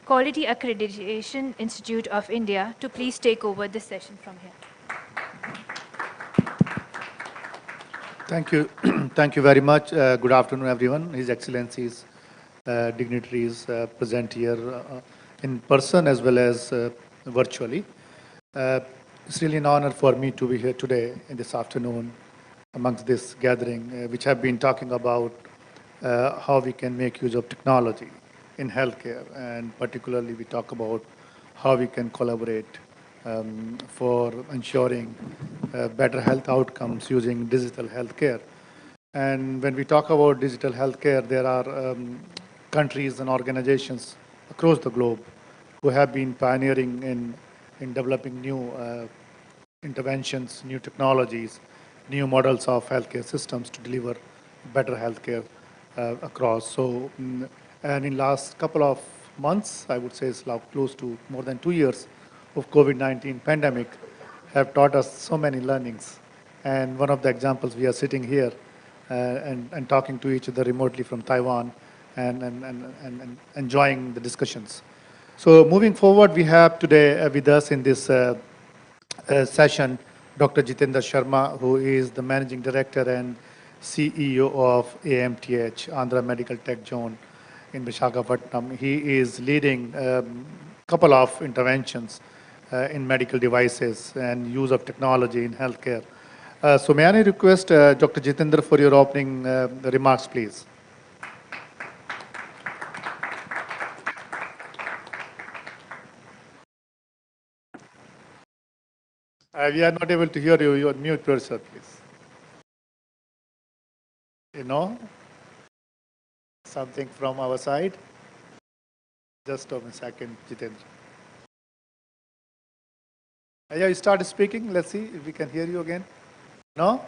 Quality Accreditation Institute of India, to please take over this session from here. Thank you. Thank you very much. Good afternoon, everyone. His Excellencies, dignitaries present here in person as well as virtually. It's really an honor for me to be here today in this afternoon amongst this gathering, which have been talking about how we can make use of technology in healthcare, and particularly we talk about how we can collaborate for ensuring better health outcomes using digital healthcare. And when we talk about digital healthcare, there are countries and organizations across the globe who have been pioneering in developing new interventions, new technologies, new models of healthcare systems to deliver better healthcare across. So, and in last couple of months, I would say it's now close to more than 2 years of COVID-19 pandemic, have taught us so many learnings. And one of the examples, we are sitting here and talking to each other remotely from Taiwan and enjoying the discussions. So moving forward, we have today with us in this session, Dr. Jitendra Sharma, who is the Managing Director and CEO of AMTH, Andhra Medical Tech Zone in Visakhapatnam. He is leading a couple of interventions in medical devices and use of technology in healthcare. So may I request Dr. Jitendra for your opening remarks, please. We are not able to hear you. You are mute yourself, please. You know, something from our side. Just a second, Jitendra. Yeah, you start speaking. Let's see if we can hear you again. No?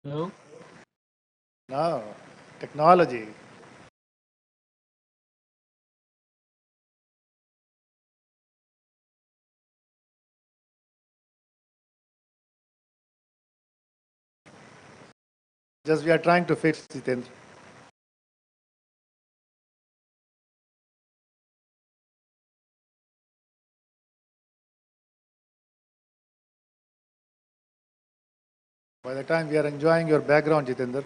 Hello? No. Technology. Just we are trying to fix Jitendra. By the time we are enjoying your background, Jitendra.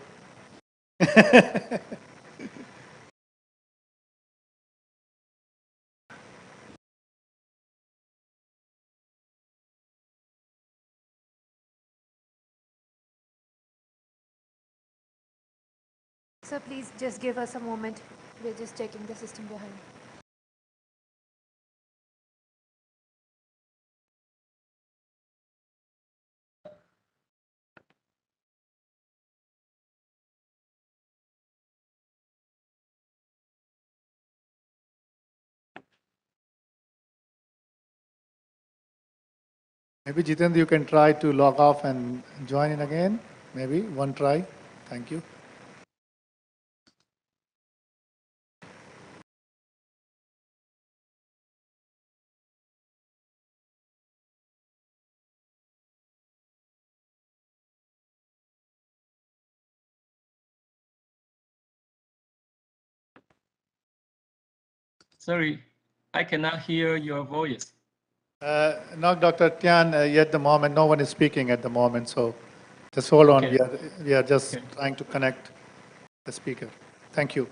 Sir, please just give us a moment. We're just checking the system behind. Maybe Jitendra, you can try to log off and join in again. Maybe one try. Thank you. Sorry, I cannot hear your voice. No, Dr. Tian, at the moment, no one is speaking at the moment. So just hold on. Okay. We are just Okay. trying to connect the speaker. Thank you.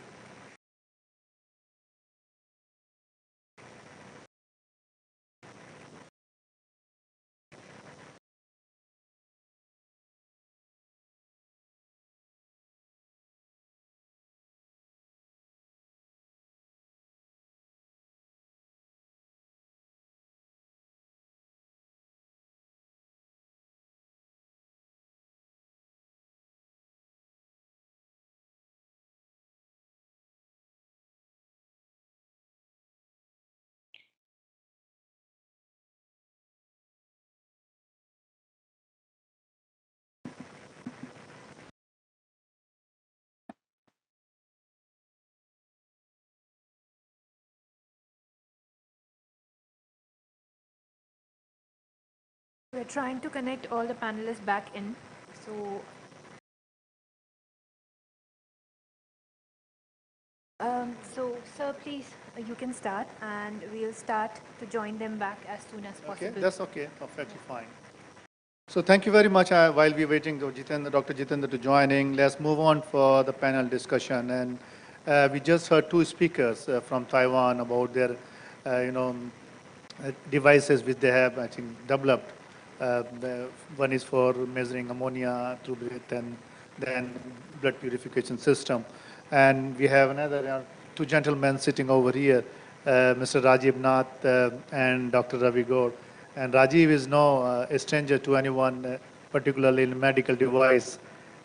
We're trying to connect all the panelists back in. So, sir, please, you can start and we'll start to join them back as soon as possible. Okay, that's okay. Perfectly fine. So thank you very much. While we're waiting for Dr. Jitendra to joining, let's move on for the panel discussion. And we just heard two speakers from Taiwan about their, devices which they have, I think, developed. One is for measuring ammonia through breath, and then blood purification system. And we have another two gentlemen sitting over here, Mr. Rajiv Nath and Dr. Ravi Gaur. And Rajiv is no a stranger to anyone, particularly in medical device.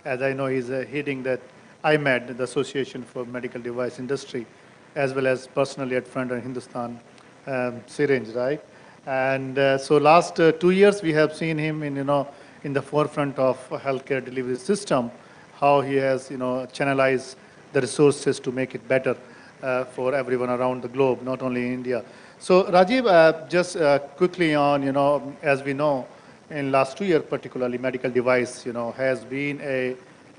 As I know, he's heading that IMED, the Association for Medical Device Industry, as well as personally at Front and Hindustan Syringe, right? And so last 2 years, we have seen him in the forefront of healthcare delivery system, how he has, channelized the resources to make it better for everyone around the globe, not only in India. So Rajiv, just quickly on, as we know, in last 2 years particularly, medical device, has been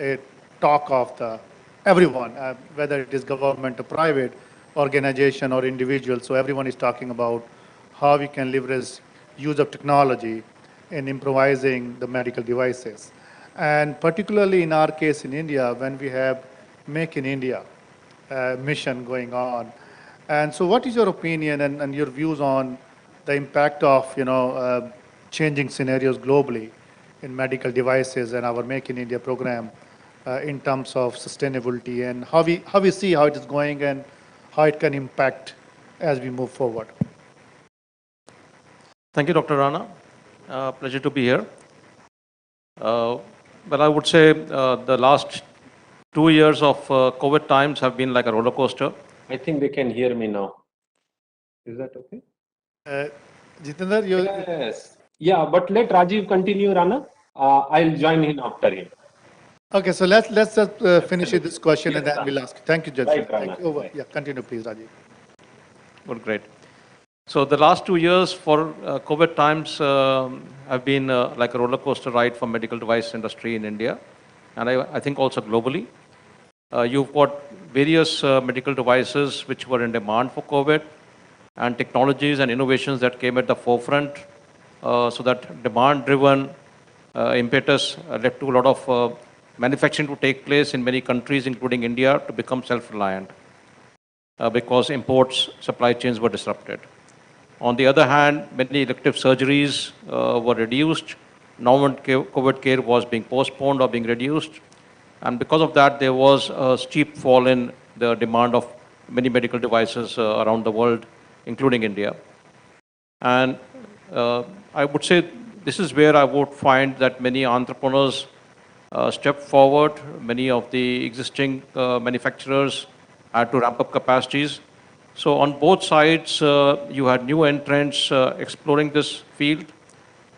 a talk of the everyone, whether it is government or private organization or individual. So everyone is talking about how we can leverage use of technology in improvising the medical devices. And particularly in our case in India, when we have Make in India mission going on. And so what is your opinion and your views on the impact of, changing scenarios globally in medical devices and our Make in India program in terms of sustainability, and how we see how it is going, and how it can impact as we move forward. Thank you, Dr. Rana. Pleasure to be here. Well, I would say the last 2 years of COVID times have been like a roller coaster. I think they can hear me now. Is that okay? Jitendra, Yes. Yeah, but let Rajiv continue, Rana. I'll join in after him. Okay, so let's just finish with this question and then we'll ask. Thank you, Judge. Right, Thank Rana. you. Over. Right. Yeah, continue, please, Rajiv. Well, great. So the last 2 years for COVID times have been like a roller coaster ride for medical device industry in India, and I think also globally. You've got various medical devices which were in demand for COVID, and technologies and innovations that came at the forefront, so that demand-driven impetus led to a lot of manufacturing to take place in many countries, including India, to become self-reliant because imports supply chains were disrupted. On the other hand, many elective surgeries were reduced. Non-COVID care was being postponed or being reduced. And because of that, there was a steep fall in the demand of many medical devices around the world, including India. And I would say this is where I would find that many entrepreneurs step forward. Many of the existing manufacturers had to ramp up capacities. So on both sides, you had new entrants exploring this field.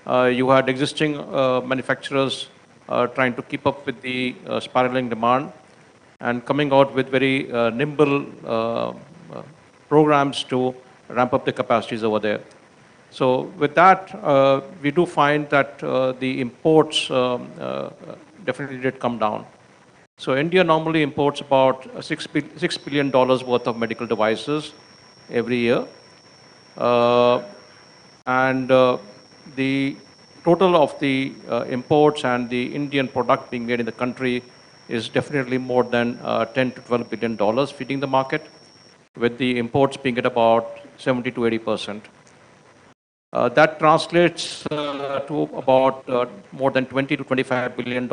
You had existing manufacturers trying to keep up with the spiraling demand and coming out with very nimble programs to ramp up the capacities over there. So with that, we do find that the imports definitely did come down. So India normally imports about $6 billion worth of medical devices every year. And the total of the imports and the Indian product being made in the country is definitely more than $10 to $12 billion feeding the market, with the imports being at about 70 to 80%. That translates to about more than $20 to $25 billion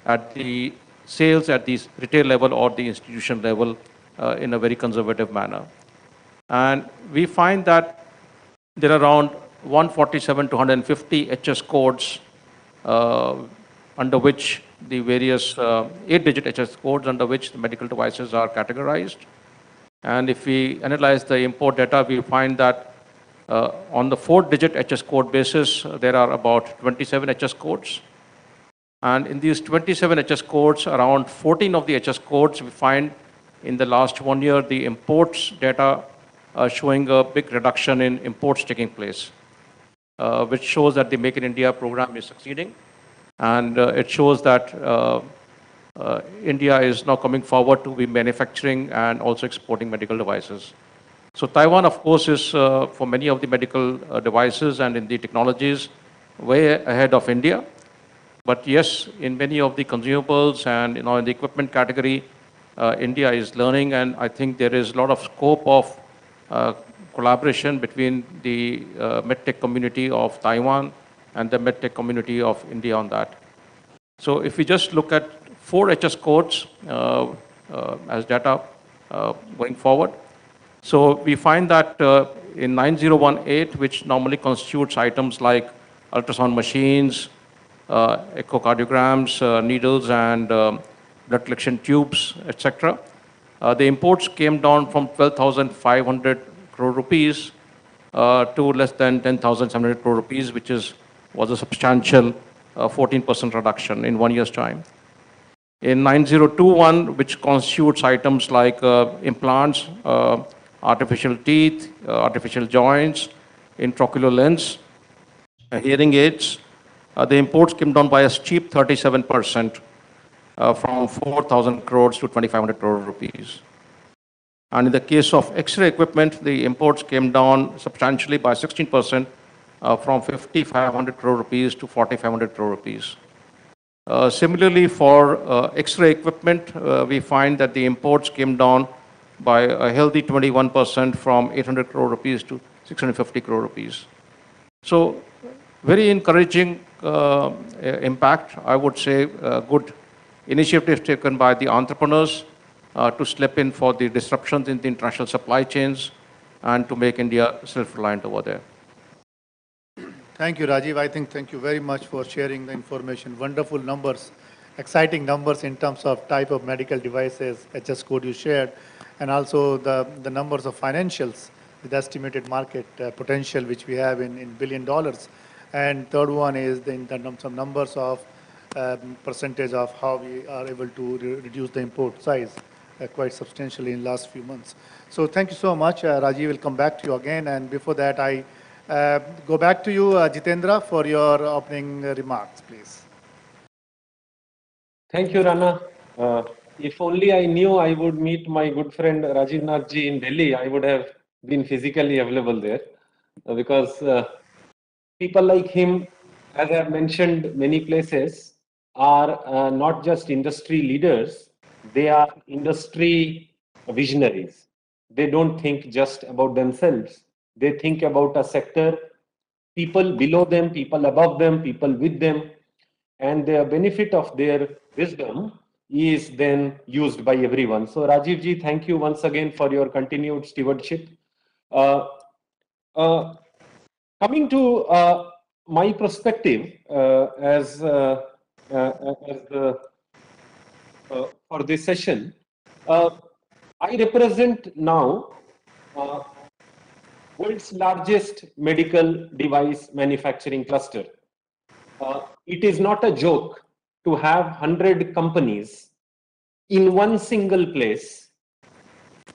at the sales at the retail level or the institution level in a very conservative manner. And we find that there are around 147 to 150 HS codes under which the various 8-digit HS codes under which the medical devices are categorized. And if we analyze the import data, we find that on the 4-digit HS code basis, there are about 27 HS codes. And in these 27 HS codes, around 14 of the HS codes, we find in the last 1 year, the imports data showing a big reduction in imports taking place, which shows that the Make in India program is succeeding. And it shows that India is now coming forward to be manufacturing and also exporting medical devices. So Taiwan, of course, is for many of the medical devices and in the technologies way ahead of India. But yes, in many of the consumables and in the equipment category, India is learning, and I think there is a lot of scope of collaboration between the medtech community of Taiwan and the medtech community of India on that. So if we just look at 4 HS codes as data going forward, so we find that in 9018, which normally constitutes items like ultrasound machines, echocardiograms, needles, and blood collection tubes, etc. The imports came down from 12,500 crore rupees to less than 10,700 crore rupees, which was a substantial 14% reduction in 1 year's time. In 9021, which constitutes items like implants, artificial teeth, artificial joints, intraocular lens, hearing aids, the imports came down by a steep 37% from 4,000 crores to 2,500 crore rupees. And in the case of X-ray equipment, the imports came down substantially by 16% from 5,500 crore rupees to 4,500 crore rupees. Similarly, for X-ray equipment, we find that the imports came down by a healthy 21% from 800 crore rupees to 650 crore rupees. So very encouraging impact, I would say, good initiatives taken by the entrepreneurs to step in for the disruptions in the international supply chains and to make India self-reliant over there. Thank you, Rajiv. I think thank you very much for sharing the information. Wonderful numbers, exciting numbers in terms of type of medical devices, HS code you shared, and also the numbers of financials, the estimated market potential which we have in $1 billion. And third one is some numbers of percentage of how we are able to reduce the import size quite substantially in last few months. So thank you so much. Rajiv will come back to you again. And before that, I go back to you, Jitendra, for your opening remarks, please. Thank you, Rana. If only I knew I would meet my good friend Rajiv Nath ji in Delhi, I would have been physically available there because people like him, as I have mentioned many places, are not just industry leaders, they are industry visionaries. They don't think just about themselves. They think about a sector, people below them, people above them, people with them, and the benefit of their wisdom is then used by everyone. So Rajiv ji, thank you once again for your continued stewardship. Coming to my perspective as the for this session, I represent now world's largest medical device manufacturing cluster. It is not a joke to have 100 companies in one single place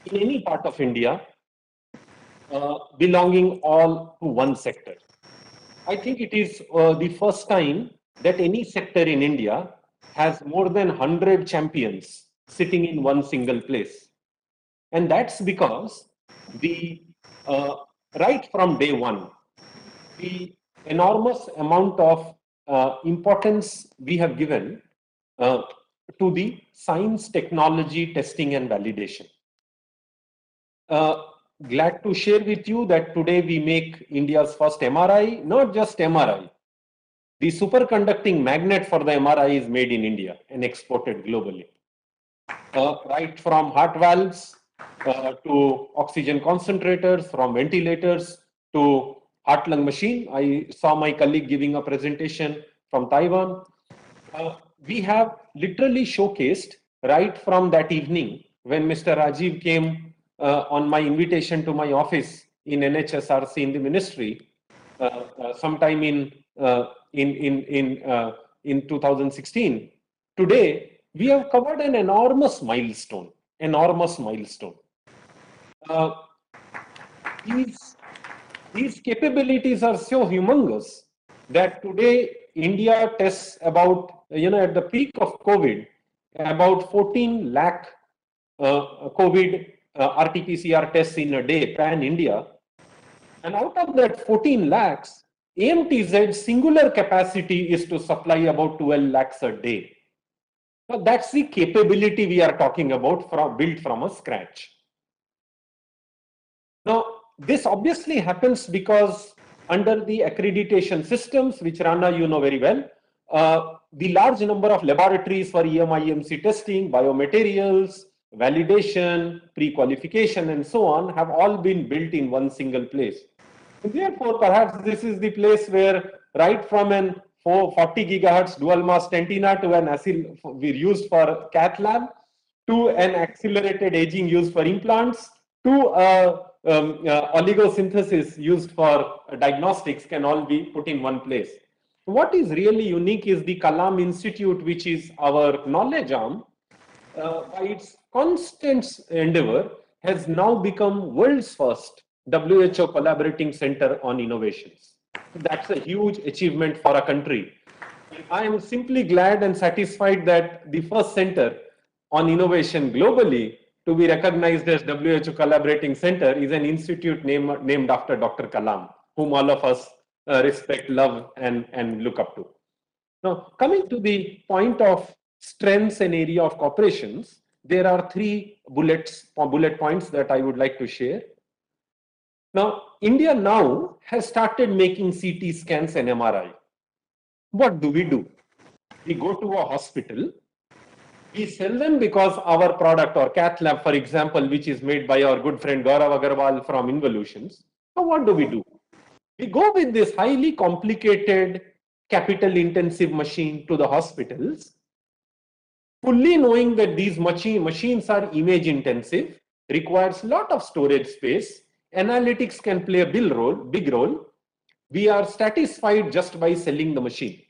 in any part of India belonging all to one sector. I think it is the first time that any sector in India has more than 100 champions sitting in one single place. And that's because right from day one, the enormous amount of importance we have given to the science, technology, testing and validation. Glad to share with you that today we make India's first MRI, not just MRI. The superconducting magnet for the MRI is made in India and exported globally. Right from heart valves to oxygen concentrators, from ventilators to heart-lung machine. I saw my colleague giving a presentation from Taiwan. We have literally showcased right from that evening when Mr. Rajiv came on my invitation to my office in NHSRC in the ministry sometime in 2016. Today, we have covered an enormous milestone, These capabilities are so humongous that today India tests about, at the peak of COVID, about 14 lakh COVID RT-PCR tests in a day, pan-India. And out of that 14 lakhs, AMTZ's singular capacity is to supply about 12 lakhs a day. Now, that's the capability we are talking about built from a scratch. Now, this obviously happens because under the accreditation systems, which Rana, you know very well, the large number of laboratories for EMI/EMC testing, biomaterials, validation, pre-qualification, and so on have all been built in one single place. And therefore, perhaps this is the place where right from an 40 gigahertz dual masked antenna to an we're used for cath lab, to an accelerated aging used for implants, to oligosynthesis used for diagnostics can all be put in one place. What is really unique is the Kalam Institute, which is our knowledge arm, by its constant endeavor, has now become world's first WHO collaborating center on innovations. That's a huge achievement for a country. I am simply glad and satisfied that the first center on innovation globally to be recognized as WHO collaborating center is an institute named after Dr. Kalam, whom all of us respect, love, and look up to. Now, coming to the point of strengths and area of cooperations, there are three bullet points that I would like to share. Now, India now has started making CT scans and MRI. What do? We go to a hospital, We sell them because our product or cath lab, for example, which is made by our good friend Gaurav Agarwal from Involutions. So what do? We go with this highly complicated, capital intensive machine to the hospitals, fully knowing that these machines are image intensive, requires lot of storage space, analytics can play a big role. We are satisfied just by selling the machine.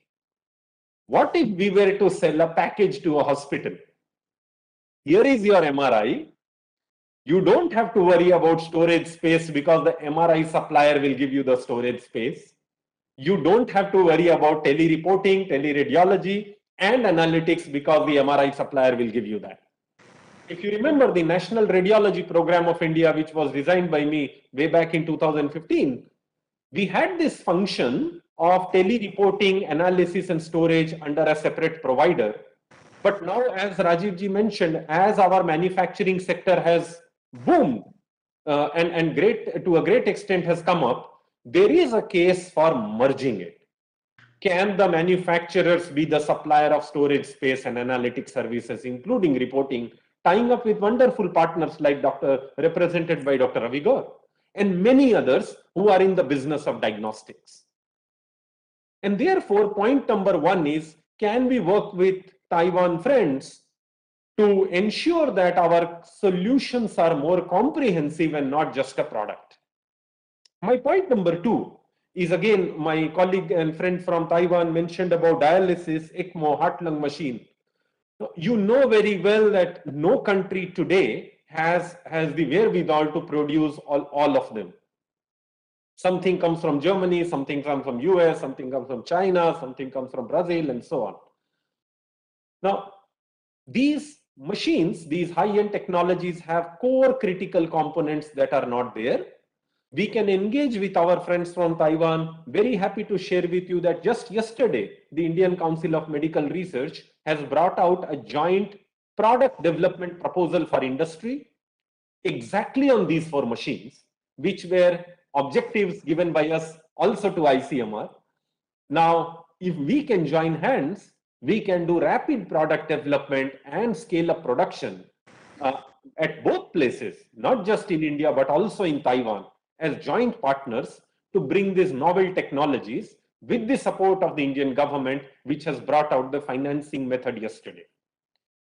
What if we were to sell a package to a hospital? Here is your MRI. You don't have to worry about storage space because the MRI supplier will give you the storage space. You don't have to worry about tele-reporting, tele-radiology, and analytics because the MRI supplier will give you that. If you remember the National Radiology Program of India, which was designed by me way back in 2015, we had this function of tele-reporting, analysis, and storage under a separate provider. But now, as Rajiv ji mentioned, as our manufacturing sector has boomed and to a great extent has come up, there is a case for merging it. Can the manufacturers be the supplier of storage space and analytic services, including reporting, tying up with wonderful partners like represented by Dr. Ravi Gaur and many others who are in the business of diagnostics? And therefore, point number one is, can we work with Taiwan friends to ensure that our solutions are more comprehensive and not just a product? My point number two is, again, my colleague and friend from Taiwan mentioned about dialysis, ECMO, heart-lung machine. You know very well that no country today has the wherewithal to produce all of them. Something comes from Germany, something comes from US, something comes from China, something comes from Brazil, and so on. Now, these machines, these high-end technologies have core critical components that are not there. We can engage with our friends from Taiwan. Very happy to share with you that just yesterday, the Indian Council of Medical Research has brought out a joint product development proposal for industry exactly on these 4 machines, which were objectives given by us also to ICMR. Now, if we can join hands, we can do rapid product development and scale up production at both places, not just in India, but also in Taiwan, as joint partners to bring these novel technologies with the support of the Indian government, which has brought out the financing method yesterday.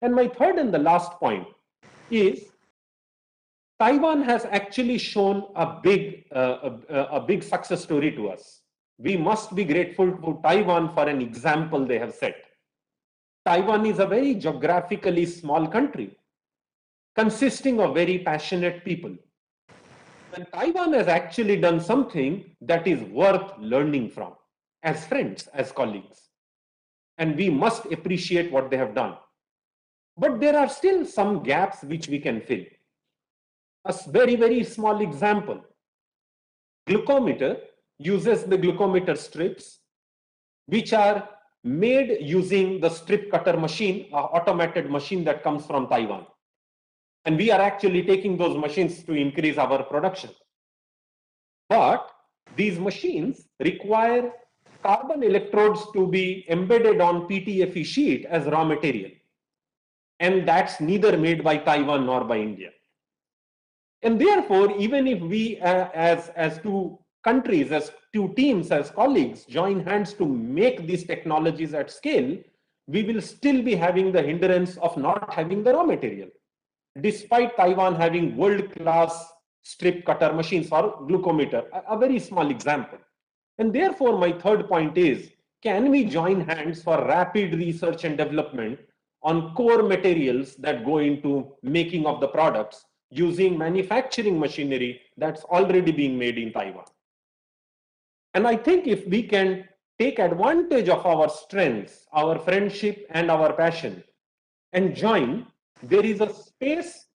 And my third and the last point is, Taiwan has actually shown a big success story to us. We must be grateful to Taiwan for an example they have set. Taiwan is a very geographically small country, consisting of very passionate people. And Taiwan has actually done something that is worth learning from, as friends, as colleagues. And we must appreciate what they have done. But there are still some gaps which we can fill. A very, very small example. Glucometer uses the glucometer strips, which are made using the strip cutter machine, an automated machine that comes from Taiwan. And we are actually taking those machines to increase our production. But these machines require carbon electrodes to be embedded on PTFE sheet as raw material. And that's neither made by Taiwan nor by India. And therefore, even if we as two countries, as two teams, as colleagues, join hands to make these technologies at scale, we will still be having the hindrance of not having the raw material, despite Taiwan having world-class strip cutter machines or glucometer, a very small example. And therefore, my third point is, can we join hands for rapid research and development on core materials that go into making of the products using manufacturing machinery that's already being made in Taiwan? And I think if we can take advantage of our strengths, our friendship, and our passion, and join, there is a space,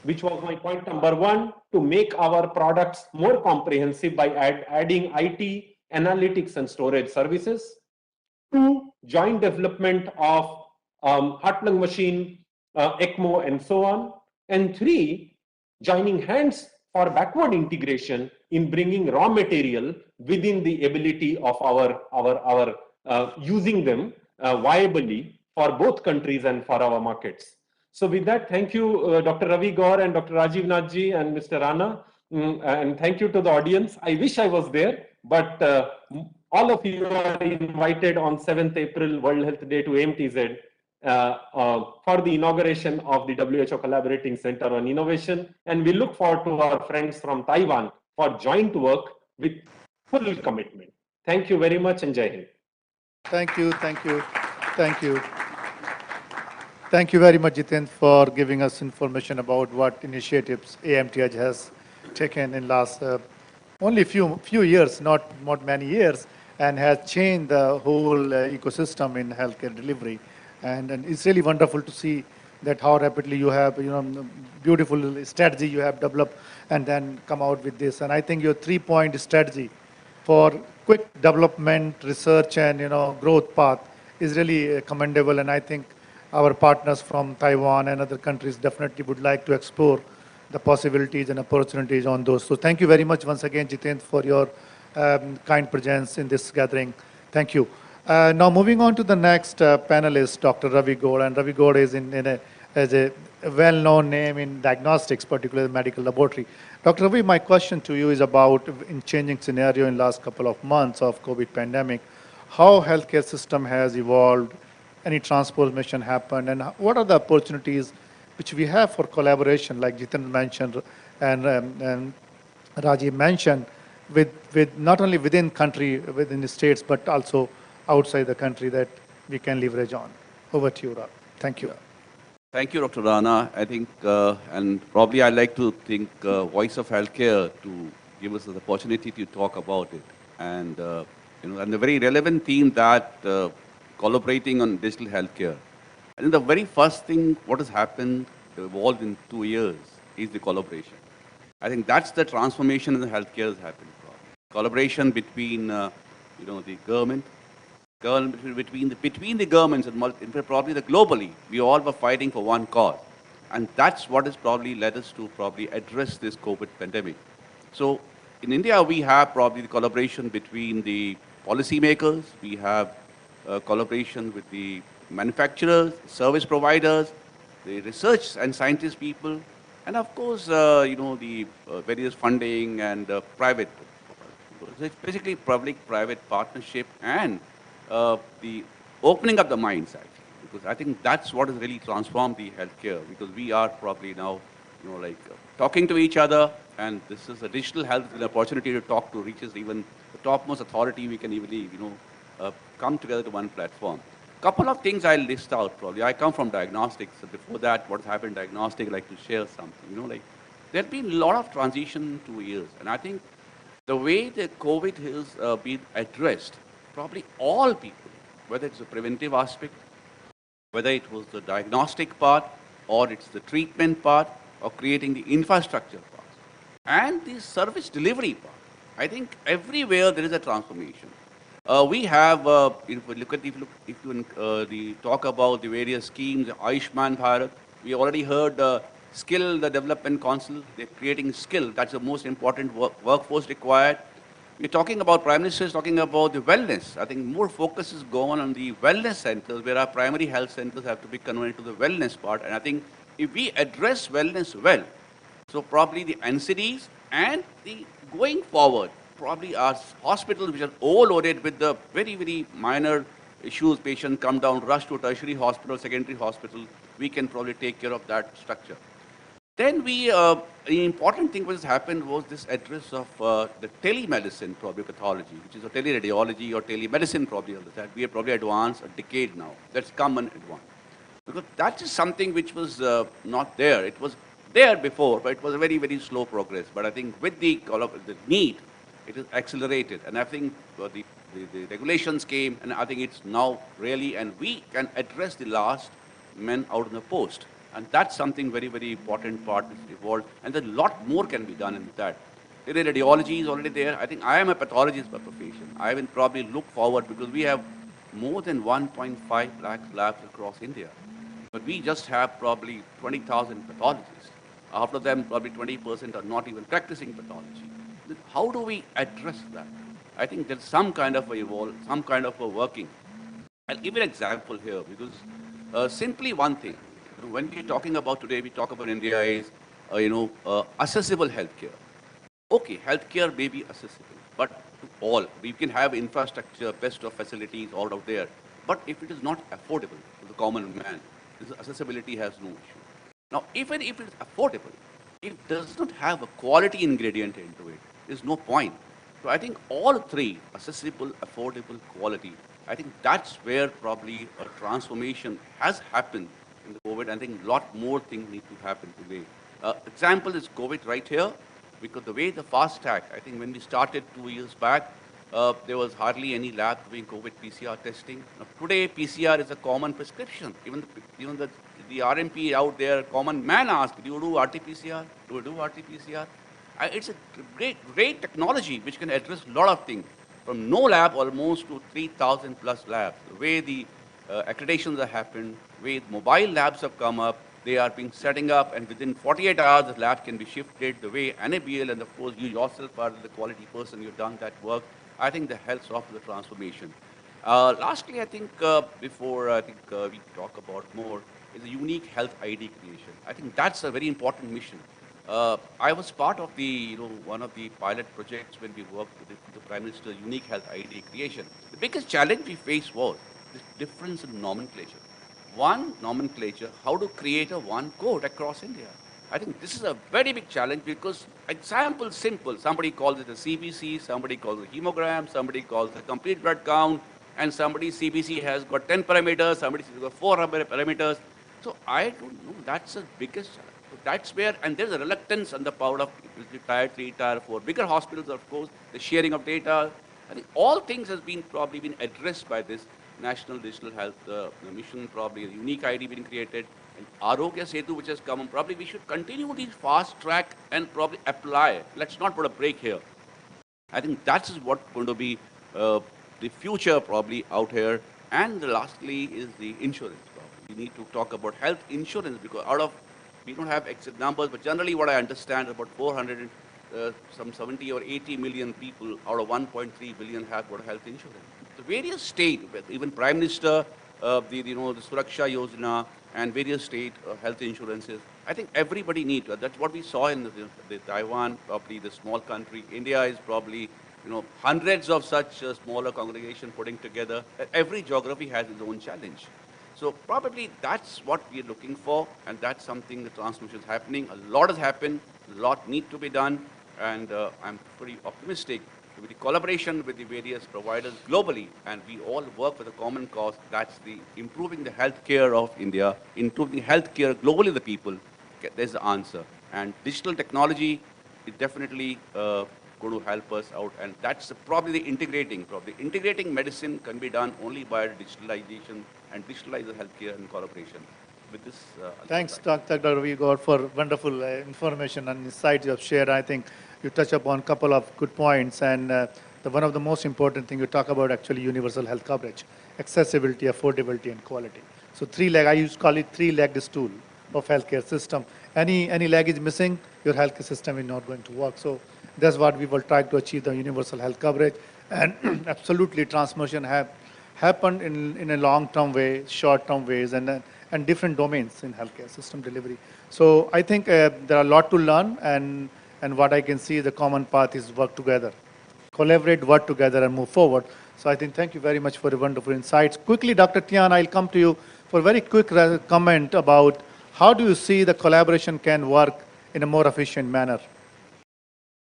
which was my point number one, to make our products more comprehensive by adding IT, analytics, and storage services. 2, joint development of heart-lung machine, ECMO, and so on. And 3, joining hands for backward integration in bringing raw material within the ability of our using them viably for both countries and for our markets. So with that, thank you, Dr. Ravi Gaur and Dr. Rajiv Nathji and Mr. Rana. And thank you to the audience. I wish I was there, but all of you are invited on 7th April World Health Day to AMTZ for the inauguration of the WHO Collaborating Center on Innovation. And we look forward to our friends from Taiwan for joint work with full commitment. Thank you very much and Jai Hind. Thank you, thank you, thank you. Thank you very much, Jiten, for giving us information about what initiatives AMTH has taken in last only few years, not many years, and has changed the whole ecosystem in healthcare delivery. And it's really wonderful to see that how rapidly you have, beautiful strategy you have developed and then come out with this. And I think your 3-point strategy for quick development, research, and growth path is really commendable. And I think our partners from Taiwan and other countries definitely would like to explore the possibilities and opportunities on those. So thank you very much once again, Jitendra, for your kind presence in this gathering. Thank you. Now moving on to the next panelist, Dr. Ravi Gaur. And Ravi Gaur is as a well-known name in diagnostics, particularly medical laboratory. Dr. Ravi, my question to you is about in changing scenario in last couple of months of COVID pandemic, how healthcare system has evolved, any transformation happened, and what are the opportunities which we have for collaboration, like Jiten mentioned and Rajiv mentioned, with not only within country, within the states, but also outside the country that we can leverage on. Over to you, Rav. Thank you. Thank you, Dr. Rana. I think, and probably I'd like to thank Voice of Healthcare to give us the opportunity to talk about it. And, and the very relevant theme that collaborating on digital healthcare. I think the very first thing what has happened, evolved in 2 years, is the collaboration. I think that's the transformation in the healthcare has happened. Collaboration between, the government, between the governments and probably the globally, we all were fighting for one cause. And that's what has probably led us to probably address this COVID pandemic. So in India, we have probably the collaboration between the policymakers, we have collaboration with the manufacturers, service providers, the research and scientist people, and of course, the various funding and private. It's basically public-private partnership and the opening up the minds, actually, because I think that's what has really transformed the healthcare, because we are probably now, talking to each other, and this is a digital health, an opportunity to talk to reaches even the topmost authority. We can easily, come together to one platform. Couple of things I'll list out probably. I come from diagnostics, so before that, what's happened in diagnostics, I'd like to share something. There's been a lot of transition in 2 years, and I think the way the COVID has been addressed, probably all people, whether it's a preventive aspect, whether it was the diagnostic part, or it's the treatment part, or creating the infrastructure part, and the service delivery part. I think everywhere there is a transformation. We have, if you talk about the various schemes, Ayushman Bharat, we already heard Skill the Development Council, they're creating skill, that's the most important workforce required. We're talking about, Prime Minister is talking about the wellness. I think more focus is going on the wellness centers, where our primary health centers have to be converted to the wellness part. And I think if we address wellness well, so probably the NCDs and the going forward, probably our hospitals which are overloaded with the very, very minor issues, patients come down, rush to a tertiary hospital, secondary hospital, we can probably take care of that structure. Then the important thing which has happened was this address of the telemedicine, probably pathology, which is a teleradiology or telemedicine probably that we have probably advanced a decade now. That's come and advanced. Because that is something which was not there. It was there before, but it was a very, very slow progress. But I think with the need, it is accelerated. And I think the regulations came, and I think it's now really, and we can address the last men out in the post. And that's something very, very important part is evolved. And there's a lot more can be done in that. Radiology is already there. I think I am a pathologist by profession. I will probably look forward because we have more than 1.5 lakh labs across India. But we just have probably 20,000 pathologists. After them, probably 20% are not even practicing pathology. How do we address that? I think there's some kind of a working. I'll give you an example here because Simply one thing. When we're talking about today, we talk about India is, accessible healthcare. Okay, healthcare may be accessible, but to all, we can have infrastructure, best of facilities all out there. But if it is not affordable to the common man, this accessibility has no issue. Now, even if it's affordable, it does not have a quality ingredient into it. There's no point. So I think all three, accessible, affordable, quality, I think that's where probably a transformation has happened in the COVID. I think a lot more things need to happen today. Example is COVID right here, because the way the fast track, I think when we started 2 years back, there was hardly any lab doing COVID PCR testing. Now, today, PCR is a common prescription. Even the RMP out there, common man asks, do you do RT-PCR? Do you do RT-PCR? It's a great technology which can address a lot of things, from no lab almost to 3,000 plus labs. The way the accreditations have happened, the way mobile labs have come up, they are being setting up, and within 48 hours, the lab can be shifted. The way NABL, and of course you yourself are the quality person, you've done that work. I think that helps off the transformation. Lastly, I think before we talk about more, is a unique health ID creation. I think that's a very important mission. I was part of one of the pilot projects when we worked with the Prime Minister's unique health ID creation. The biggest challenge we faced was the difference in nomenclature. One nomenclature, how to create a one code across India. I think this is a very big challenge because example simple. Somebody calls it a CBC, somebody calls it a hemogram, somebody calls it a complete blood count, and somebody CBC has got 10 parameters, somebody has got 4 parameters. So I don't know, that's the biggest challenge. So that's where, and there's a reluctance on the part of tier 3, tier 4, bigger hospitals, of course, the sharing of data. I think all things has been probably been addressed by this National Digital Health Mission, probably a unique ID being created, and Arogya Setu, which has come, and probably we should continue these fast track and probably apply. Let's not put a break here. I think that is what's going to be the future probably out here. And lastly is the insurance problem. We need to talk about health insurance because we don't have exact numbers, but generally what I understand about 400, some 70 or 80 million people out of 1.3 billion have got health insurance. The various states, even Prime Minister, the Suraksha Yojana and various state health insurances, I think everybody needs. That's what we saw in the Taiwan, probably the small country. India is probably hundreds of such smaller congregations putting together. Every geography has its own challenge. So probably that's what we're looking for, and that's something the transformation is happening. A lot has happened, a lot need to be done, and I'm pretty optimistic with the collaboration with the various providers globally, and we all work for the common cause. That's the improving the healthcare of India, improving healthcare globally the people. There's the answer. And digital technology is definitely going to help us out, and that's probably the integrating medicine can be done only by digitalization and digitalize the healthcare and collaboration. With this, Thanks, Dr. Garvi, for wonderful information and insights you have shared. I think you touch upon a couple of good points, and one of the most important things you talk about actually universal health coverage, accessibility, affordability, and quality. So I used to call it three-legged stool of healthcare system. Any leg is missing, your healthcare system is not going to work. So that's what we will try to achieve, the universal health coverage, and absolutely transformation have happened in a long-term way, short-term ways, and different domains in healthcare system delivery. So I think there are a lot to learn, and what I can see the common path is work together, collaborate, work together, and move forward. So I think thank you very much for the wonderful insights. Quickly, Dr. Tian, I'll come to you for a very quick comment about how do you see the collaboration can work in a more efficient manner?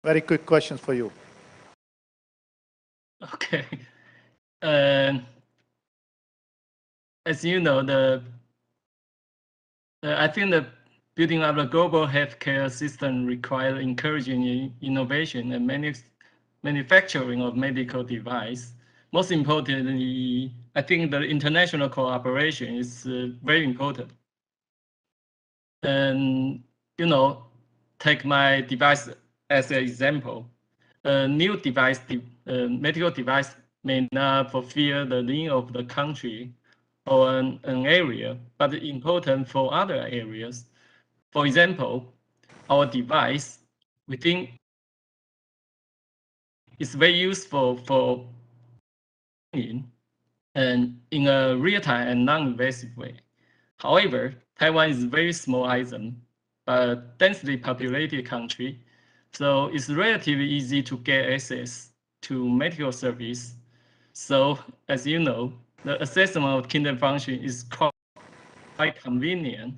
Very quick questions for you. Okay. As you know, I think the building up a global healthcare system requires encouraging innovation and manufacturing of medical device. Most importantly, I think the international cooperation is very important. And take my device as an example. A new device, medical device, may not fulfill the need of the country or an area, but important for other areas. For example, our device, we think, is very useful for and in a real-time and non-invasive way. However, Taiwan is a very small island, but densely populated country, so it's relatively easy to get access to medical service. So, as you know, the assessment of kidney function is quite convenient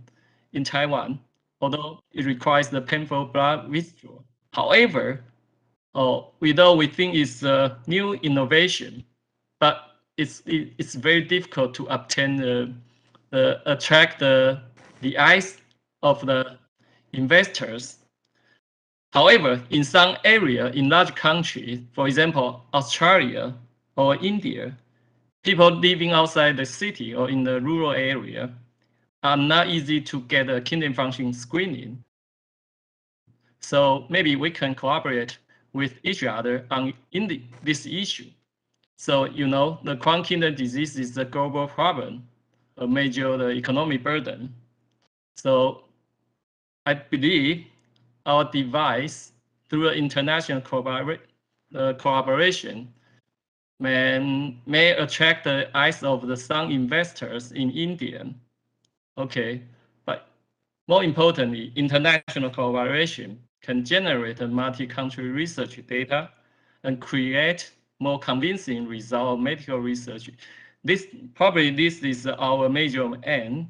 in Taiwan, although it requires the painful blood withdrawal. However, although we think it's a new innovation, but it's very difficult to obtain attract the eyes of the investors. However, in some area, in large countries, for example, Australia or India, people living outside the city or in the rural area are not easy to get a kidney function screening. So maybe we can collaborate with each other on this issue. So, you know, the chronic kidney disease is a global problem, a major economic burden. So I believe our device, through international collaboration, may attract the eyes of some investors in India. Okay, but more importantly, international collaboration can generate multi-country research data and create more convincing result of medical research. This is our major aim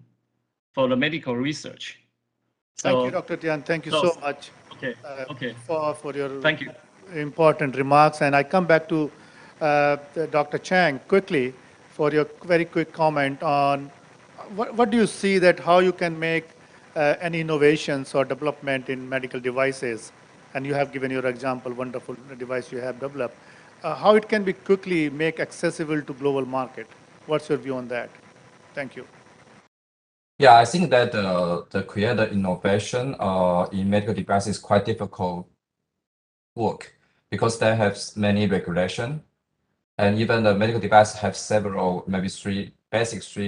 for the medical research. Thank you, Dr. Tian. Thank you so much for your Thank you. Important remarks. And I come back to Dr. Chang quickly for your very quick comment on what do you see that how you can make any innovations or development in medical devices? And you have given your example, wonderful device you have developed. How it can be quickly make accessible to global market? What's your view on that? Thank you. Yeah, I think that the create the innovation in medical devices is quite difficult work because they have many regulation, and even the medical device have several, maybe three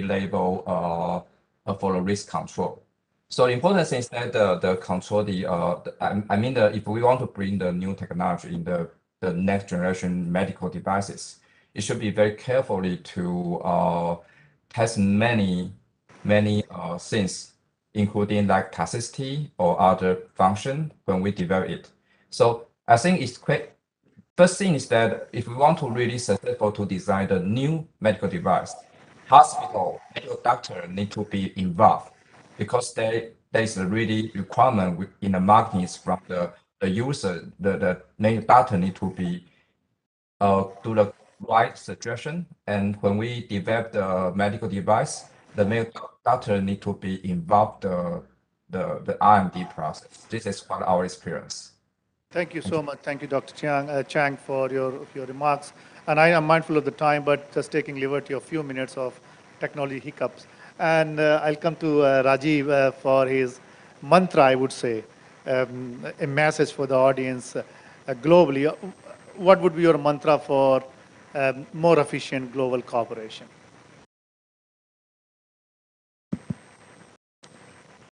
level for the risk control. So the important thing is that the control if we want to bring the new technology in the next generation medical devices, it should be very carefully to test many things, including like toxicity or other function when we develop it. So I think it's quite. First thing is that if we want to really successful to design the new medical device, hospital, medical doctor need to be involved because there is a really requirement in the marketing is from the user, the medical doctor need to be do the right suggestion. And when we develop the medical device, the medical doctor need to be involved the R&D process. This is what our experience. Thank you so much. Thank you, Dr. Chang, for your remarks. And I am mindful of the time, but just taking liberty of a few minutes of technology hiccups. And I'll come to Rajiv for his mantra, I would say, a message for the audience globally. What would be your mantra for more efficient global cooperation?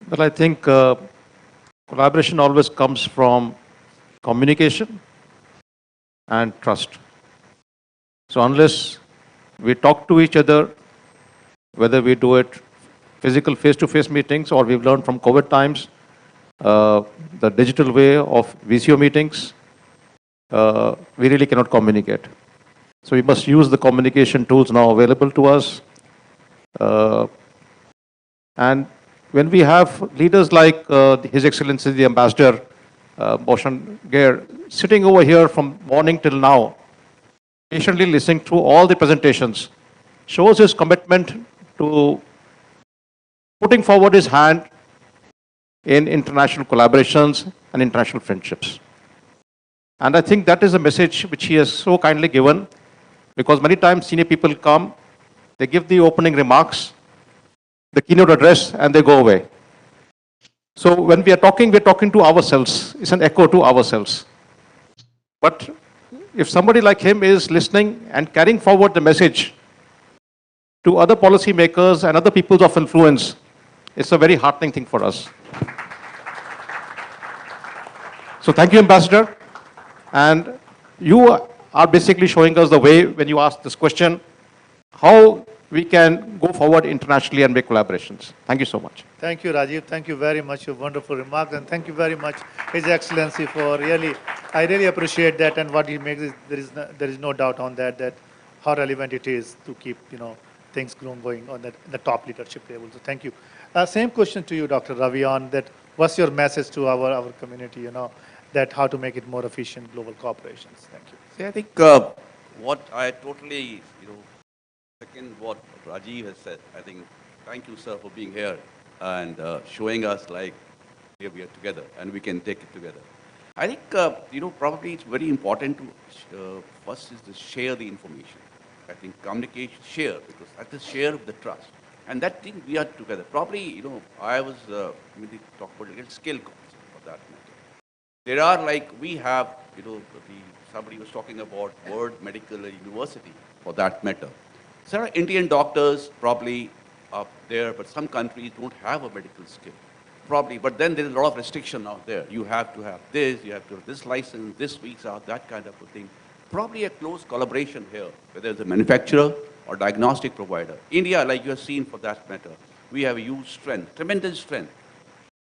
Well, I think collaboration always comes from communication and trust. So unless we talk to each other, whether we do it physical face-to-face meetings or we've learned from COVID times, the digital way of VCO meetings, we really cannot communicate. So we must use the communication tools now available to us. And when we have leaders like His Excellency the Ambassador Bhushan Gair sitting over here from morning till now, patiently listening to all the presentations, shows his commitment to putting forward his hand in international collaborations and international friendships. And I think that is a message which he has so kindly given, because many times senior people come, they give the opening remarks, the keynote address, and they go away. So when we're talking to ourselves. It's an echo to ourselves. But if somebody like him is listening and carrying forward the message to other policymakers and other peoples of influence, it's a very heartening thing for us. So thank you, Ambassador. And you are basically showing us the way when you ask this question, how we can go forward internationally and make collaborations. Thank you so much. Thank you, Rajiv. Thank you very much for wonderful remarks, and thank you very much, His Excellency, for really, I really appreciate that, and what he makes is there is no doubt on that, that how relevant it is to keep, things going on the top leadership level. So thank you. Same question to you, Dr. Ravi, on that, what's your message to our community, that how to make it more efficient global corporations? Thank you. See, I think what I totally, second what Rajiv has said. I think, thank you, sir, for being here and showing us like here we are together and we can take it together. I think, probably it's very important to, first is to share the information. I think communication, share, because that is share of the trust. And that thing we are together. Probably, I was, maybe talk about a little skill concept for that matter. There are like, we have, somebody was talking about World Medical University for that matter. There are Indian doctors probably up there, but some countries don't have a medical skill. Probably, but then there is a lot of restriction out there. You have to have this, you have to have this license, this visa, that kind of a thing. Probably a close collaboration here, whether it's a manufacturer or diagnostic provider. India, like you have seen for that matter, we have a huge strength, tremendous strength.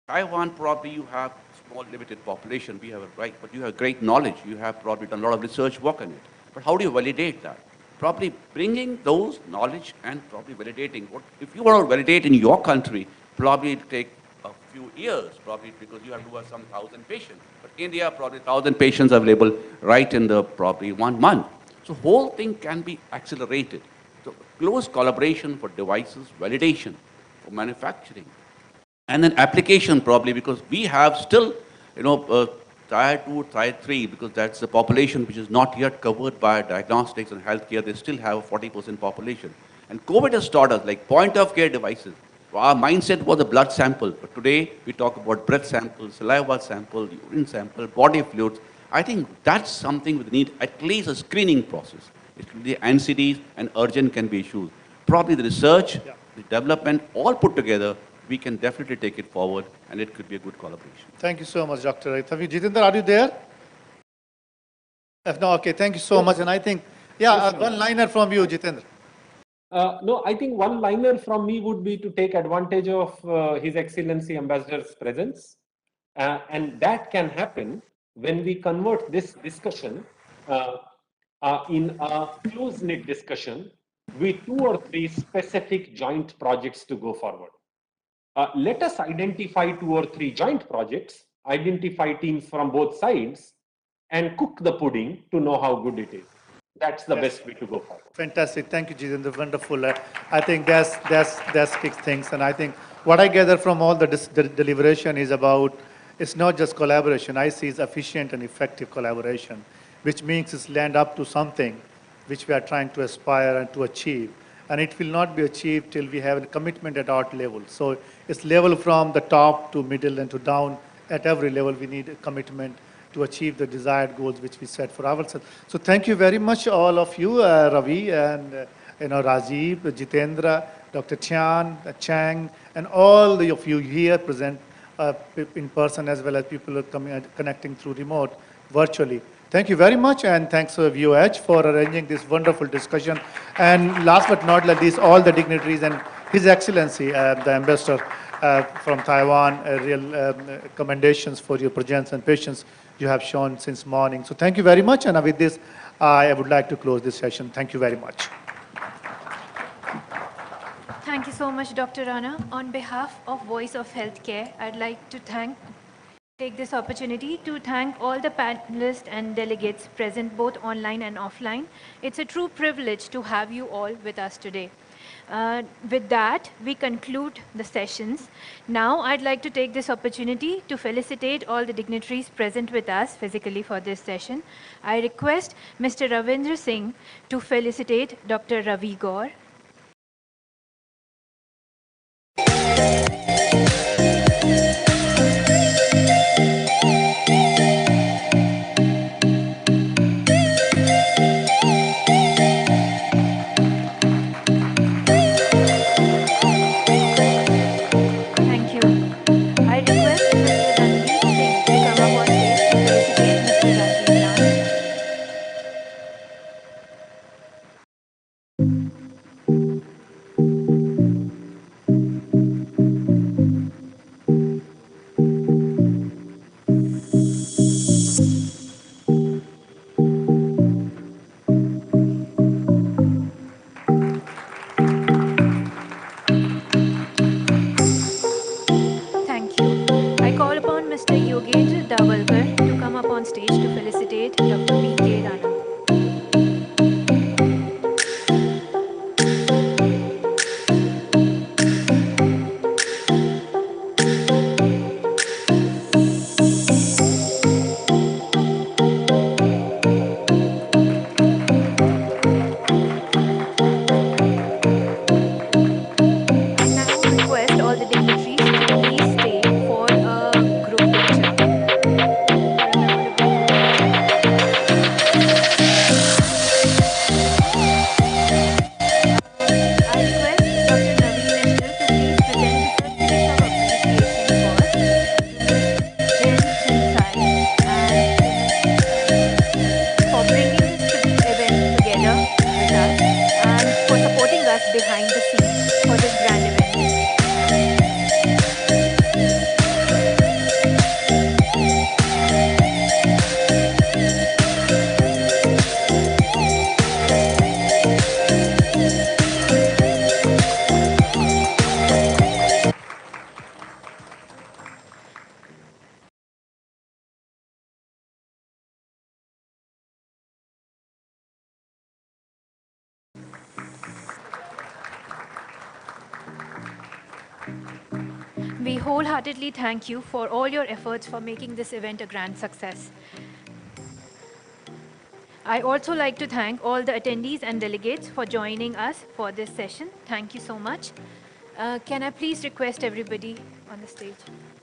Taiwan, probably you have small limited population, we have a right, but you have great knowledge. You have probably done a lot of research work on it. But how do you validate that? Probably bringing those knowledge and probably validating. If you want to validate in your country, probably it will take a few years, probably because you have to have some 1,000 patients. But India, probably 1,000 patients available right in the probably 1 month. So whole thing can be accelerated. So close collaboration for devices, validation, for manufacturing, and then application probably, because we have still, tier 2, tier 3, because that's the population which is not yet covered by diagnostics and healthcare. They still have a 40% population. And COVID has taught us, like point of care devices. Our mindset was a blood sample, but today we talk about breath sample, saliva sample, urine sample, body fluids. I think that's something we need at least a screening process. It will be NCDs and urgent can be issues. Probably the research, the development, all put together, we can definitely take it forward, and it could be a good collaboration. Thank you so much, Dr. Ravi. Jitendra, are you there? If no, okay, thank you so much. And I think, one-liner from you, Jitendra. No, I think one liner from me would be to take advantage of His Excellency Ambassador's presence. And that can happen when we convert this discussion in a close-knit discussion with 2 or 3 specific joint projects to go forward. Let us identify 2 or 3 joint projects, identify teams from both sides, and cook the pudding to know how good it is. That's the best way to go forward. Fantastic. Thank you, Jitendra. Wonderful. I think that's kicks things. And I think what I gather from all the deliberation is about, it's not just collaboration. I see it's efficient and effective collaboration, which means it's land up to something which we are trying to aspire and to achieve. And it will not be achieved till we have a commitment at our level. So it's level from the top to middle and to down. At every level, we need a commitment to achieve the desired goals which we set for ourselves. So thank you very much, all of you, Ravi and Rajiv, Jitendra, Dr. Chang, and all of you here present in person, as well as people who are connecting through remote, virtually. Thank you very much, and thanks to VOH for arranging this wonderful discussion. And last but not least, all the dignitaries and His Excellency, the Ambassador from Taiwan, real commendations for your presence and patience you have shown since morning. So thank you very much, and with this, I would like to close this session. Thank you very much. Thank you so much, Dr. Rana. On behalf of Voice of Healthcare, I'd like to take this opportunity to thank all the panelists and delegates present both online and offline. It's a true privilege to have you all with us today. With that, we conclude the sessions. Now, I'd like to take this opportunity to felicitate all the dignitaries present with us physically for this session. I request Mr. Ravindra Singh to felicitate Dr. Ravi Gaur. B.K. Rana. I now request all the dignitaries to please stay for a group picture. For a memorable group picture. I request Dr. Naveen Nishchal to please present the certificates of appreciation first to Ms. Jen Chinsai and to Ms. for bringing this event together with us and for supporting us behind the scenes for this grand event. We wholeheartedly thank you for all your efforts for making this event a grand success. I also like to thank all the attendees and delegates for joining us for this session. Thank you so much. Can I please request everybody on the stage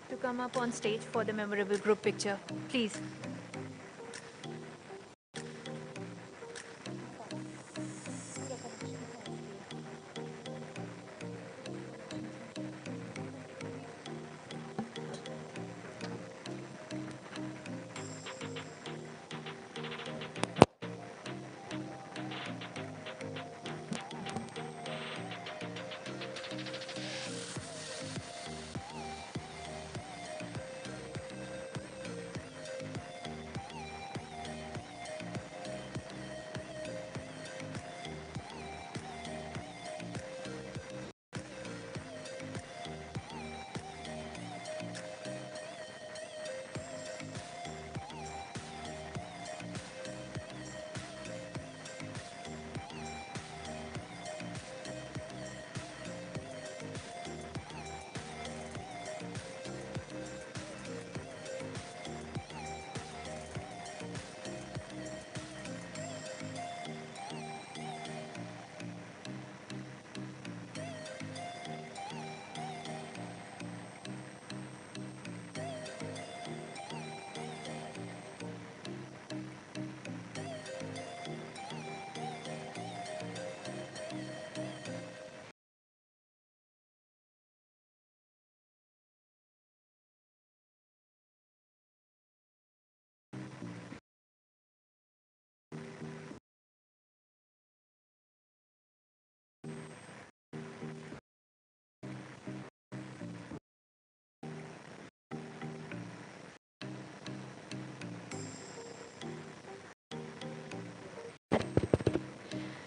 to come up on stage for the memorable group picture, please.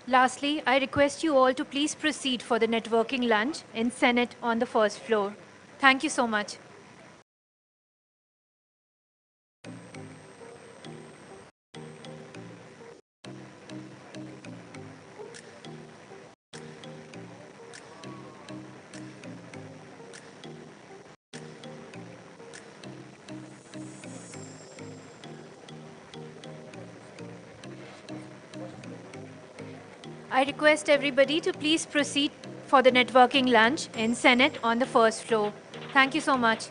Lastly, I request you all to please proceed for the networking lunch in Senate on the first floor. Thank you so much. I request everybody to please proceed for the networking lunch in Senate on the first floor. Thank you so much.